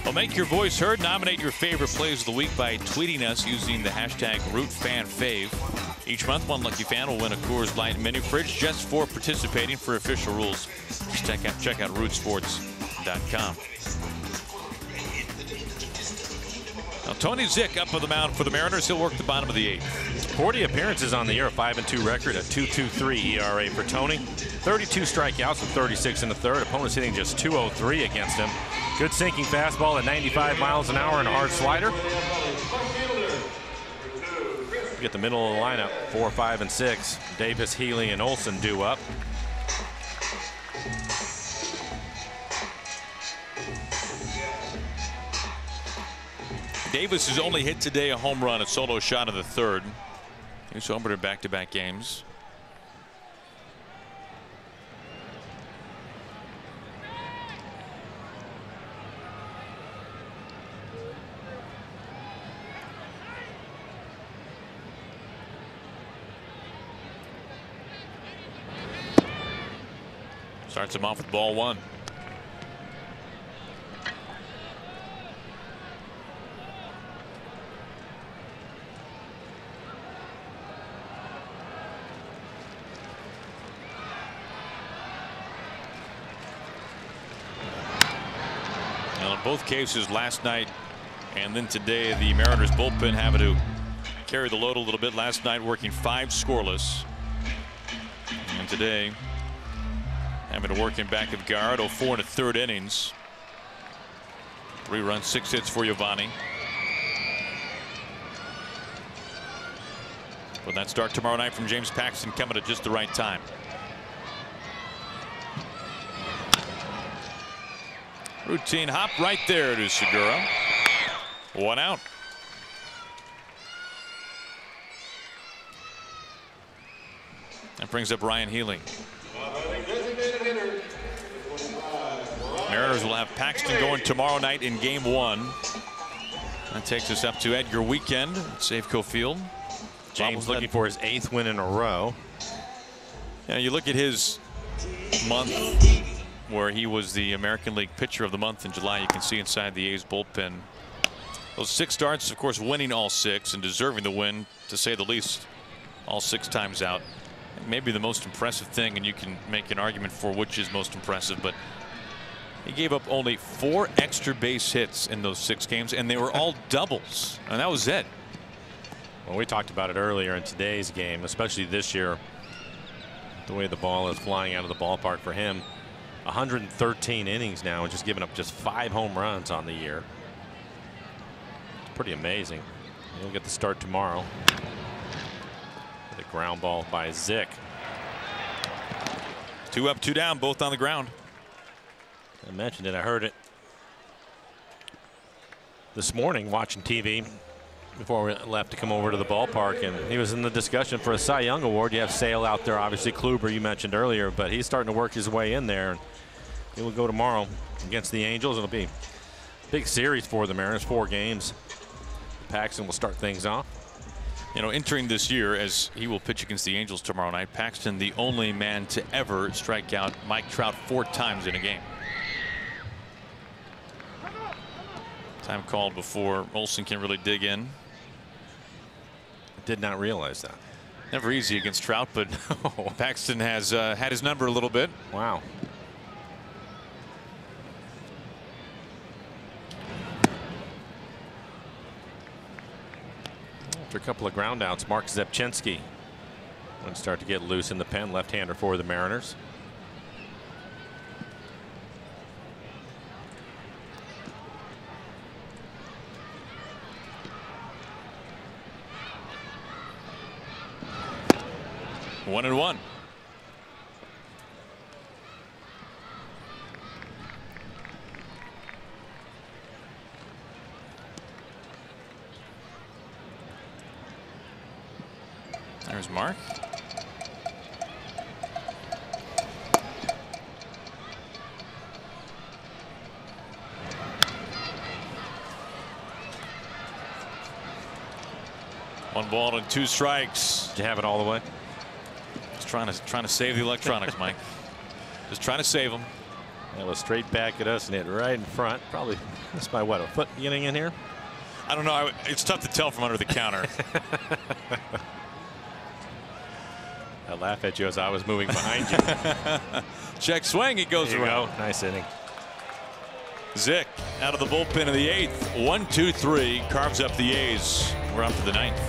Well, make your voice heard. Nominate your favorite plays of the week by tweeting us using the hashtag RootFanFave. Each month, one lucky fan will win a Coors Light mini fridge just for participating. For official rules, just check out rootsports.com. Now, Tony Zych up on the mound for the Mariners. He'll work the bottom of the eighth. 40 appearances on the year, a 5-2 record, a 2.23 ERA for Tony. 32 strikeouts with 36 in the third. Opponents hitting just .203 against him. Good sinking fastball at 95 miles an hour and a hard slider. Get the middle of the lineup, 4, 5, and 6. Davis, Healy, and Olson due up. Davis has only hit today a home run, a solo shot in the third. He's homered in back-to-back games. Starts him off with ball one. Well, in both cases last night and then today, the Mariners bullpen having to carry the load a little bit. Last night working 5 scoreless, and today having to work in back of guard. 4 1/3 innings. 3 runs, 6 hits for Giovanni. But that start tomorrow night from James Paxton coming at just the right time. Routine hop right there to Segura. 1 out. That brings up Ryan Healy. Mariners will have Paxton going tomorrow night in game 1. That takes us up to Edgar Weekend at Safeco Field. James looking for his 8th win in a row. Yeah, you look at his month where he was the American League Pitcher of the Month in July. You can see inside the A's bullpen. Those 6 starts, of course, winning all 6 and deserving the win, to say the least. all 6 times out. Maybe the most impressive thing, and you can make an argument for which is most impressive, but he gave up only 4 extra base hits in those 6 games, and they were all doubles, and that was it. Well, we talked about it earlier in today's game, especially this year, the way the ball is flying out of the ballpark for him. 113 innings now and just giving up just 5 home runs on the year. It's pretty amazing. He'll get the start tomorrow. The ground ball by Zick. 2 up, 2 down, both on the ground. I mentioned it. I heard it this morning watching TV before we left to come over to the ballpark, and he was in the discussion for a Cy Young Award. You have Sale out there, obviously Kluber you mentioned earlier, but he's starting to work his way in there. He will go tomorrow against the Angels. It'll be a big series for the Mariners, 4 games. Paxton will start things off. You know, entering this year, as he will pitch against the Angels tomorrow night, Paxton the only man to ever strike out Mike Trout 4 times in a game. Time called before Olson can really dig in. Did not realize that. Never easy against Trout, but Paxton has had his number a little bit. Wow. After a couple of ground outs, Mark Zepchinski will start to get loose in the pen, left-hander for the Mariners. One and one. There's Mark. One ball and 2 strikes. Did you have it all the way? Trying to save the electronics, Mike. Just trying to save them. That was straight back at us and hit right in front. Probably missed by what, a foot getting in here? I don't know. It's tough to tell from under the counter. I laugh at you as I was moving behind you. Check swing. It goes around. Go. Nice inning. Zick out of the bullpen in the 8th. 1, 2, 3 carves up the A's. We're up to the 9th.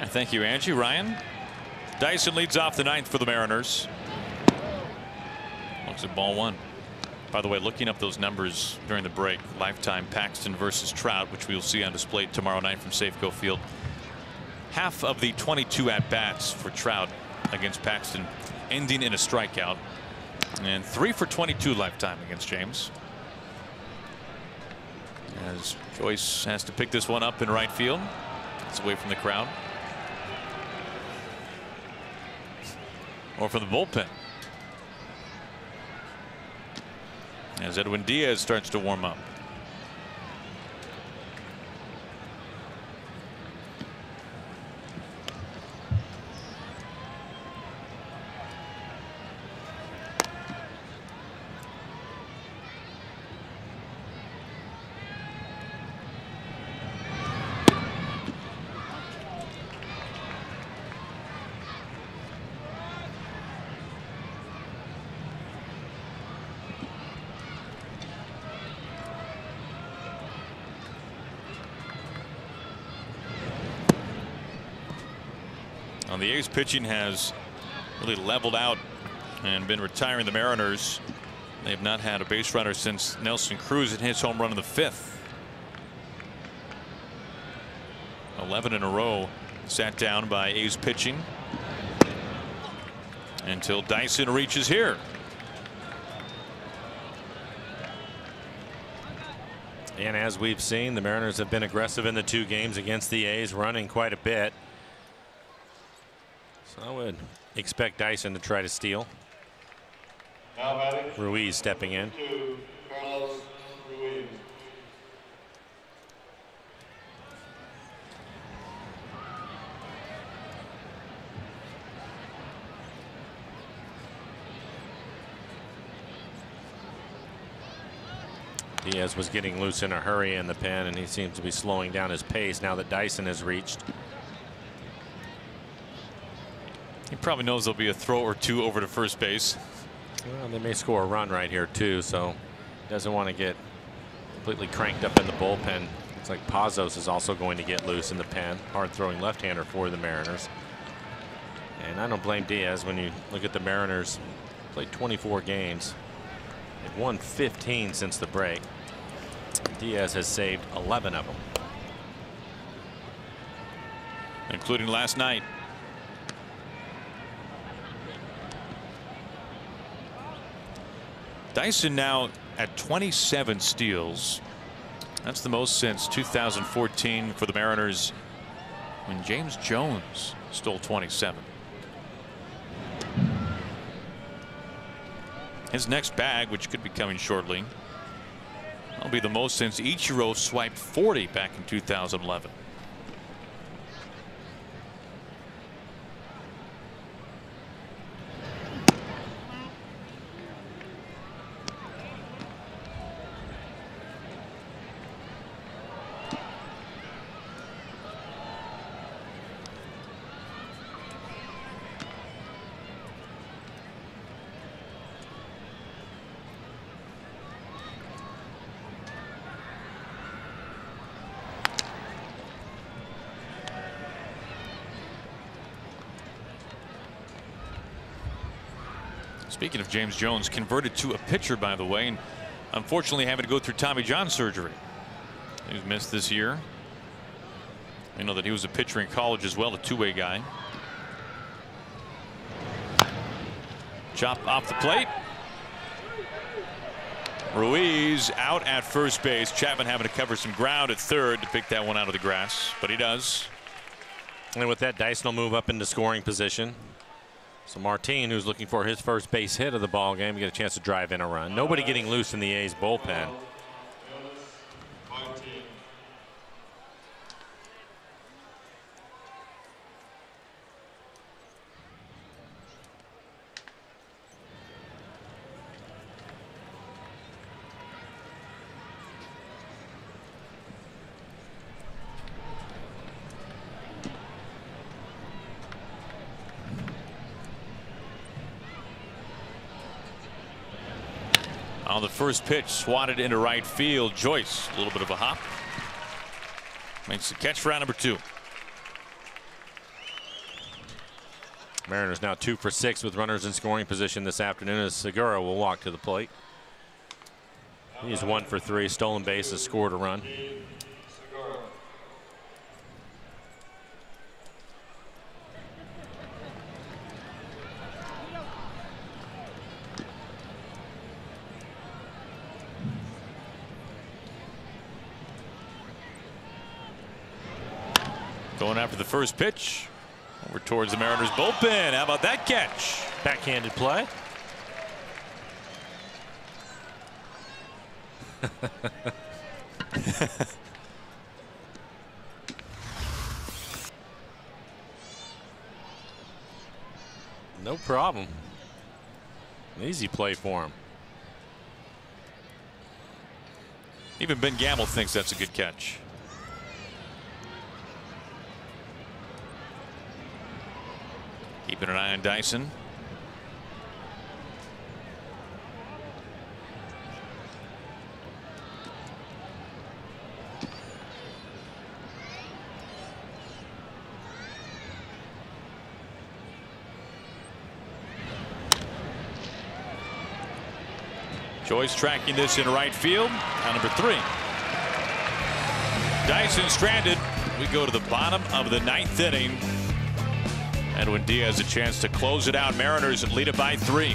Thank you, Angie. Ryan. Dyson leads off the ninth for the Mariners. Looks at ball one. By the way, looking up those numbers during the break, lifetime Paxton versus Trout, which we will see on display tomorrow night from Safeco Field. Half of the 22 at-bats for Trout against Paxton ending in a strikeout, and 3 for 22 lifetime against James. As Joyce has to pick this one up in right field. It's away from the crowd. Or from the bullpen. As Edwin Diaz starts to warm up. The A's pitching has really leveled out and been retiring the Mariners. They have not had a base runner since Nelson Cruz hit his home run in the 5th. 11 in a row sat down by A's pitching until Dyson reaches here. And as we've seen, the Mariners have been aggressive in the 2 games against the A's, running quite a bit. So I would expect Dyson to try to steal. Ruiz stepping in. Carlos Ruiz. Diaz was getting loose in a hurry in the pen, and he seems to be slowing down his pace now that Dyson has reached. He probably knows there'll be a throw or 2 over to first base. Well, they may score a run right here too, so doesn't want to get completely cranked up in the bullpen. Looks like Pazos is also going to get loose in the pen. Hard throwing left-hander for the Mariners. And I don't blame Diaz. When you look at the Mariners, played 24 games. They've won 15 since the break. Diaz has saved 11 of them, including last night. Dyson now at 27 steals. That's the most since 2014 for the Mariners, when James Jones stole 27. His next bag, which could be coming shortly, will be the most since Ichiro swiped 40 back in 2011. Speaking of James Jones, converted to a pitcher, by the way, and unfortunately having to go through Tommy John surgery. He's missed this year. I know that he was a pitcher in college as well, a two-way guy. Chop off the plate. Ruiz out at first base. Chapman having to cover some ground at third to pick that one out of the grass, but he does. And with that, Dyson will move up into scoring position. So Martin, who's looking for his first base hit of the ball game, get a chance to drive in a run. Nobody getting loose in the A's bullpen. On the first pitch, swatted into right field. Joyce, a little bit of a hop. Makes the catch for out number 2. Mariners now 2 for 6 with runners in scoring position this afternoon as Segura will walk to the plate. He's 1 for 3, stolen bases, scored a run. Going after the first pitch. Over towards the Mariners bullpen. How about that catch? Backhanded play. No problem. An easy play for him. Even Ben Gamble thinks that's a good catch. Keeping an eye on Dyson. Joyce tracking this in right field. Now number 3. Dyson stranded. We go to the bottom of the 9th inning. Edwin Diaz a chance to close it out. Mariners lead it by 3.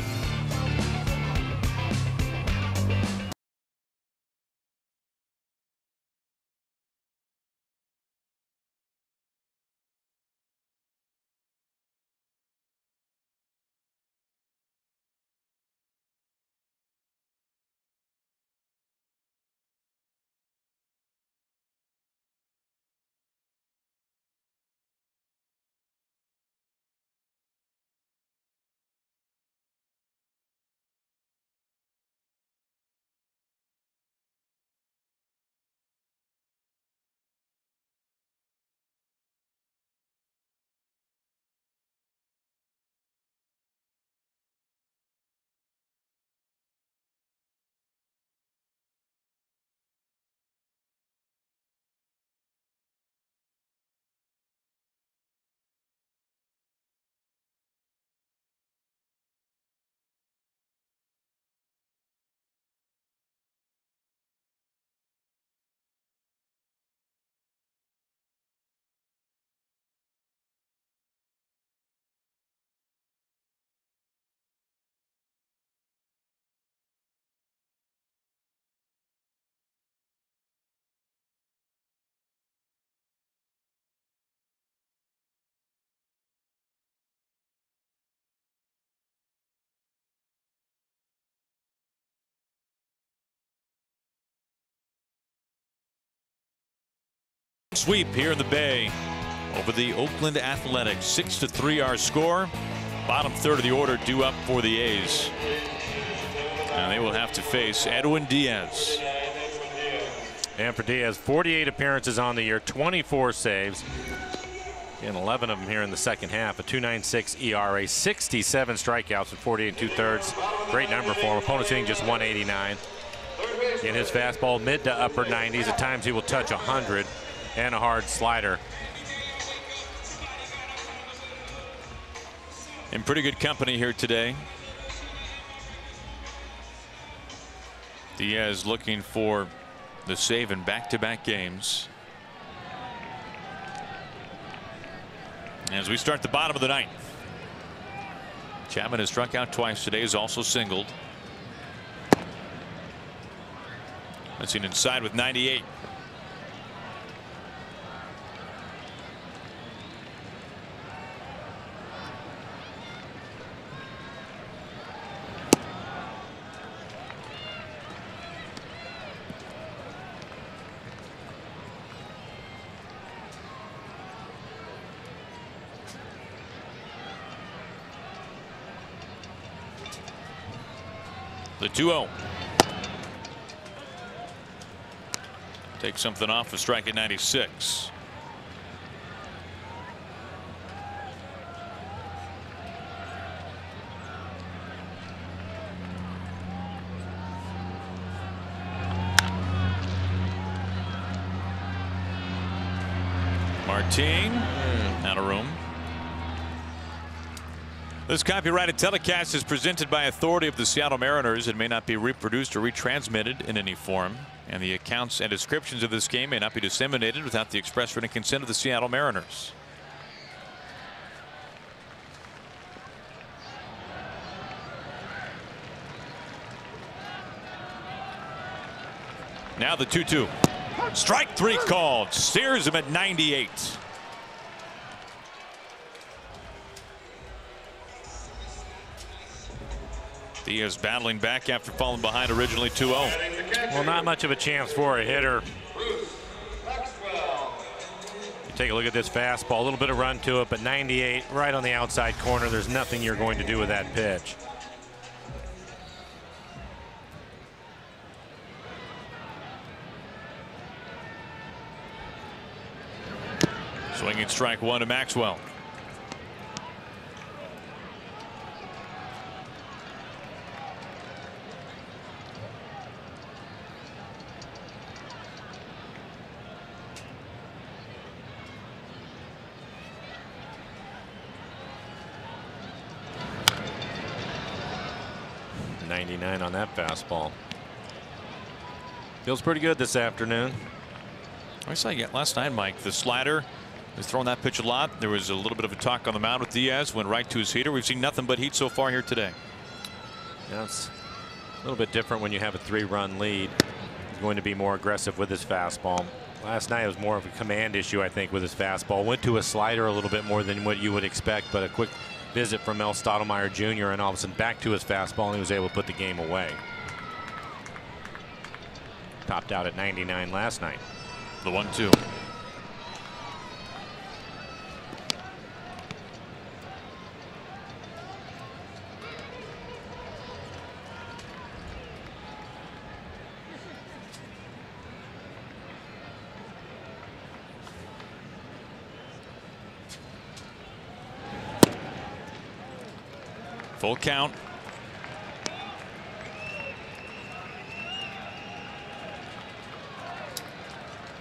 Sweep here in the Bay over the Oakland Athletics. 6-3 our score. Bottom third of the order due up for the A's. And they will have to face Edwin Diaz. And for Diaz, 48 appearances on the year, 24 saves. And 11 of them here in the second half. A 2.96 ERA, 67 strikeouts and 48 2/3. Great number for him. Opponents hitting just 189. In his fastball, mid to upper 90s. At times he will touch 100. And a hard slider. In pretty good company here today. Diaz looking for the save in back-to-back games. As we start the bottom of the 9th. Chapman has struck out twice today, has also singled. That's seen inside with 98. The 2-0. Take something off a strike at 96. Martin out of room. This copyrighted telecast is presented by authority of the Seattle Mariners. It may not be reproduced or retransmitted in any form, and the accounts and descriptions of this game may not be disseminated without the express written consent of the Seattle Mariners. Now the 2-2. Strike three called. Steers him at 98. Diaz battling back after falling behind originally 2-0. Well, not much of a chance for a hitter. You take a look at this fastball, a little bit of run to it, but 98 right on the outside corner. There's nothing you're going to do with that pitch. Swinging strike one to Maxwell. .99 on that fastball. Feels pretty good this afternoon. I saw you last night, Mike. The slider was throwing that pitch a lot. There was a little bit of a talk on the mound with Diaz. Went right to his heater. We've seen nothing but heat so far here today. Yeah, it's a little bit different when you have a 3-run lead. He's going to be more aggressive with his fastball. Last night it was more of a command issue, I think, with his fastball. Went to a slider a little bit more than what you would expect, but a quick visit from Mel Stottlemyre Jr. and all of a sudden back to his fastball, and he was able to put the game away. Topped out at 99 last night. The 1-2. Full count.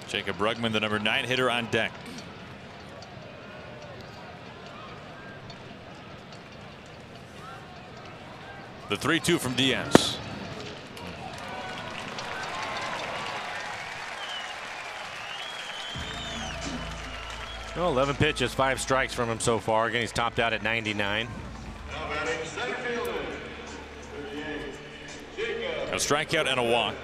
Jacob Brugman, the number 9 hitter, on deck. The 3-2 from Diaz. Well, 11 pitches, 5 strikes from him so far. Again, he's topped out at 99. A strikeout and a walk.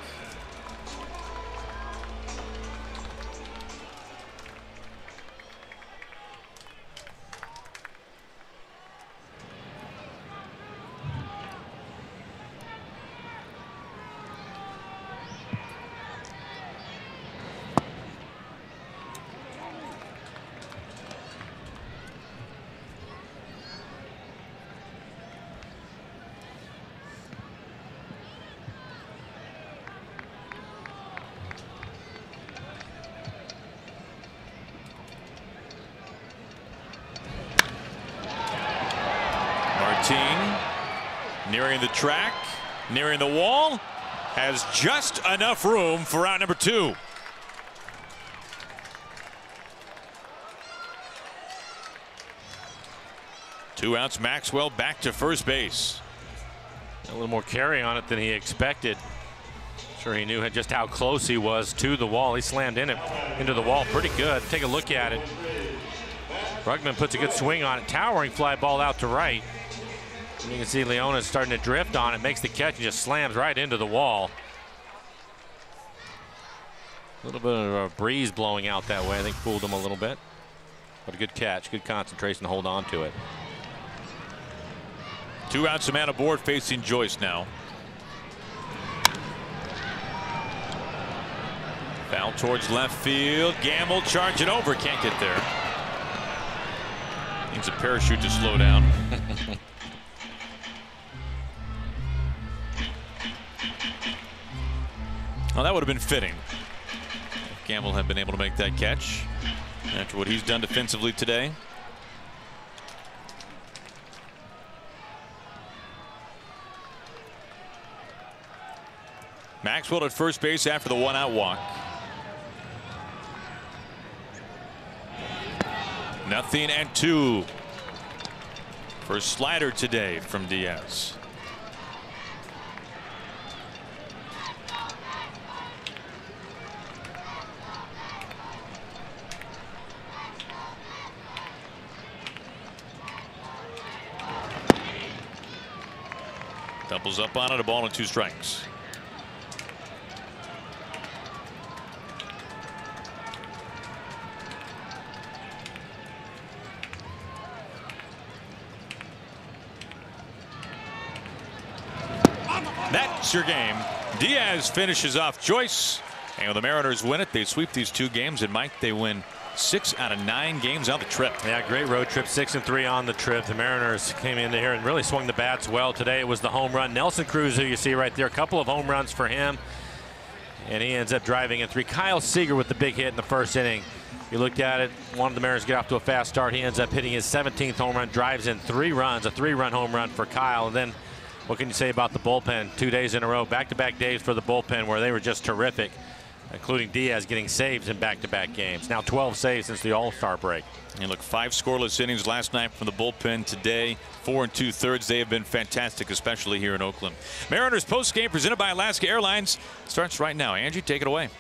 Nearing the track, nearing the wall, has just enough room for out number 2. Two outs. Maxwell back to first base. A little more carry on it than he expected. Sure, he knew just how close he was to the wall. He slammed into the wall pretty good. Take a look at it. Brugman puts a good swing on it. Towering fly ball out to right. And you can see Leona's starting to drift on it, makes the catch and just slams right into the wall. A little bit of a breeze blowing out that way, I think fooled him a little bit. But a good catch, good concentration to hold on to it. 2 outs, a man aboard facing Joyce now. Foul towards left field. Gamble, charge it over, can't get there. Needs a parachute to slow down. Well, that would have been fitting if Gamble had been able to make that catch after what he's done defensively today. Maxwell at first base after the 1-out walk. 0-2 First slider today from Diaz. Doubles up on it, a ball and 2 strikes. That's your game. Diaz finishes off Joyce, and when the Mariners win it, they sweep these 2 games, and Mike, they win 6 out of 9 games on the trip. Yeah, great road trip, 6-3 on the trip. The Mariners came into here and really swung the bats well today. It was the home run. Nelson Cruz, who you see right there, a couple of home runs for him, and he ends up driving in 3. Kyle Seager with the big hit in the first inning. You looked at it, wanted the Mariners to get off to a fast start. He ends up hitting his 17th home run, drives in 3 runs, a 3-run home run for Kyle. And then what can you say about the bullpen? 2 days in a row, back-to-back days for the bullpen where they were just terrific, including Diaz getting saves in back-to-back games. Now 12 saves since the All-Star break. And look, 5 scoreless innings last night from the bullpen. Today, 4 2/3. They have been fantastic, especially here in Oakland. Mariners postgame presented by Alaska Airlines starts right now. Angie, take it away.